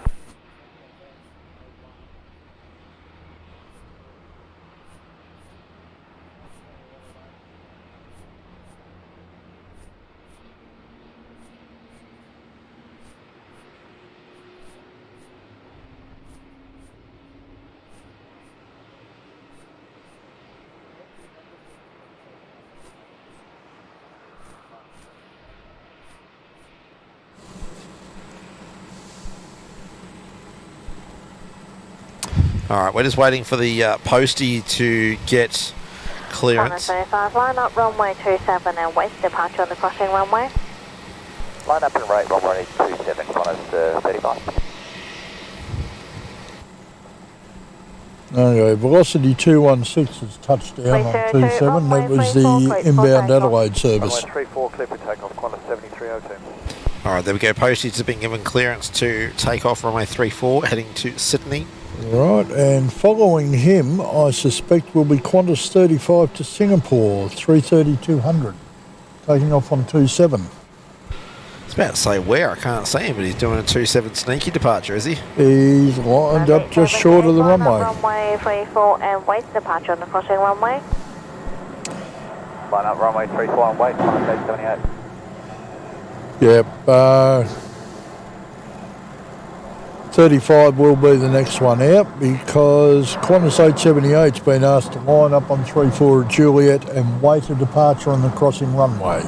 Alright, we're just waiting for the postie to get clearance. 25, line up runway 27 and west, departure on the crossing runway. Line up and right, runway 27, Qantas 35. Okay, velocity 216 has touched down on 27. That was the inbound Adelaide service. Runway 34, clear for takeoff, Qantas 7302. Alright, there we go. Posties have been given clearance to take off runway 34, heading to Sydney. Right, and following him, I suspect will be Qantas 35 to Singapore, 330-200, taking off on 27. I was about to say where, I can't see him, but he's doing a 27 sneaky departure, is he? He's lined up just short of the runway. Runway 34 and west, departure on the crossing runway. Line up runway 34 and wait, Qantas 878. Yep, 35 will be the next one out because Qantas 878's been asked to line up on 34 at Juliet and wait a departure on the crossing runway.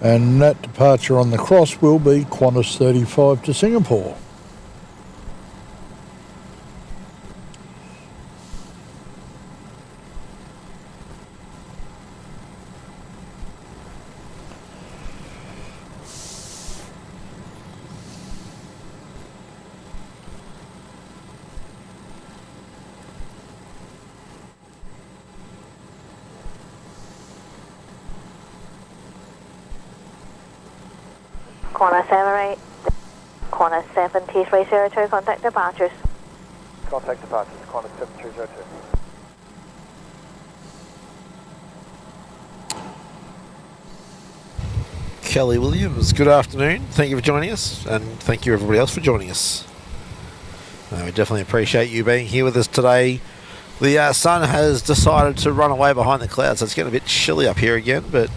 And that departure on the cross will be Qantas 35 to Singapore. Qantas 78, Qantas 7302, contact departures. Contact departures, Qantas 7302. Kelly Williams, good afternoon. Thank you for joining us, and thank you everybody else for joining us. We definitely appreciate you being here with us today. The sun has decided to run away behind the clouds, so it's getting a bit chilly up here again, but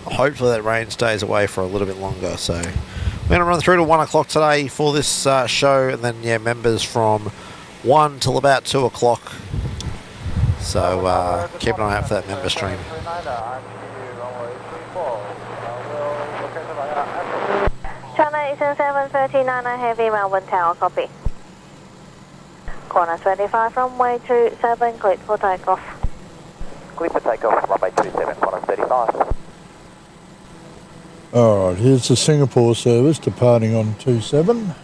hopefully that rain stays away for a little bit longer. So we're going to run through to 1 o'clock today for this show, and then members from 1 till about 2 o'clock. So keep an eye out for that member stream. China Eastern 739 Heavy Melbourne Tower, copy. Qantas 25 runway 27, cleared for takeoff. Clear for takeoff, runway 27, Qantas 35. Alright, here's the Singapore service departing on 27.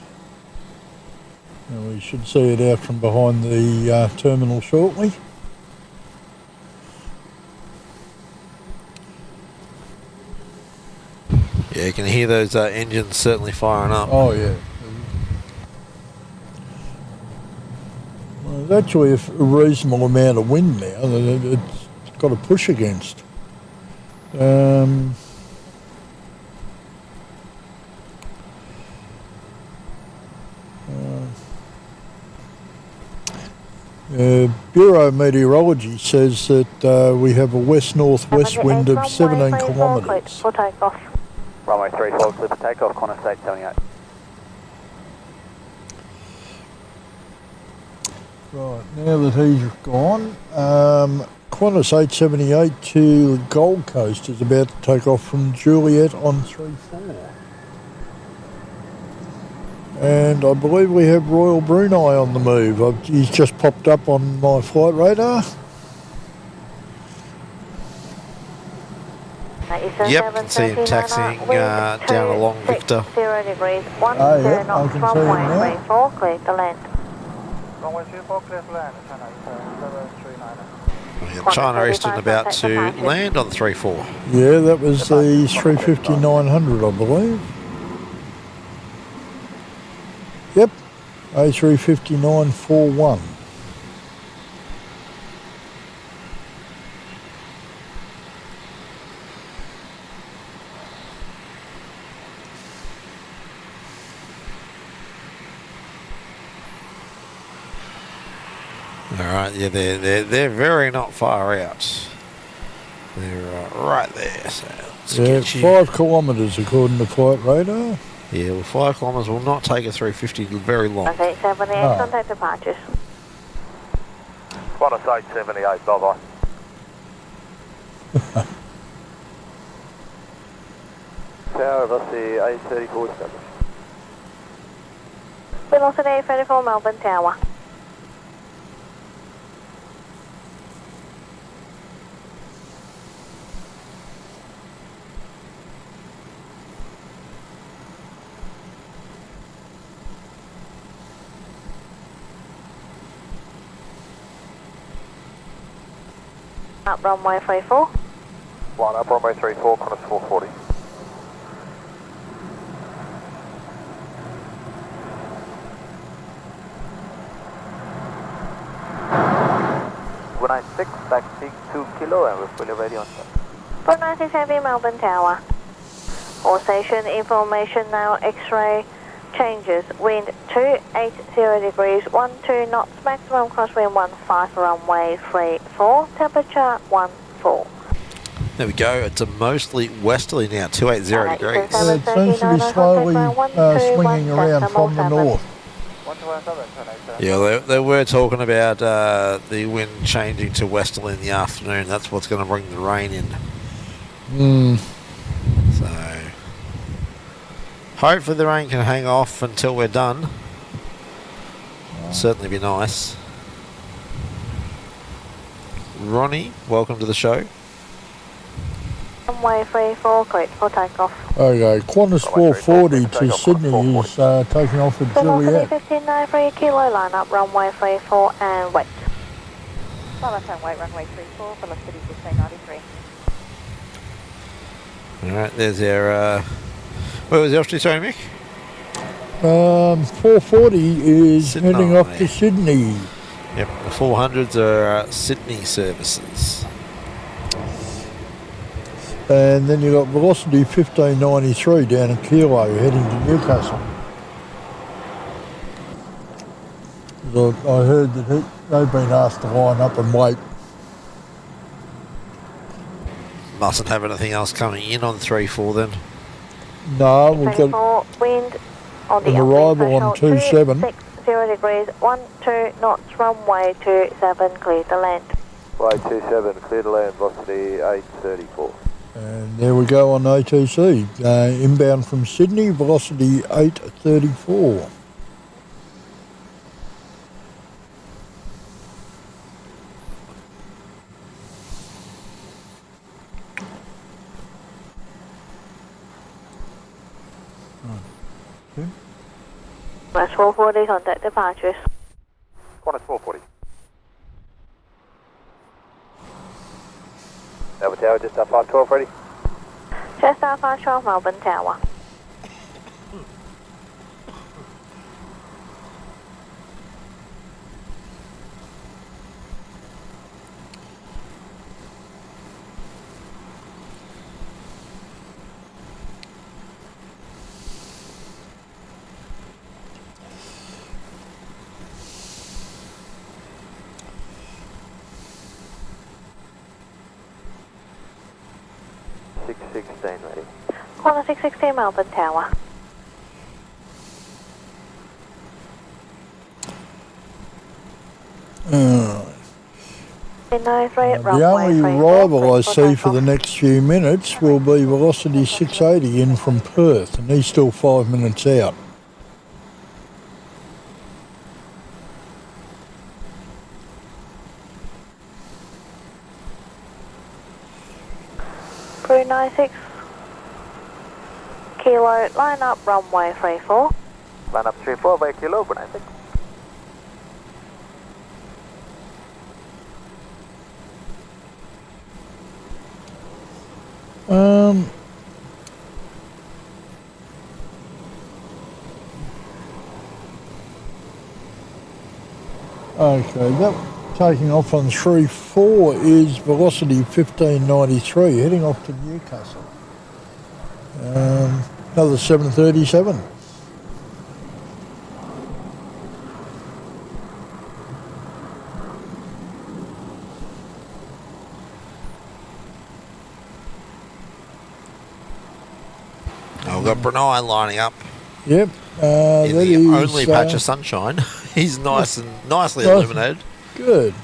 And we should see it out from behind the terminal shortly. Yeah, you can hear those engines certainly firing up. Oh yeah. Well, there's actually a reasonable amount of wind now that it's got a push against. Bureau Meteorology says that we have a west-northwest wind of 17 kilometres. For takeoff. Runway 34, clear for takeoff, Qantas 878. Right, now that he's gone, Qantas 878 to Gold Coast is about to take off from Juliet on 34. And I believe we have Royal Brunei on the move. He's just popped up on my flight radar. Yep, can see him taxiing down along Victor. 0 degrees, 1 Oh, yep, 0 knots, I can see him now. runway 34, clear to land. Runway 34, clear to land. China 739. China Eastern about to land on 34. Yeah, that was the 350-900, I believe. Yep, A350-941. Alright, yeah, they're very not far out. They're right there. So Yeah, 5 kilometres according to flight radar. Yeah, well, 5 kilometres will not take a 350 very long. Okay, 78, No. contact departures. Qantas 878, bye-bye. Tower, velocity 834 established. Velocity 834, Melbourne Tower. Up runway 34. Line up, runway 34, Qantas 440. Runway 6, taxi 2 kilo, and we're fully ready on top. 496 Heavy, Melbourne Tower. All station information now, X-ray changes. Wind 280 degrees, 12 knots, maximum crosswind 15, runway 34, temperature 14. There we go, it's a mostly westerly now, 280 degrees. It seems to be slowly swinging around from the north. Yeah, they were talking about the wind changing to westerly in the afternoon. That's what's going to bring the rain in. So, hopefully the rain can hang off until we're done. Certainly be nice. Ronnie, welcome to the show. Runway 34, correct for takeoff. Okay, Qantas 440 to Sydney is taking off at Velocity Juliet. 1593 kilo, line up runway 34 and wait. Left hand wait, runway 34, velocity 1593. Alright, there's our... where was the altitude, sorry, Mick? 440 is Sydney. heading off to Sydney. Yep, the 400s are Sydney services. And then you've got velocity 1593 down in Kilo heading to Newcastle. I heard that they've been asked to line up and wait. Mustn't have anything else coming in on 3-4 then. No, we've got 24, wind on the an arrival on 27. 60 degrees, 12 knots, runway 27, clear to land. Runway 27, clear to land, velocity 834. And there we go on ATC. Inbound from Sydney, velocity 834. That's 440, contact departures. Qantas 440. Melbourne Tower, just up 512, ready? Just out 512, Melbourne Tower. Ready. Qantas 616, Melbourne Tower. The only arrival I see for the next few minutes will be Velocity 680 in from Perth, and he's still 5 minutes out. Crew 96 Kilo, line up runway 34. Line up 34 by Kilo, Crew 96. Okay, that taking off on 34 is Velocity 1593, heading off to Newcastle. Another 737. We've got Brunei lining up. Yep. In the only patch of sunshine. He's nicely illuminated. Good.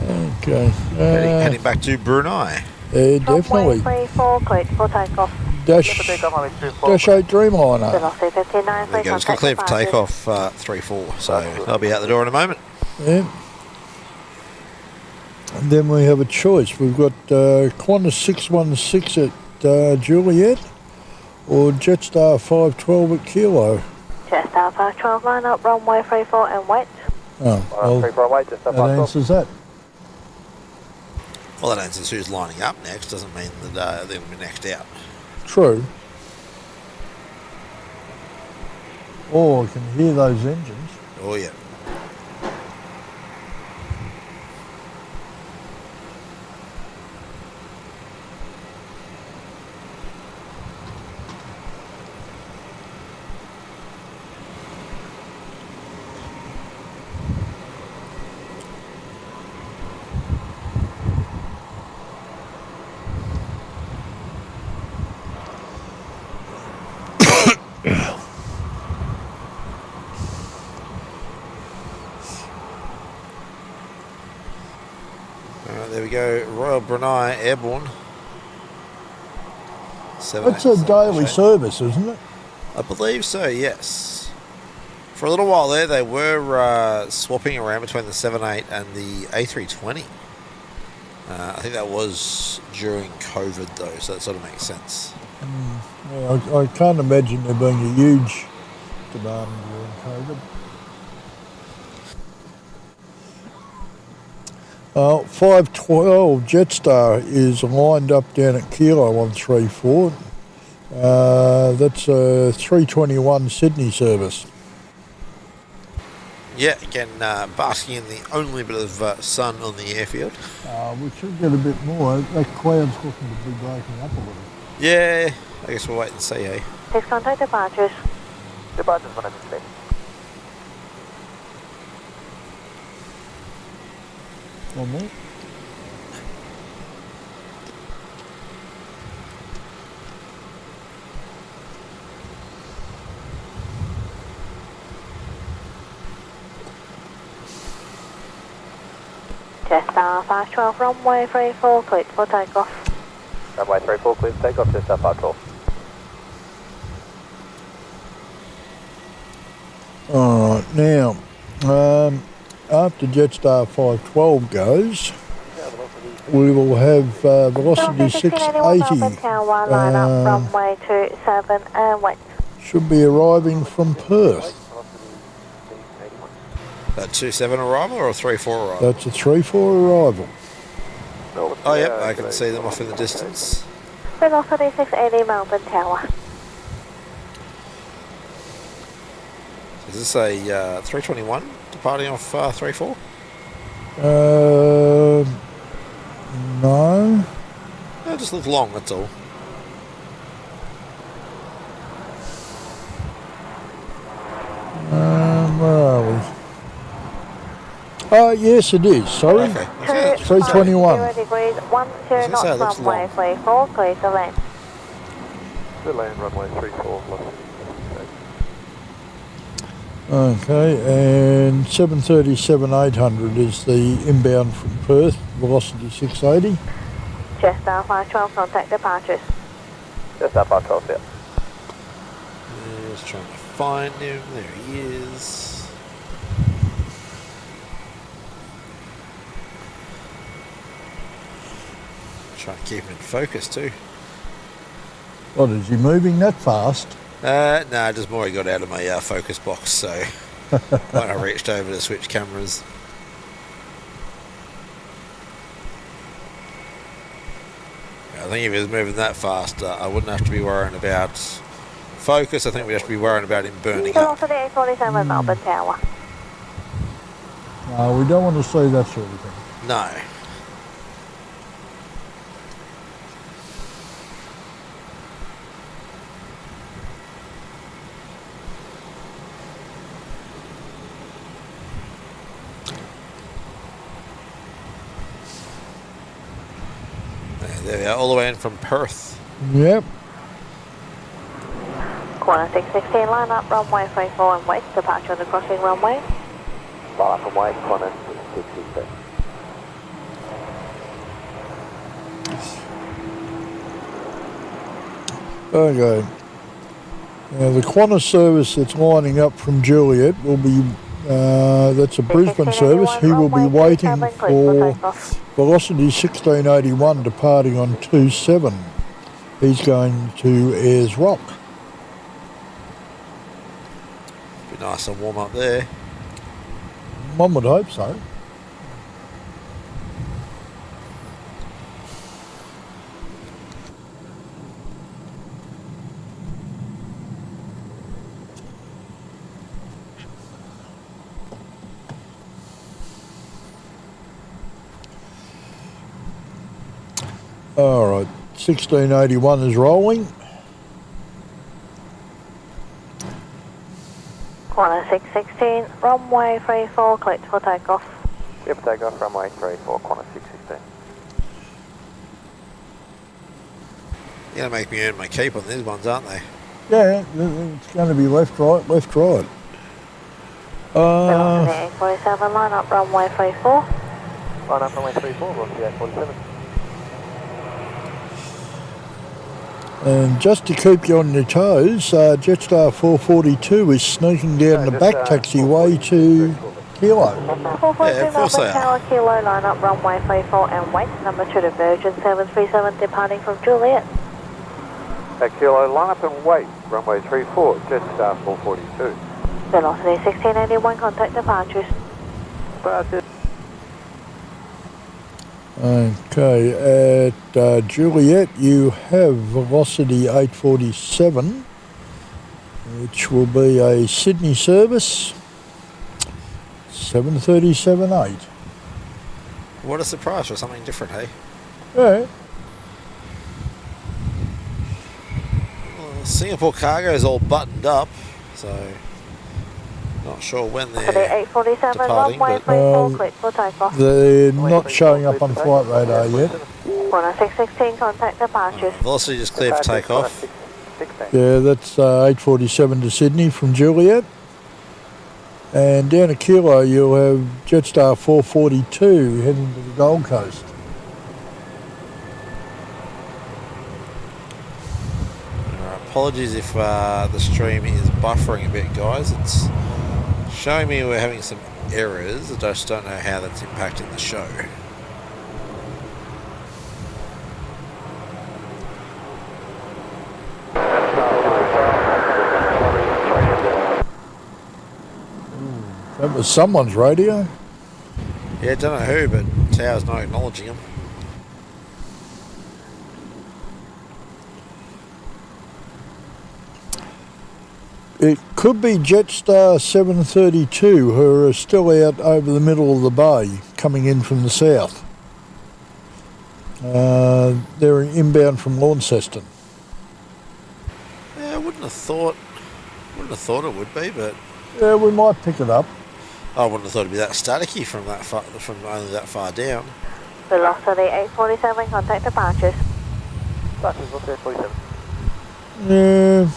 Okay. Heading back to Brunei. Definitely. 34, cleared for takeoff. Dash 8 Dreamliner. Velocity 59. There we go. It's got cleared for takeoff 3-4, so they'll be out the door in a moment. Yeah. And then we have a choice. We've got Qantas 616 at Juliet or Jetstar 512 at Kilo. Jetstar 512, line up runway 34 and wait. Oh, well, that answers that. Well, that answers who's lining up next. Doesn't mean that they'll be next out. True. Oh, I can hear those engines. Oh, yeah. There we go, Royal Brunei Airborne. That's a daily service, isn't it? I believe so, yes. For a little while there, they were swapping around between the 78 and the A320. I think that was during COVID, though, so that sort of makes sense. Yeah, I can't imagine there being a huge demand during COVID. 512 Jetstar is lined up down at Kilo 134. That's a 321 Sydney service. Yeah, again, basking in the only bit of sun on the airfield. We should get a bit more. That cloud's looking to be breaking up a little. Yeah, I guess we'll wait and see, eh? Please contact departures. Departures, 106. One more. Jetstar 512, runway 34, cleared for takeoff. Runway 34, cleared for takeoff, Jetstar 512. Alright, now, after Jetstar 512 goes, we will have Velocity 680. Line up runway 27 and wait. Should be arriving from Perth. That 27 arrival or a 34 arrival? That's a 34 arrival. Oh, yep, I can see them off in the distance. Velocity 680 Melbourne Tower. Is this a 321 departing off 34? No. It just looks long, that's all. Where are we? Oh, yes, it is. Sorry. Okay. 321. 0 degrees, 12 knots, runway 34, clear to land. Good land, runway 34. Okay, and 737-800 is the inbound from Perth, velocity 680. Jetstar 512, contact departures. Jetstar 512, yeah. Just trying to find him. There he is. Trying to keep him in focus too. What, is he moving that fast? No, just more he got out of my focus box, so when I reached over to switch cameras. I think if he was moving that fast, I wouldn't have to be worrying about focus. I think we'd have to be worrying about him burning up. Velocity 847 Melbourne Tower. No, we don't want to see that sort of thing. No. There we are, all the way in from Perth. Yep. Corner 616, line up, runway 34 and wait, departure on the crossing runway. Line up and wait, corner 616. Okay. Now the Qantas service that's lining up from Juliet will be, that's a Brisbane service. He will be waiting for velocity 1681 departing on 27. He's going to Ayers Rock. Be nice and warm up there. One would hope so. All right, 1681 is rolling. Corner 616, runway 34, clear for takeoff. Clear for takeoff, runway 34, corner 616. You're going to make me earn my keep on these ones, aren't they? Yeah, it's going to be left, right, left, right. Velocity 847, line up, runway 34. Line up, runway 34, velocity 847. And just to keep you on your toes, Jetstar 442 is sneaking down the back taxiway to Kilo. 442 Melbourne Tower, Kilo, line up, runway 34 and wait. Number 2 to Virgin 737 departing from Juliet. Kilo, line up and wait, runway 34, Jetstar 442. Velocity 1681, contact departures. Departures. Okay, at Juliet you have velocity 847, which will be a Sydney service, 737-8. What a surprise for something different, hey? Yeah. Well, Singapore cargo is all buttoned up, so not sure when they're 847, departing, runway but 34, clear for takeoff. They're not showing up on flight radar yet. Corner 616, contact departures. velocity just cleared for takeoff. Yeah, that's 847 to Sydney from Juliet. And down at Kilo you'll have Jetstar 442 heading to the Gold Coast. Apologies if the stream is buffering a bit, guys. It's showing me we're having some errors. I just don't know how that's impacting the show. That was someone's radio. Yeah, don't know who, but Tower's not acknowledging them. It could be Jetstar 732 who are still out over the middle of the bay coming in from the south. They're inbound from Launceston. Yeah, I wouldn't have thought it would be, but Yeah, we might pick it up. I wouldn't have thought it'd be that staticky from that far, from only that far down. Velocity 847, contact departures. Departures, velocity 847. Yeah.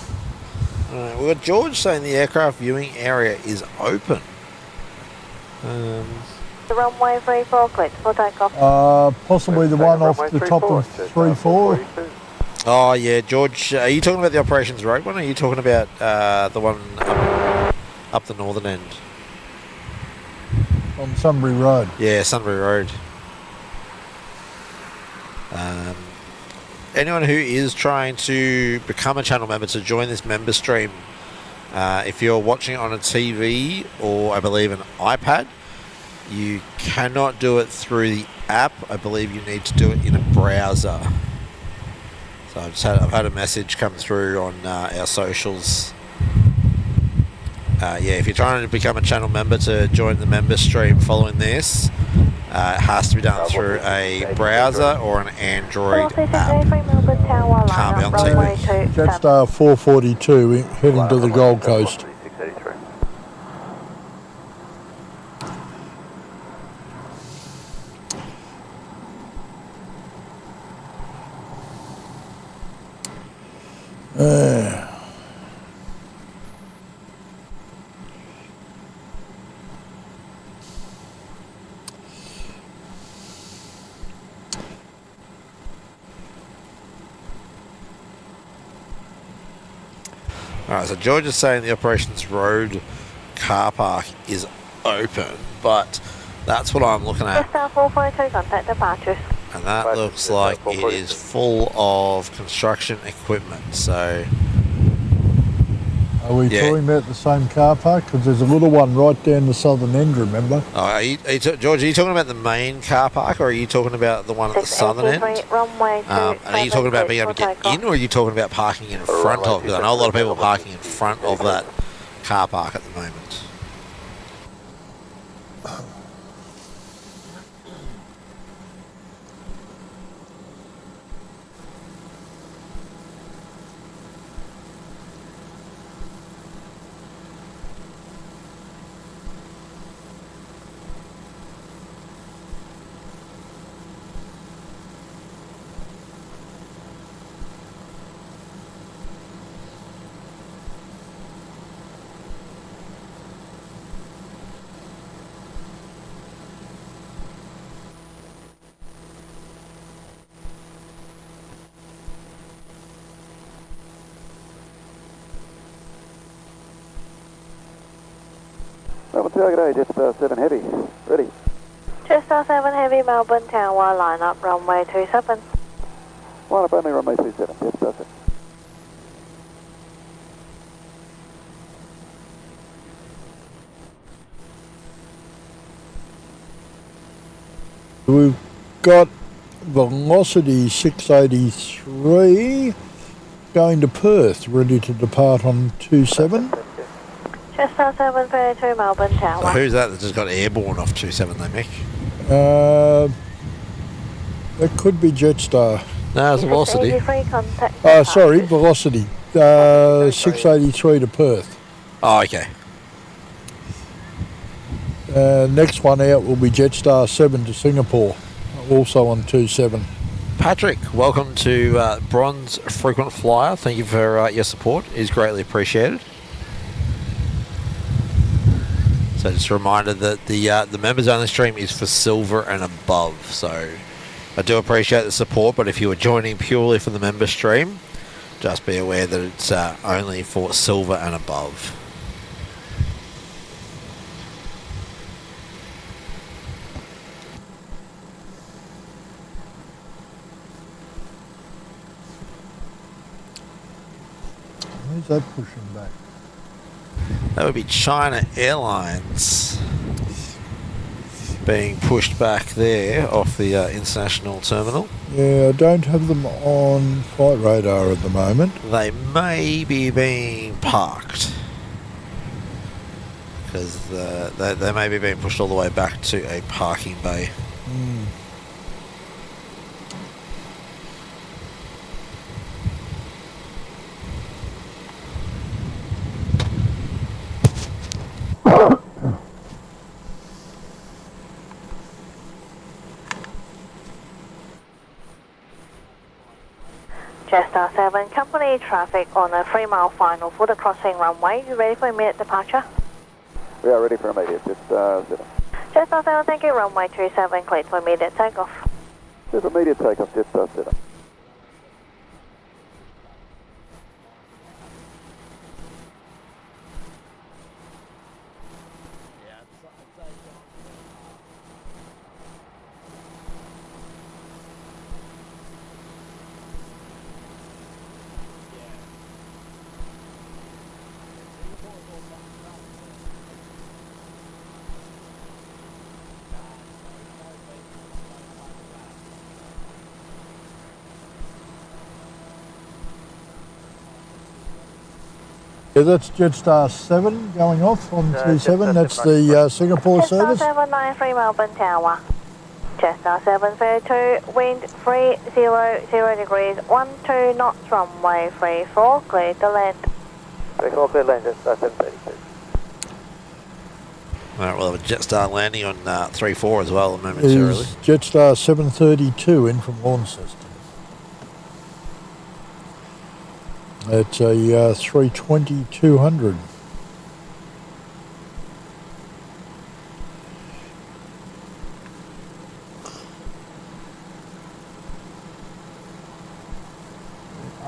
Alright, we've got George saying the aircraft viewing area is open. The runway 34, clear for takeoff. Possibly the one off the top of 34. Oh yeah, George, are you talking about the Operations Road one, or are you talking about the one up the northern end? On Sunbury Road. Yeah, Sunbury Road. Anyone who is trying to become a channel member to join this member stream, if you're watching on a TV or I believe an iPad, you cannot do it through the app. I believe you need to do it in a browser. So I've had a message come through on our socials. Yeah, if you're trying to become a channel member to join the member stream following this, it has to be done through a browser or an Android app. Can't be on TV. Jetstar 442 heading to the Gold Coast. Alright, so George is saying the Operations Road car park is open, but that's what I'm looking at. Jetstar 442, contact departures. And that looks like it is full of construction equipment, so... Are we talking about the same car park? Because there's a little one right down the southern end, remember? Oh, George, are you talking about the main car park, or are you talking about the one at the southern end? Runway And are you talking about being able to get in, or are you talking about parking in front of? Because I know a lot of people are parking in front of that car park at the moment. Melbourne Tower, Jetstar 7 Heavy, ready. Jetstar 7 Heavy, Melbourne Tower, line up runway 27. Line up only runway 27, Jetstar 7. We've got Velocity 683 going to Perth, ready to depart on 27. Jetstar 732, Melbourne Tower. So who's that just got airborne off 27 they, Mick? That could be Jetstar. No, it's Velocity. Sorry, Velocity 683 to Perth. Oh, okay. Next one out will be Jetstar 7 to Singapore, also on 27. Patrick, welcome to Bronze Frequent Flyer. Thank you for your support. It is greatly appreciated. So just a reminder that the members only stream is for silver and above. So I do appreciate the support, but if you are joining purely for the member stream, just be aware that it's only for silver and above. Who's that pushing back? That would be China Airlines being pushed back there off the international terminal. Yeah, I don't have them on flight radar at the moment. They may be being parked because they may be being pushed all the way back to a parking bay. Jetstar 7, company traffic on a 3-mile final for the crossing runway. You ready for immediate departure? We are ready for immediate. Jetstar 7. Jetstar 7, thank you. Runway 27, cleared for immediate takeoff. Cleared for immediate takeoff, Jetstar 7. Yeah, that's Jetstar 7 going off on 27. That's the Singapore service. Jetstar 793 Melbourne Tower. Jetstar 732, wind 300 degrees, 12 knots, runway 34, clear to land. 34, clear land, Jetstar 732. Alright, we'll have a Jetstar landing on 3-4 as well momentarily. Is Jetstar 732 in from Launceston. It's a 320-200.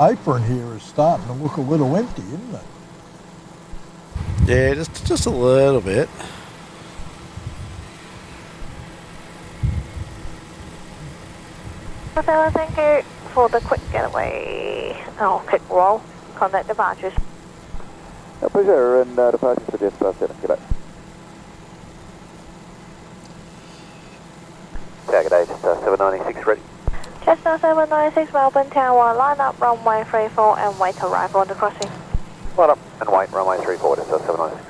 Apron here is starting to look a little empty, isn't it? Yeah, just a little bit. So thank you for the quick getaway. Oh, quick roll. Contact departures. Pleasure, and departures for Jetstar 7. G'day. G'day, Jetstar 796 ready. Jetstar 796 Melbourne Tower, line up runway 34 and wait arrival on the crossing. Line up and wait, runway 34, Jetstar 796.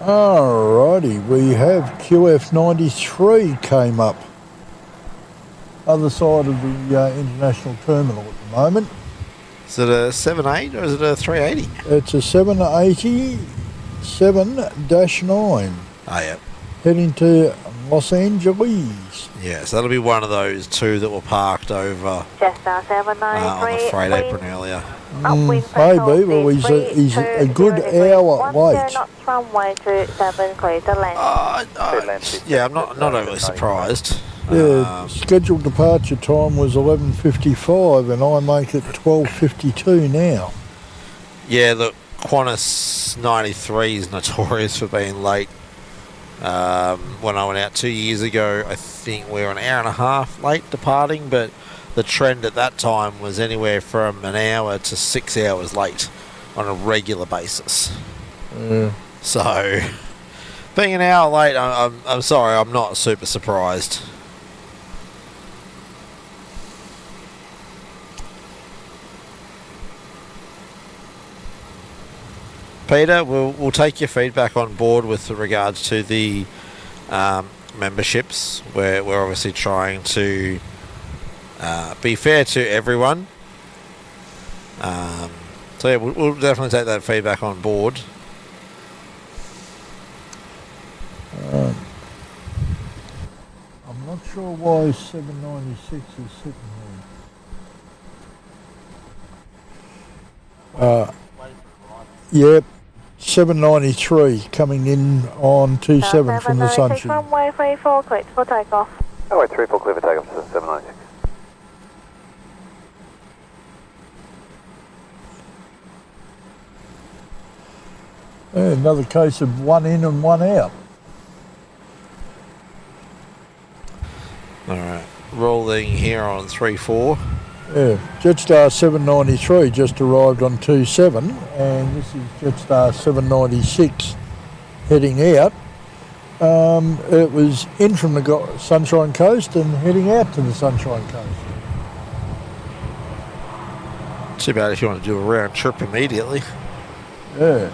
Alrighty, we have QF93 came up. Other side of the international terminal at the moment. Is it a 7.8 or is it a 380? It's a 780 7-9 Oh, yeah. heading to Los Angeles. Yeah, so that'll be one of those two that were parked over Jetstar 793. on the freight apron earlier. Maybe, but he's a good hour late. Runway 27, clear to land. Yeah, I'm not overly surprised. Yeah, scheduled departure time was 11:55 and I make it 12:52 now. Yeah, look, Qantas 93 is notorious for being late. When I went out 2 years ago, I think we were an hour and a half late departing, but the trend at that time was anywhere from an hour to 6 hours late on a regular basis. So, being an hour late, I'm sorry, I'm not super surprised. Peter, we'll take your feedback on board with regards to the memberships. We're obviously trying to be fair to everyone. So yeah, we'll definitely take that feedback on board. I'm not sure why 796 is sitting there. Yep, 793 coming in on 27 from the Sunshine. Runway 34, clear for takeoff. Runway 34, clear for takeoff, 796. Another case of one in and one out. Alright, rolling here on 3-4. Yeah, Jetstar 793 just arrived on 27 and this is Jetstar 796 heading out. It was in from the Sunshine Coast and heading out to the Sunshine Coast. Too bad if you want to do a round trip immediately. Yeah.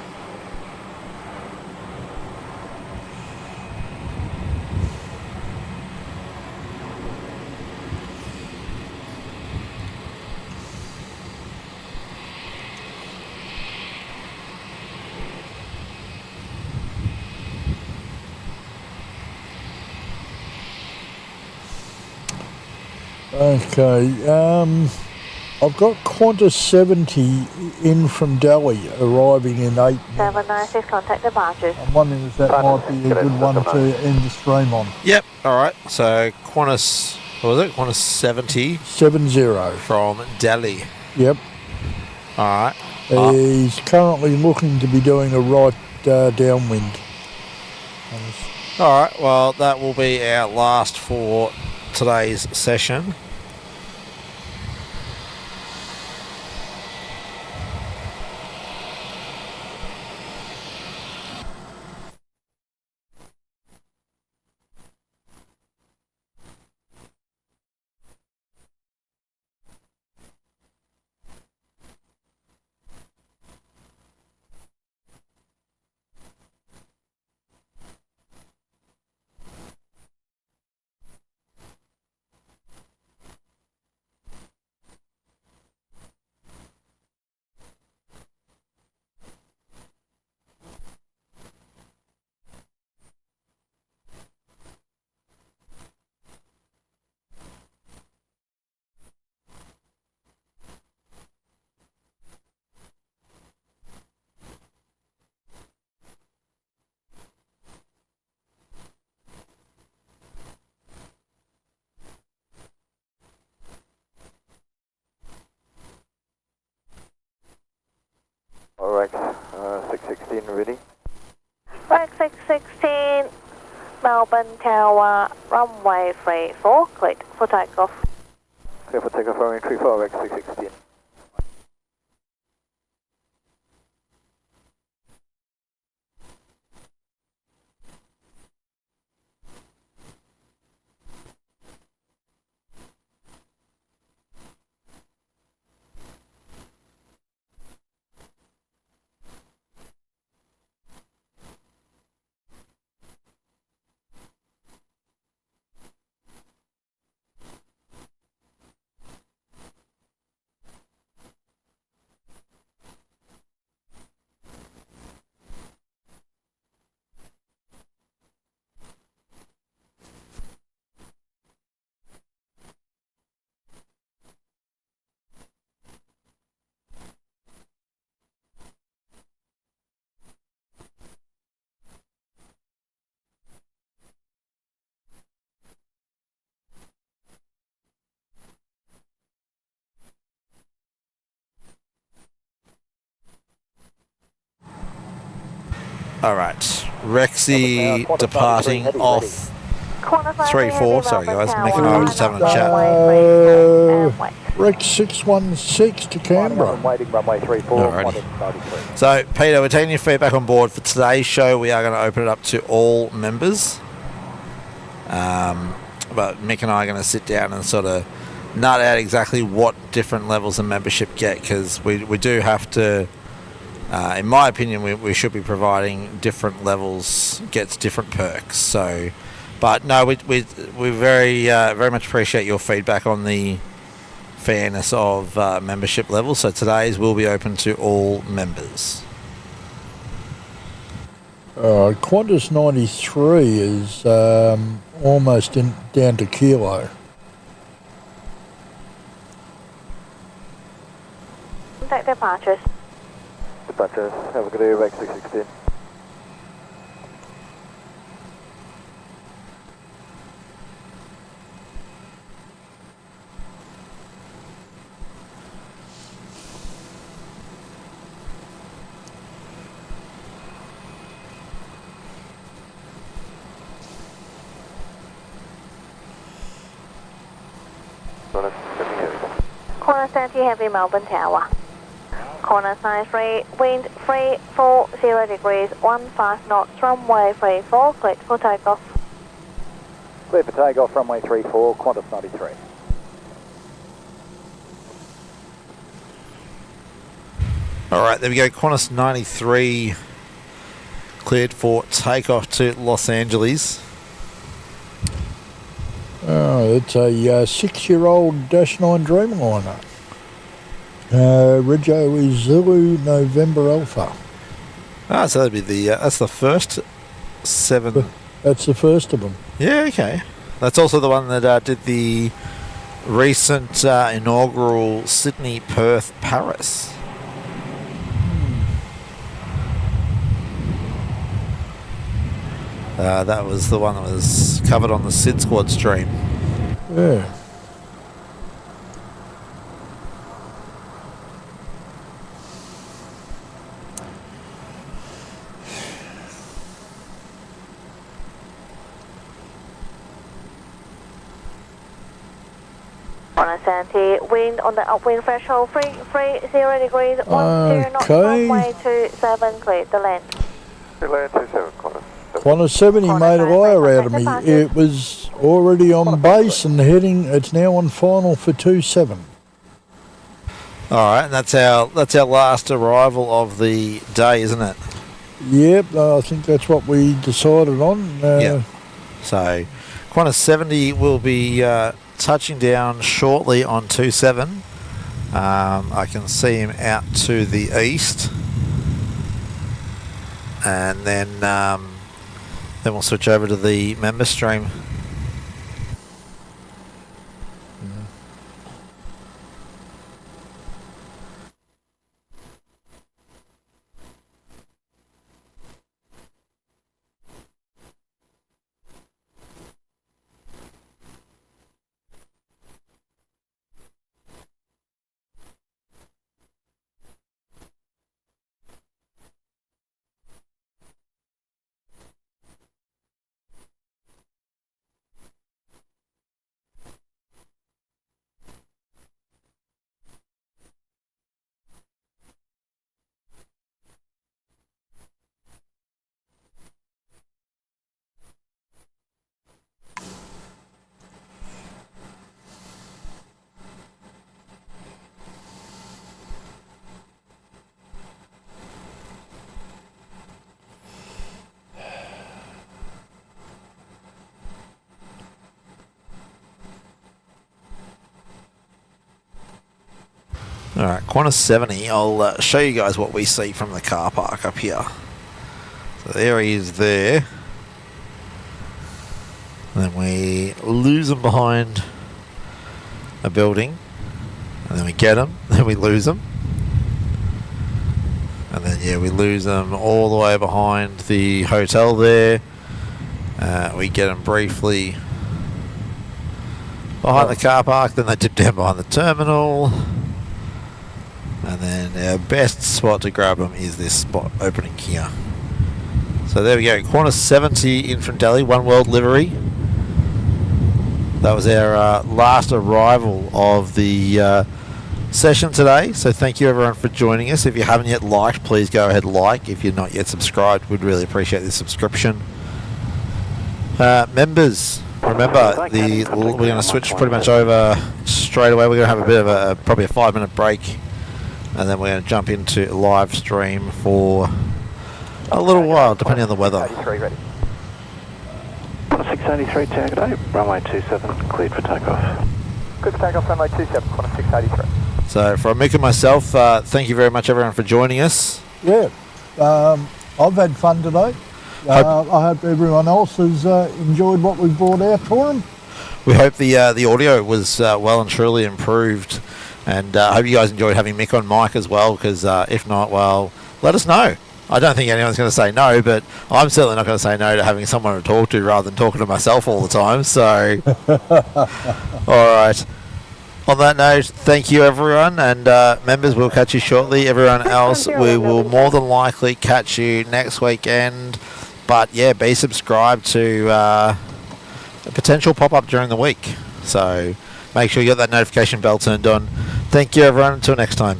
Okay, I've got Qantas 70 in from Delhi, arriving in 8 minutes. 796, contact departures. I'm wondering if that might be a good one to end the stream on. Yep, alright. So Qantas, what was it? Qantas 70? 70. From Delhi. Yep. Alright. He's currently looking to be doing a right downwind. Alright, well that will be our last for today's session. Alright, 616 ready. Right, 616, Melbourne Tower, runway 34, cleared for takeoff. Clear for takeoff, runway 34, Rex 616. Alright, Rexy departing off 3-4, sorry guys, Mick and I were just having a chat. Rex 616 to Canberra. Waiting, runway 34, Alrighty. So, Peter, we're taking your feedback on board. For today's show, we are going to open it up to all members. But Mick and I are going to sit down and sort of nut out exactly what different levels of membership get, because we do have to, in my opinion, we should be providing different levels, gets different perks. So, but no, we very much appreciate your feedback on the fairness of membership levels. So today's will be open to all members. Qantas 93 is almost down to kilo. Contact departures. Departures, have a good day, Rex 616. Qantas 30 Heavy, Melbourne Tower. Qantas 93, wind 340 degrees, 15 knots, runway 34, cleared for takeoff. Clear for takeoff, runway 34, Qantas 93. Alright, there we go. Qantas 93 cleared for takeoff to Los Angeles. Oh, it's a 6-year-old Dash 9 Dreamliner. Rego is Zulu November Alpha. Ah, so that'd be that's the first 7. That's the first of them. Yeah, okay. That's also the one that did the recent inaugural Sydney, Perth, Paris. That was the one that was covered on the Sid Squad stream. Yeah. Wind on the upwind threshold 330 degrees, 12 knots, runway 27, clear to land. Land 27, Qantas 70 made a liar out of me. It was already on base and heading, it's now on final for 27. Alright, and that's our last arrival of the day, isn't it? Yep, I think that's what we decided on. Yeah. So, Qantas 70 will be touching down shortly on 27. I can see him out to the east. And then we'll switch over to the member stream. Alright, Qantas 70, I'll show you guys what we see from the car park up here. So there he is there. And then we lose him behind a building. And then we get him, then we lose him. And then yeah, we lose him all the way behind the hotel there. We get him briefly behind the car park, then they dip down behind the terminal. And then our best spot to grab them is this spot opening here. So there we go, Qantas 70 in from Delhi, One World livery. That was our last arrival of the session today. So thank you everyone for joining us. If you haven't yet liked, please go ahead and like. If you're not yet subscribed, we'd really appreciate the subscription. Members, remember we're going to switch pretty much over straight away. We're going to have a bit of probably a 5-minute break. And then we're going to jump into live stream for a little while, depending on the weather. 683 Tango, runway 27, cleared for takeoff. Good for takeoff, runway 27, Qantas 683. So from Mick and myself, thank you very much everyone for joining us. Yeah, I've had fun today. I hope everyone else has enjoyed what we've brought out for them. We hope the audio was well and truly improved. And I hope you guys enjoyed having Mick on mic as well, because if not, well, let us know. I don't think anyone's going to say no, but I'm certainly not going to say no to having someone to talk to rather than talking to myself all the time. So, all right. On that note, thank you everyone, and members, we'll catch you shortly. Everyone else, we will more than likely catch you next weekend. But yeah, be subscribed to a potential pop-up during the week. So make sure you got that notification bell turned on. Thank you everyone, until next time.